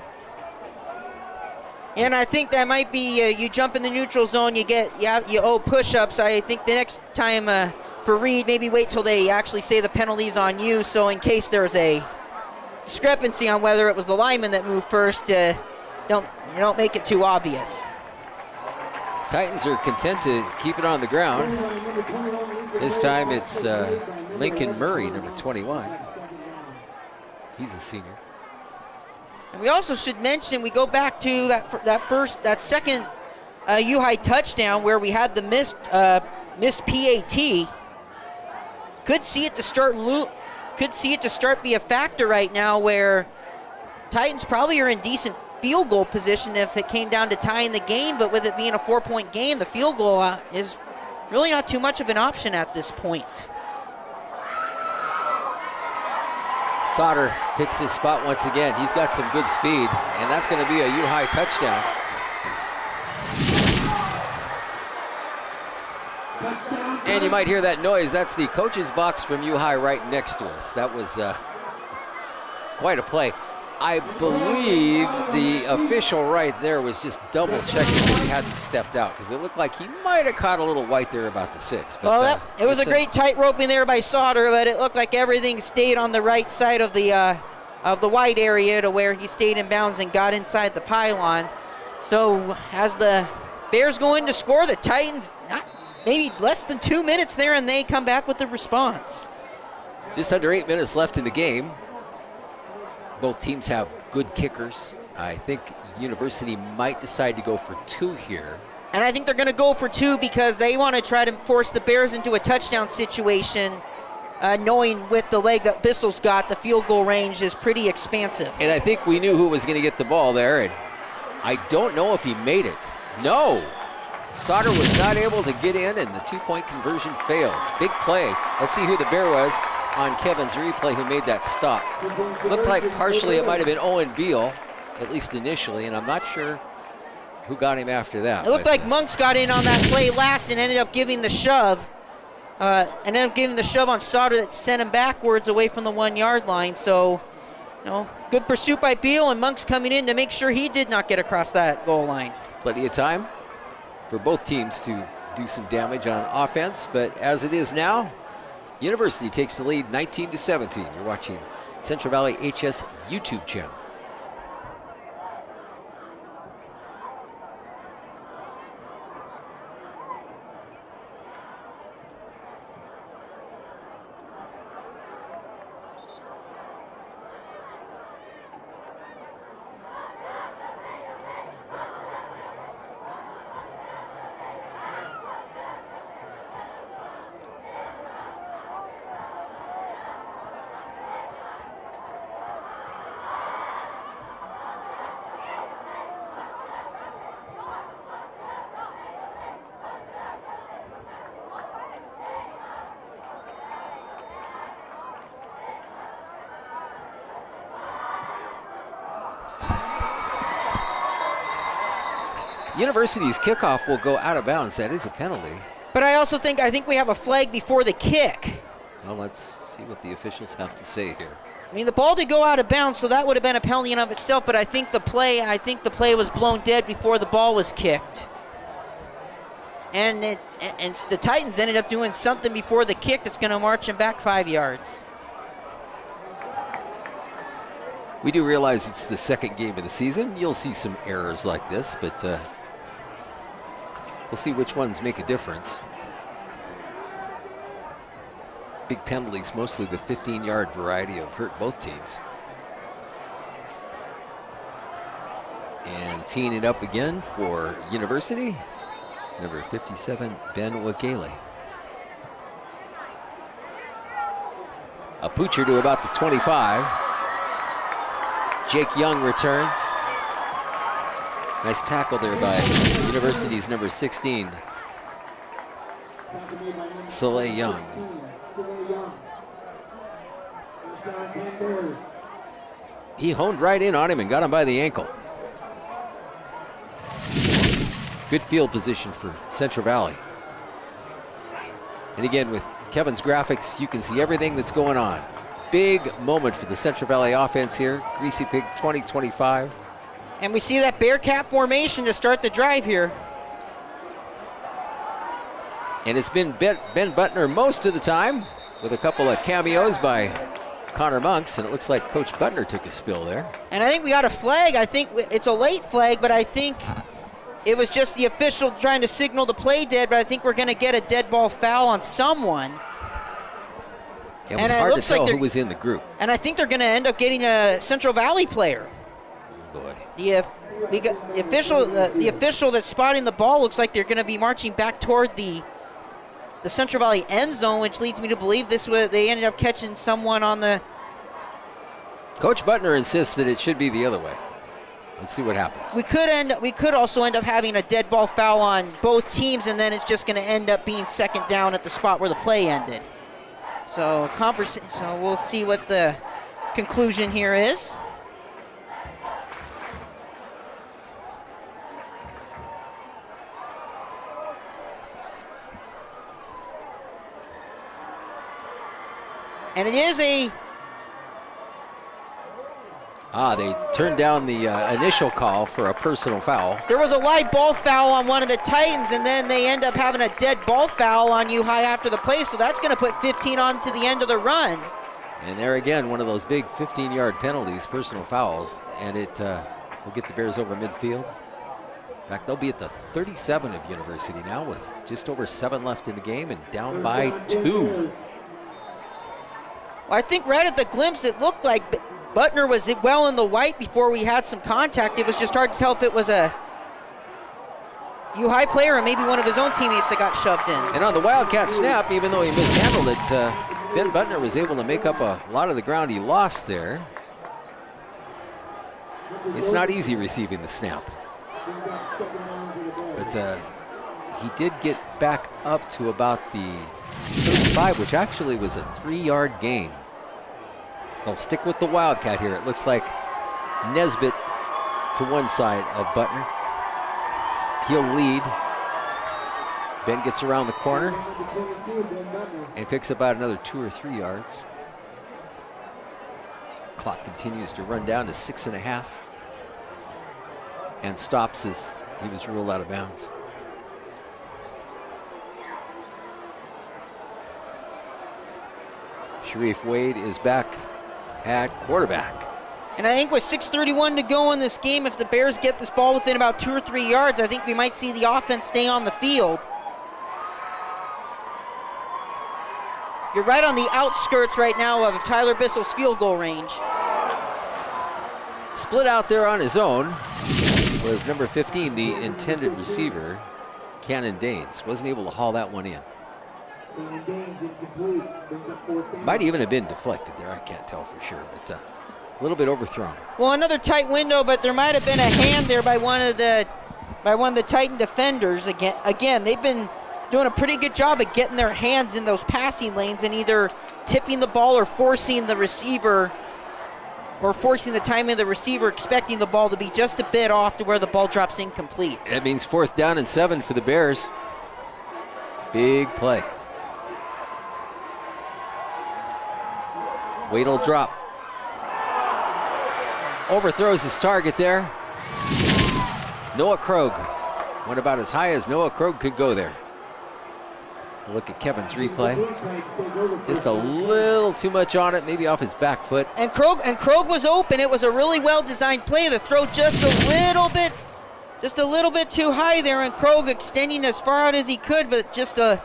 And I think that might be, you jump in the neutral zone, you owe push-ups. I think the next time for Reed, maybe wait till they actually say the penalty's on you, so in case there's a discrepancy on whether it was the lineman that moved first, don't make it too obvious. Titans are content to keep it on the ground. This time it's Lincoln Murray, number 21. He's a senior. And we also should mention, we go back to that second U High touchdown where we had the missed PAT. Could see it to start be a factor right now, where Titans probably are in decent field goal position if it came down to tying the game, but with it being a 4-point game, the field goal is really not too much of an option at this point. Sauter picks his spot once again. He's got some good speed, and that's going to be a U High touchdown. And you might hear that noise. That's the coach's box from U High right next to us. That was quite a play. I believe the official right there was just double checking that he hadn't stepped out, because it looked like he might have caught a little white there about the 6. But, well, it was a great tight roping there by Sauter, but it looked like everything stayed on the right side of the white area to where he stayed in bounds and got inside the pylon. So as the Bears go in to score, the Titans, maybe less than 2 minutes there, and they come back with the response. Just under 8 minutes left in the game. Both teams have good kickers. I think University might decide to go for 2 here. And I think they're going to go for 2 because they want to try to force the Bears into a touchdown situation, knowing with the leg that Bissell's got, the field goal range is pretty expansive. And I think we knew who was going to get the ball there, and I don't know if he made it. No! Sauter was not able to get in, and the two-point conversion fails. Big play. Let's see who the Bear was on Kevin's replay who made that stop. Looked like partially it might have been Owen Beal, at least initially, and I'm not sure who got him after that. It looked like Monks got in on that play last and ended up giving the shove. On Sauter that sent him backwards away from the 1 yard line. So, good pursuit by Beal, and Monks coming in to make sure he did not get across that goal line. Plenty of time for both teams to do some damage on offense, but as it is now, University takes the lead 19-17. You're watching Central Valley HS YouTube channel. University's kickoff will go out of bounds. That is a penalty. But I think we have a flag before the kick. Well, let's see what the officials have to say here. I mean, the ball did go out of bounds, so that would have been a penalty in of itself, but I think the play was blown dead before the ball was kicked. And the Titans ended up doing something before the kick that's going to march them back 5 yards. We do realize it's the second game of the season. You'll see some errors like this, but we'll see which ones make a difference. Big penalties, mostly the 15-yard variety, have hurt both teams. And teeing it up again for University, number 57, Ben Wagale. A poocher to about the 25. Jake Young returns. Nice tackle there by University's number 16, Soleil Young. He honed right in on him and got him by the ankle. Good field position for Central Valley. And again, with Kevin's graphics, you can see everything that's going on. Big moment for the Central Valley offense here. Greasy Pig 20-25. And we see that Bearcat formation to start the drive here. And it's been Ben Butner most of the time, with a couple of cameos by Connor Monks, and it looks like Coach Butner took a spill there. And I think we got a flag. I think it's a late flag, but I think it was just the official trying to signal the play dead, but I think we're going to get a dead ball foul on someone. It was hard to tell who was in the group. And I think they're going to end up getting a Central Valley player. Oh boy. The official that's spotting the ball looks like they're going to be marching back toward the Central Valley end zone, which leads me to believe they ended up catching someone on the... Coach Butner insists that it should be the other way. Let's see what happens. We could also end up having a dead ball foul on both teams, and then it's just going to end up being second down at the spot where the play ended. So we'll see what the conclusion here is. And it is they turned down the initial call for a personal foul. There was a live ball foul on one of the Titans, and then they end up having a dead ball foul on U High after the play, so that's going to put 15 on to the end of the run. And there again, one of those big 15-yard penalties, personal fouls, and it will get the Bears over midfield. In fact, they'll be at the 37 of University now with just over 7 left in the game and down by 2. Well, I think right at the glimpse, it looked like Butner was well in the white before we had some contact. It was just hard to tell if it was a U-High player or maybe one of his own teammates that got shoved in. And on the Wildcat snap, even though he mishandled it, Ben Butner was able to make up a lot of the ground he lost there. It's not easy receiving the snap. But he did get back up to about the 35, which actually was a 3-yard gain. They'll stick with the Wildcat here. It looks like Nesbitt to one side of Butner. He'll lead. Ben gets around the corner and picks about another 2 or 3 yards. Clock continues to run down to 6.5 and stops as he was ruled out of bounds. Sharif Wade is back at quarterback. And I think with 6:31 to go in this game, if the Bears get this ball within about 2 or 3 yards, I think we might see the offense stay on the field. You're right on the outskirts right now of Tyler Bissell's field goal range. Split out there on his own was number 15, the intended receiver, Cannon Danes. Wasn't able to haul that one in. Might even have been deflected there. I can't tell for sure, but a little bit overthrown. Well, another tight window, but there might have been a hand there by one of the Titan defenders. Again, they've been doing a pretty good job of getting their hands in those passing lanes and either tipping the ball or forcing the receiver, or forcing the timing of the receiver, expecting the ball to be just a bit off to where the ball drops incomplete. That means 4th down and 7 for the Bears. Big play. Wade will drop. Overthrows his target there. Noah Krogh went about as high as Noah Krogh could go there. Look at Kevin's replay. Just a little too much on it, maybe off his back foot. And Krogh was open. It was a really well-designed play. The throw just a little bit too high there, and Krogh extending as far out as he could, but just a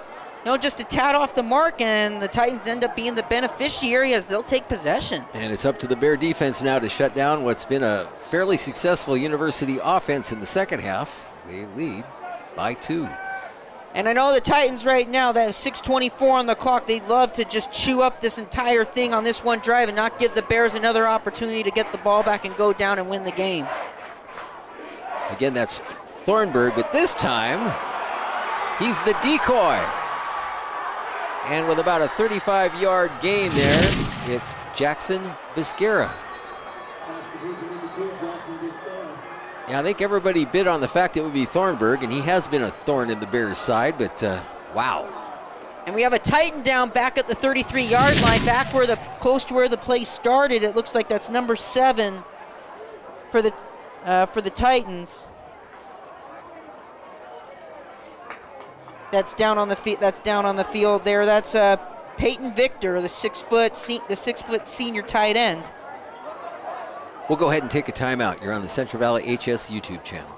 tad off the mark, and the Titans end up being the beneficiary as they'll take possession. And it's up to the Bear defense now to shut down what's been a fairly successful University offense in the second half. They lead by 2. And I know the Titans right now, that 6:24 on the clock, they'd love to just chew up this entire thing on this one drive and not give the Bears another opportunity to get the ball back and go down and win the game. Again, that's Thornburg, but this time he's the decoy. And with about a 35-yard gain there, it's Jackson Biscara. Yeah, I think everybody bid on the fact it would be Thornburg, and he has been a thorn in the Bears' side, but wow. And we have a Titan down back at the 33-yard line, back where close to where the play started. It looks like that's number 7 for the Titans. That's down on the field there. That's Peyton Victor, the 6-foot senior tight end. We'll go ahead and take a timeout. You're on the Central Valley HS YouTube channel.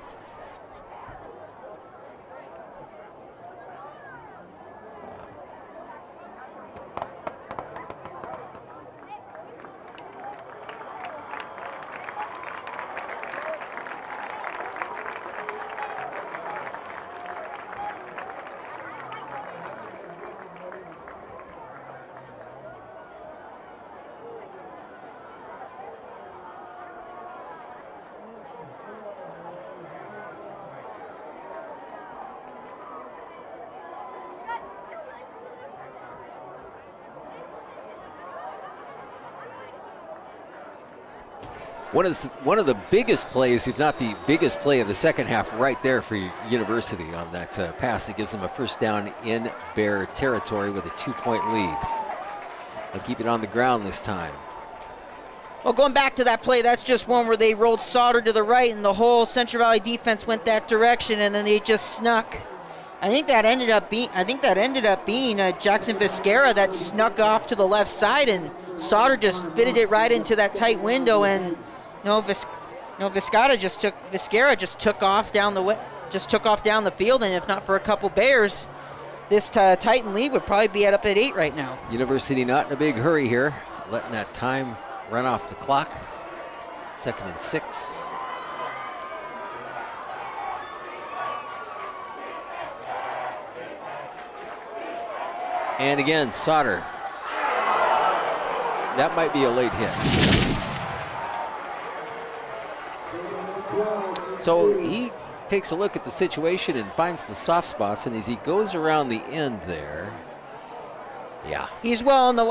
One of the biggest plays, if not the biggest play of the second half, right there for University on that pass that gives them a first down in Bear territory with a 2-point lead. They'll keep it on the ground this time. Well, going back to that play, that's just one where they rolled Sauter to the right and the whole Central Valley defense went that direction, and then they just snuck. I think that ended up being Jackson Biscara that snuck off to the left side, and Sauter just fitted it right into that tight window, and Biscara just took off down the field, and if not for a couple Bears, this Titan lead would probably be up at 8 right now. University not in a big hurry here, letting that time run off the clock. 2nd and 6. And again, Sauter. That might be a late hit. So he takes a look at the situation and finds the soft spots, and as he goes around the end there, he's well on the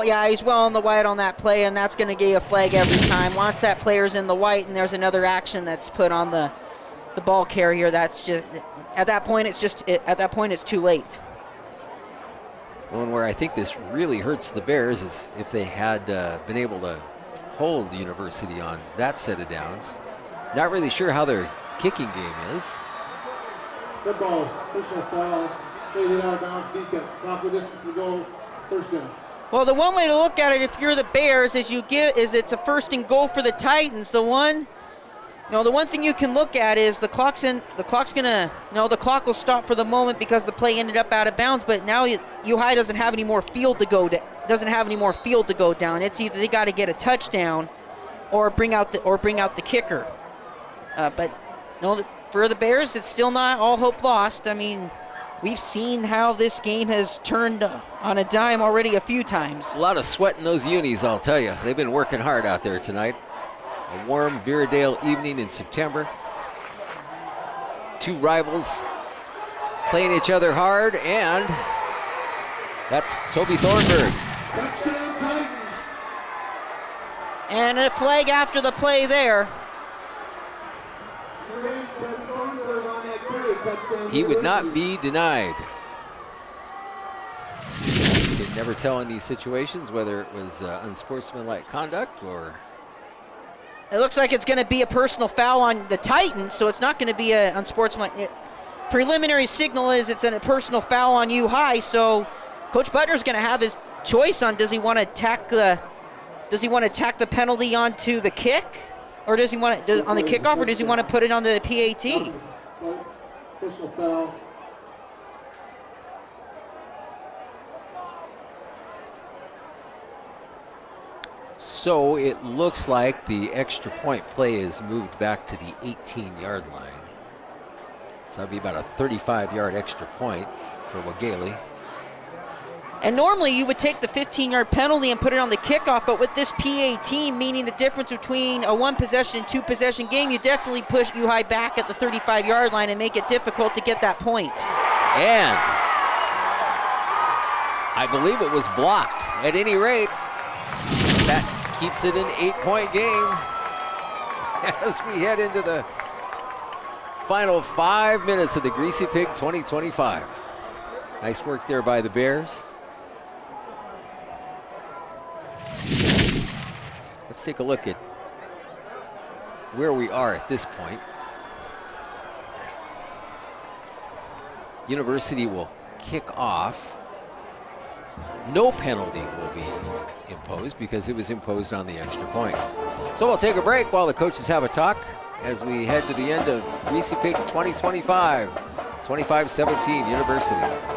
white on that play, and that's going to get a flag every time. Once that player's in the white and there's another action that's put on the ball carrier, that's just at that point it's too late. Well, and where I think this really hurts the Bears is if they had been able to hold the University on that set of downs. Not really sure how their kicking game is. Good ball. Personal foul. Faded out of bounds. Defense. Soccer distance to go. First down. Well, the one way to look at it, if you're the Bears, is it's a first and goal for the Titans. The one thing you can look at is the clock will stop for the moment because the play ended up out of bounds. But now U-High doesn't have any more field to go down. It's either they got to get a touchdown or bring out the kicker. But for the Bears, it's still not all hope lost. I mean, we've seen how this game has turned on a dime already a few times. A lot of sweat in those unis, I'll tell you. They've been working hard out there tonight. A warm Viradale evening in September. Two rivals playing each other hard, and that's Toby Thornburg. Touchdown Titans. And a flag after the play there. He would not be denied. You can never tell in these situations whether it was unsportsmanlike conduct or... It looks like it's going to be a personal foul on the Titans, so it's not going to be a unsportsmanlike. Preliminary signal is it's a personal foul on U-High, so Coach Butler's going to have his choice on does he want to tack the penalty onto the kick, or does he want it on the kickoff, or does he want to put it on the PAT? Personal foul. So it looks like the extra point play is moved back to the 18-yard line. So that'd be about a 35-yard extra point for Wagale. And normally you would take the 15-yard penalty and put it on the kickoff, but with this PAT, meaning the difference between a one-possession and two-possession game, you definitely push U-High back at the 35-yard line and make it difficult to get that point. And I believe it was blocked. At any rate, that keeps it an 8-point game as we head into the final 5 minutes of the Greasy Pig 2025. Nice work there by the Bears. Let's take a look at where we are at this point. University will kick off. No penalty will be imposed because it was imposed on the extra point. So we'll take a break while the coaches have a talk as we head to the end of Greasy Pig 2025, 25-17 University.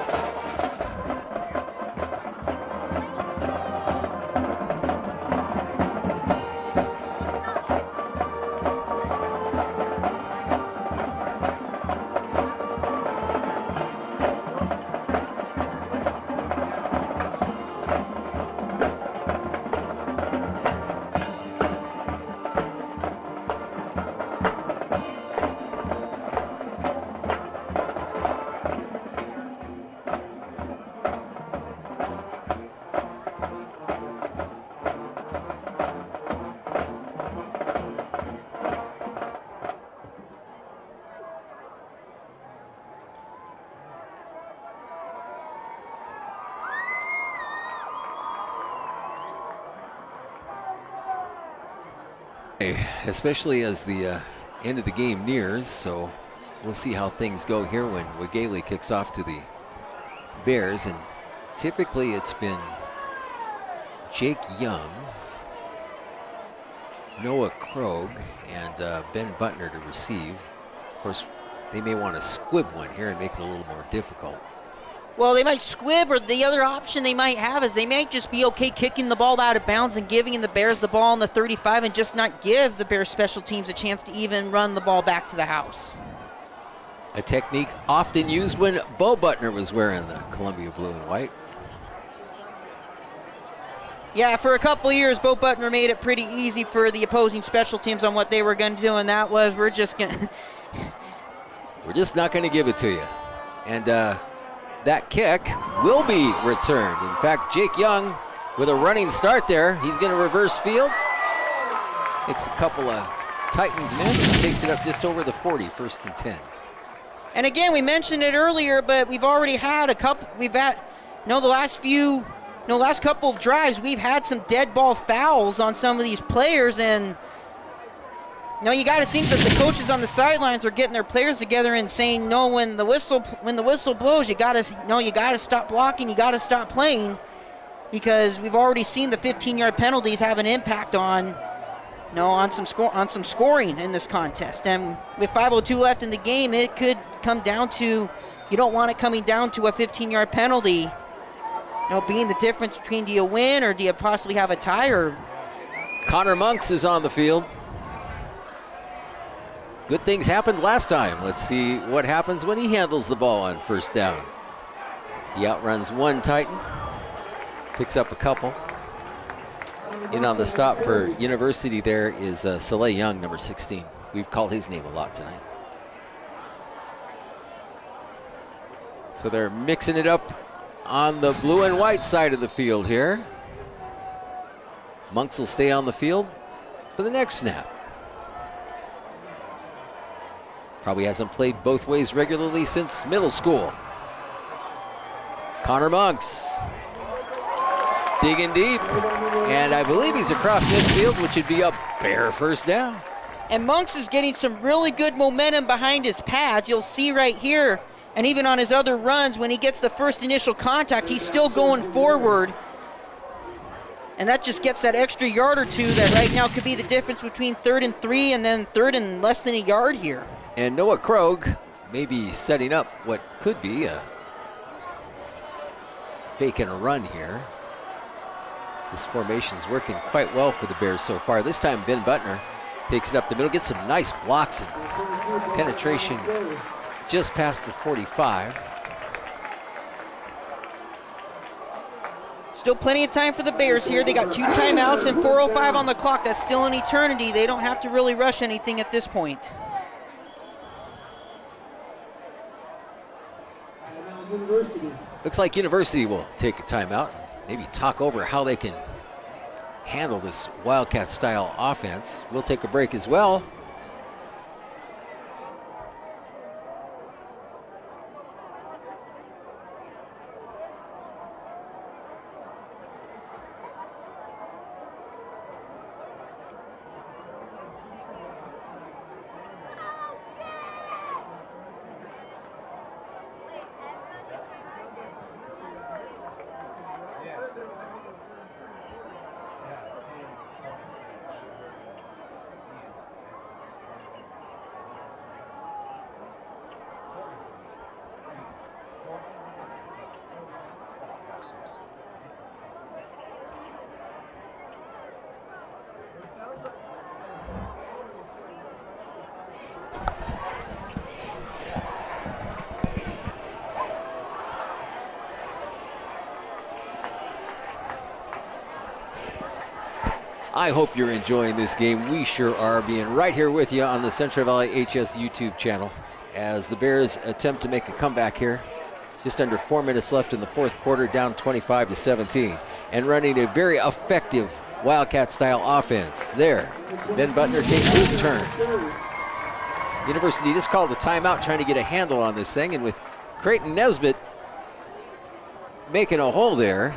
Especially as the end of the game nears, so we'll see how things go here when Wagale kicks off to the Bears. And typically it's been Jake Young, Noah Krogh, and Ben Butner to receive. Of course, they may want to squib one here and make it a little more difficult. Well, they might squib, or the other option they might have is they might just be okay kicking the ball out of bounds and giving the Bears the ball on the 35 and just not give the Bears special teams a chance to even run the ball back to the house. A technique often used when Bo Butner was wearing the Columbia blue and white. Yeah, for a couple of years, Bo Butner made it pretty easy for the opposing special teams on what they were going to do, and that was we're just going to... we're just not going to give it to you. And that kick will be returned. In fact, Jake Young with a running start there. He's going to reverse field. Makes a couple of Titans miss. Takes it up just over the 40, 1st and 10. And again, we mentioned it earlier, but we've already had a couple. We've had, the last couple of drives, we've had some dead ball fouls on some of these players, and you got to think that the coaches on the sidelines are getting their players together and saying, no, when the whistle blows, you got to stop blocking, you got to stop playing, because we've already seen the 15-yard penalties have an impact on some scoring in this contest. And with 5:02 left in the game, it could come down to, you don't want it coming down to a 15-yard penalty, being the difference between, do you win or do you possibly have a tie? Or Connor Monks is on the field. Good things happened last time. Let's see what happens when he handles the ball on 1st down. He outruns one Titan, picks up a couple. In on the stop for University there is Soleil Young, number 16. We've called his name a lot tonight. So they're mixing it up on the blue and white side of the field here. Monks will stay on the field for the next snap. Probably hasn't played both ways regularly since middle school. Connor Monks digging deep, and I believe he's across midfield, which would be a Bear 1st down. And Monks is getting some really good momentum behind his pads. You'll see right here, and even on his other runs, when he gets the first initial contact, he's still going forward. And that just gets that extra yard or two that right now could be the difference between 3rd and 3 and then 3rd and less than a yard here. And Noah Krogh may be setting up what could be a fake and a run here. This formation's working quite well for the Bears so far. This time Ben Butner takes it up the middle, gets some nice blocks and penetration just past the 45. Still plenty of time for the Bears here. They got 2 timeouts and 4:05 on the clock. That's still an eternity. They don't have to really rush anything at this point. Looks like University will take a timeout. Maybe talk over how they can handle this Wildcat-style offense. We'll take a break as well. I hope you're enjoying this game. We sure are, being right here with you on the Central Valley HS YouTube channel as the Bears attempt to make a comeback here. Just under 4 minutes left in the 4th quarter, down 25-17, and running a very effective Wildcat-style offense. There, Ben Butner takes his turn. University just called a timeout, trying to get a handle on this thing, and with Creighton Nesbitt making a hole there,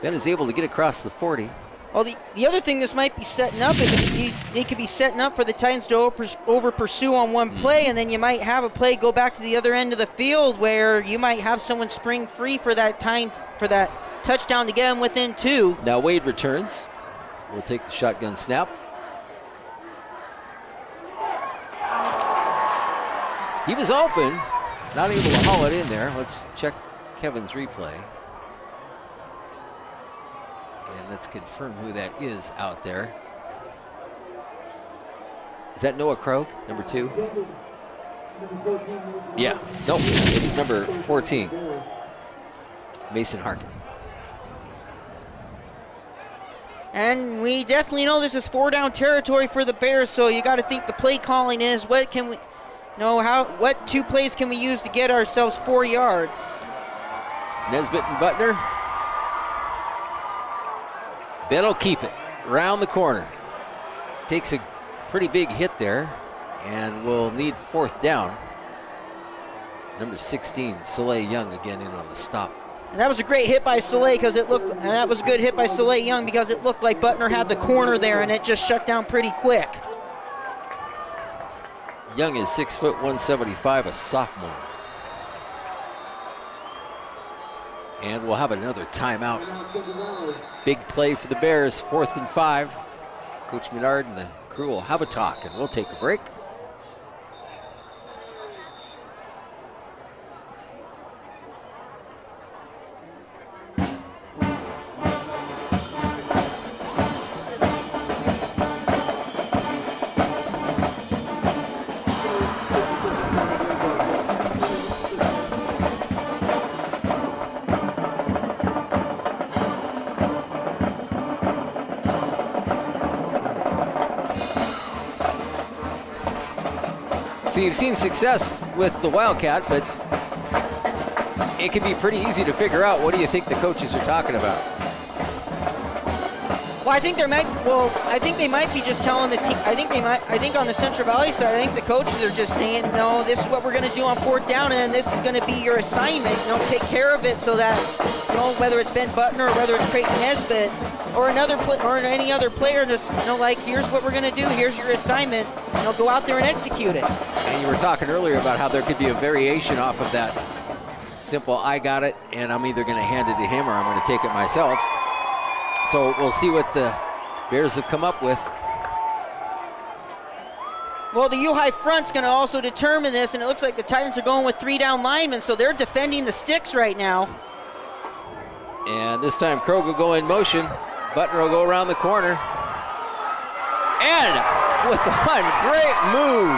Ben is able to get across the 40. Well, the other thing this might be setting up is they could be setting up for the Titans to over pursue on one play, and then you might have a play go back to the other end of the field where you might have someone spring free for that touchdown to get them within 2. Now Wade returns. We'll take the shotgun snap. He was open, not able to haul it in there. Let's check Kevin's replay. And let's confirm who that is out there. Is that Noah Krogh, number 2? Yeah, nope, it is number 14, Mason Harkin. And we definitely know this is 4-down territory for the Bears, so you got to think the play calling is, what 2 plays can we use to get ourselves 4 yards? Nesbitt and Butner. Ben will keep it around the corner. Takes a pretty big hit there, and will need 4th down. Number 16, Soleil Young again in on the stop. And that was a great hit by Soleil because it looked, and that was a good hit by Soleil Young because it looked like Butner had the corner there and it just shut down pretty quick. Young is 6 foot 175, a sophomore. And we'll have another timeout. Big play for the Bears, 4th and 5. Coach Menard and the crew will have a talk, and we'll take a break. So you've seen success with the Wildcat, but it can be pretty easy to figure out what do you think the coaches are talking about. Well, I think they might be just telling the team. I think on the Central Valley side, I think the coaches are just saying, no, this is what we're going to do on 4th down, and then this is going to be your assignment. Take care of it so that, whether it's Ben Butner or whether it's Creighton Nesbitt or or any other player, just like, here's what we're going to do. Here's your assignment. Go out there and execute it. And you were talking earlier about how there could be a variation off of that simple, I got it, and I'm either going to hand it to him or I'm going to take it myself. So we'll see what the Bears have come up with. Well, the U-High front's going to also determine this, and it looks like the Titans are going with 3 down linemen, so they're defending the sticks right now. And this time Krog will go in motion. Butner will go around the corner. And with one great move,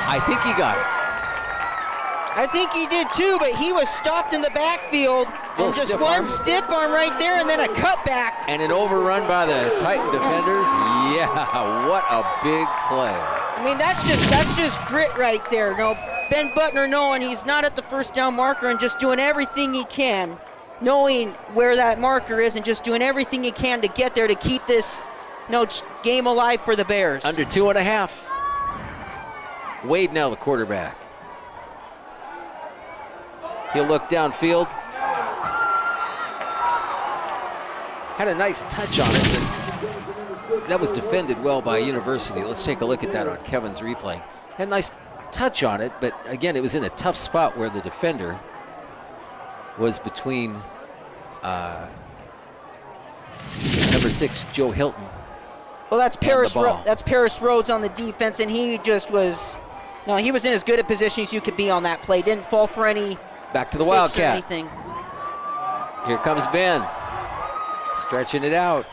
I think he got it. I think he did too, but he was stopped in the backfield. And just one stiff arm right there and then a cutback. And an overrun by the Titan defenders. Yeah, what a big play. I mean, that's just grit right there. Ben Butner knowing he's not at the 1st down marker and just doing everything he can, knowing where that marker is and just doing everything he can to get there to keep this game alive for the Bears. Under 2.5. Wade now the quarterback. He'll look downfield. Had a nice touch on it, but that was defended well by University. Let's take a look at that on Kevin's replay. Had a nice touch on it, but again, it was in a tough spot where the defender was between number 6, Joe Hilton. Well, that's Paris Rhodes on the defense, and he just was, he was in as good a position as you could be on that play. Didn't fall for any. Back to the Wildcat. Here comes Ben. Stretching it out.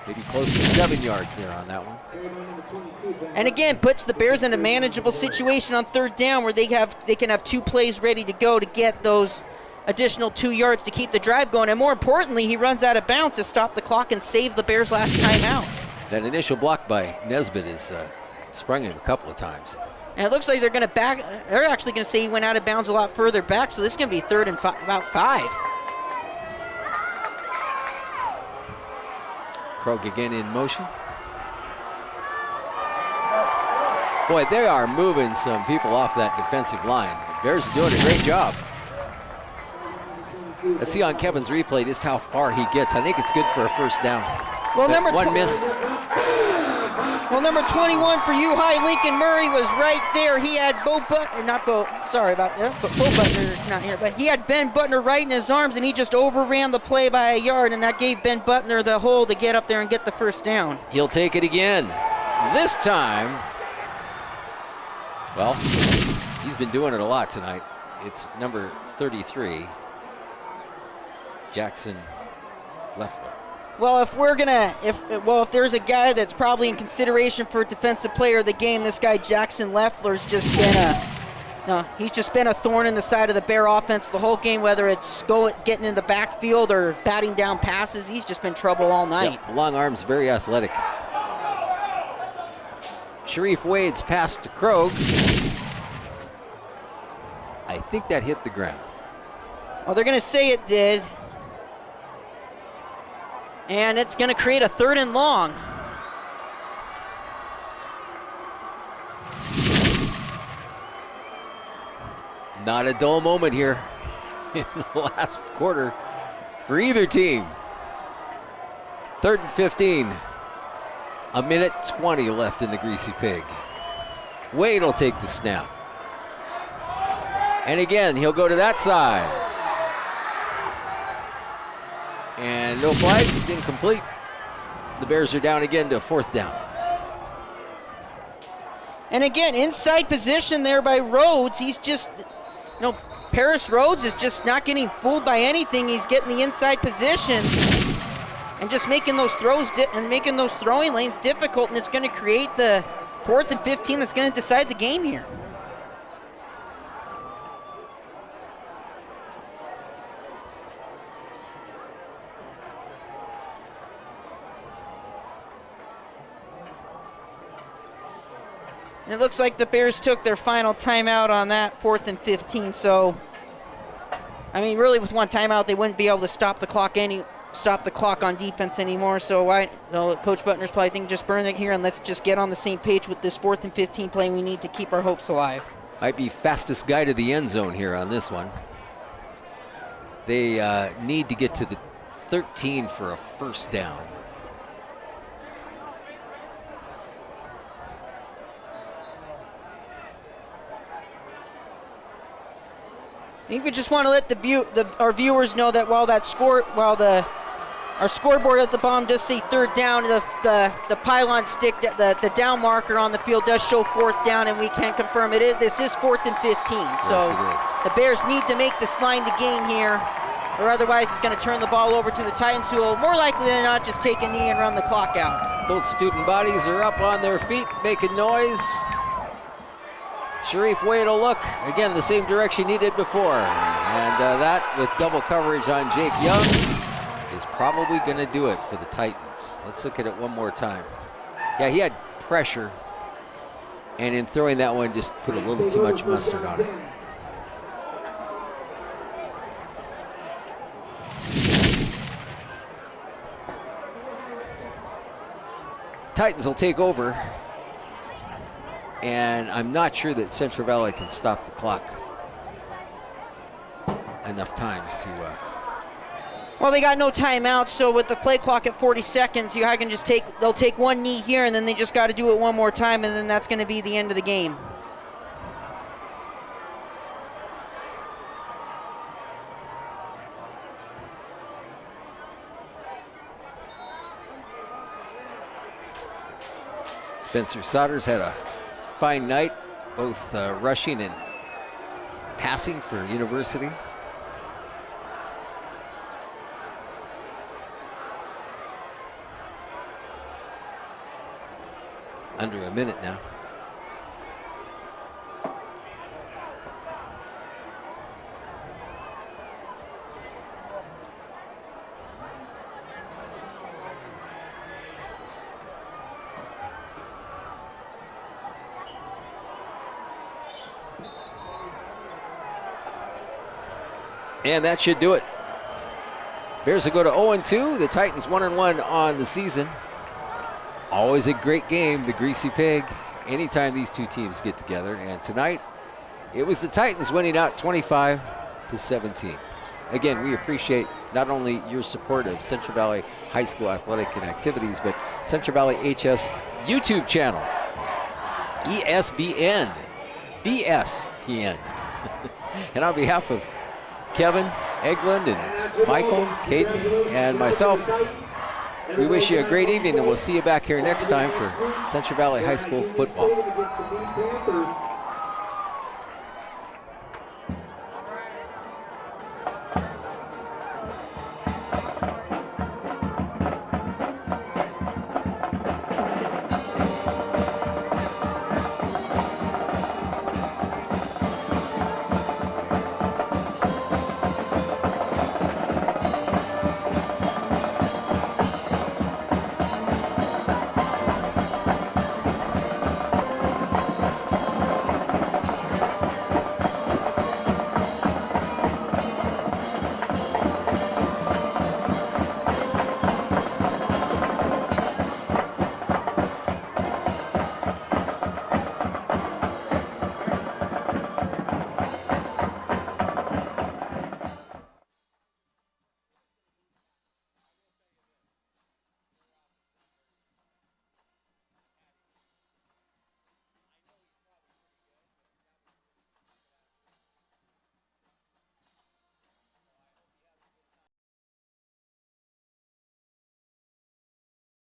Maybe close to 7 yards there on that one. And again, puts the Bears in a manageable situation on 3rd down where they can have 2 plays ready to go to get those additional 2 yards to keep the drive going. And more importantly, he runs out of bounds to stop the clock and save the Bears' last timeout. That initial block by Nesbitt is sprung him a couple of times. And it looks like they're going to back. They're actually going to say he went out of bounds a lot further back, so this is going to be 3rd and about 5. Krog again in motion. Boy, they are moving some people off that defensive line. The Bears are doing a great job. Let's see on Kevin's replay just how far he gets. I think it's good for a 1st down. Well, one miss. Well, number 21 for U-High, Lincoln Murray, was right there. He had Bo Butner's not here, but he had Ben Butner right in his arms, and he just overran the play by a yard, and that gave Ben Butner the hole to get up there and get the 1st down. He'll take it again. This time, well, he's been doing it a lot tonight. It's number 33, Jackson Leffler. Well, if there's a guy that's probably in consideration for Defensive Player of the Game, this guy Jackson Leffler's just been a thorn in the side of the Bear offense the whole game. Whether it's getting in the backfield or batting down passes, he's just been trouble all night. Yep. Long arms, very athletic. Sharif Wade's pass to Krogh. I think that hit the ground. Well, they're going to say it did. And it's going to create a 3rd and long. Not a dull moment here in the last quarter for either team. 3rd and 15. A minute 20 left in the Greasy Pig. Wade will take the snap. And again, he'll go to that side. And no flags, incomplete. The Bears are down again to 4th down. And again, inside position there by Rhodes. He's just, Paris Rhodes is just not getting fooled by anything. He's getting the inside position and just making those throws and making those throwing lanes difficult, and it's going to create the 4th and 15 that's going to decide the game here. It looks like the Bears took their final timeout on that 4th and 15. So, I mean, really, with one timeout, they wouldn't be able to stop the clock on defense anymore. So, Coach Butner's probably thinking, just burn it here and let's just get on the same page with this 4th and 15 play. We need to keep our hopes alive. Might be fastest guy to the end zone here on this one. They need to get to the 13 for a 1st down. I think we just want to let our viewers know that while our scoreboard at the bottom does say 3rd down, the pylon stick, the down marker on the field does show 4th down, and we can confirm this is 4th and 15. So yes, it is. The Bears need to make this line to gain here, or otherwise it's going to turn the ball over to the Titans, who will more likely than not just take a knee and run the clock out. Both student bodies are up on their feet, making noise. Sharif Wade will look, again, the same direction he did before. And that, with double coverage on Jake Young, is probably going to do it for the Titans. Let's look at it one more time. Yeah, he had pressure, and in throwing that one, just put a little too much mustard on it. Titans will take over. And I'm not sure that Central Valley can stop the clock enough times to... Well, they got no timeouts, so with the play clock at 40 seconds, they'll take one knee here, and then they just got to do it one more time, and then that's going to be the end of the game. Spencer Sodders had a fine night, both rushing and passing for University. Under a minute now. And that should do it. Bears will go to 0-2. The Titans 1-1 on the season. Always a great game, the Greasy Pig, anytime these two teams get together. And tonight, it was the Titans winning out 25-17. Again, we appreciate not only your support of Central Valley High School athletic and activities, but Central Valley HS YouTube channel, ESPN, BSPN. And on behalf of Kevin Eglund and Michael, Caden, and myself, we wish you a great evening, and we'll see you back here next time for Central Valley High School football.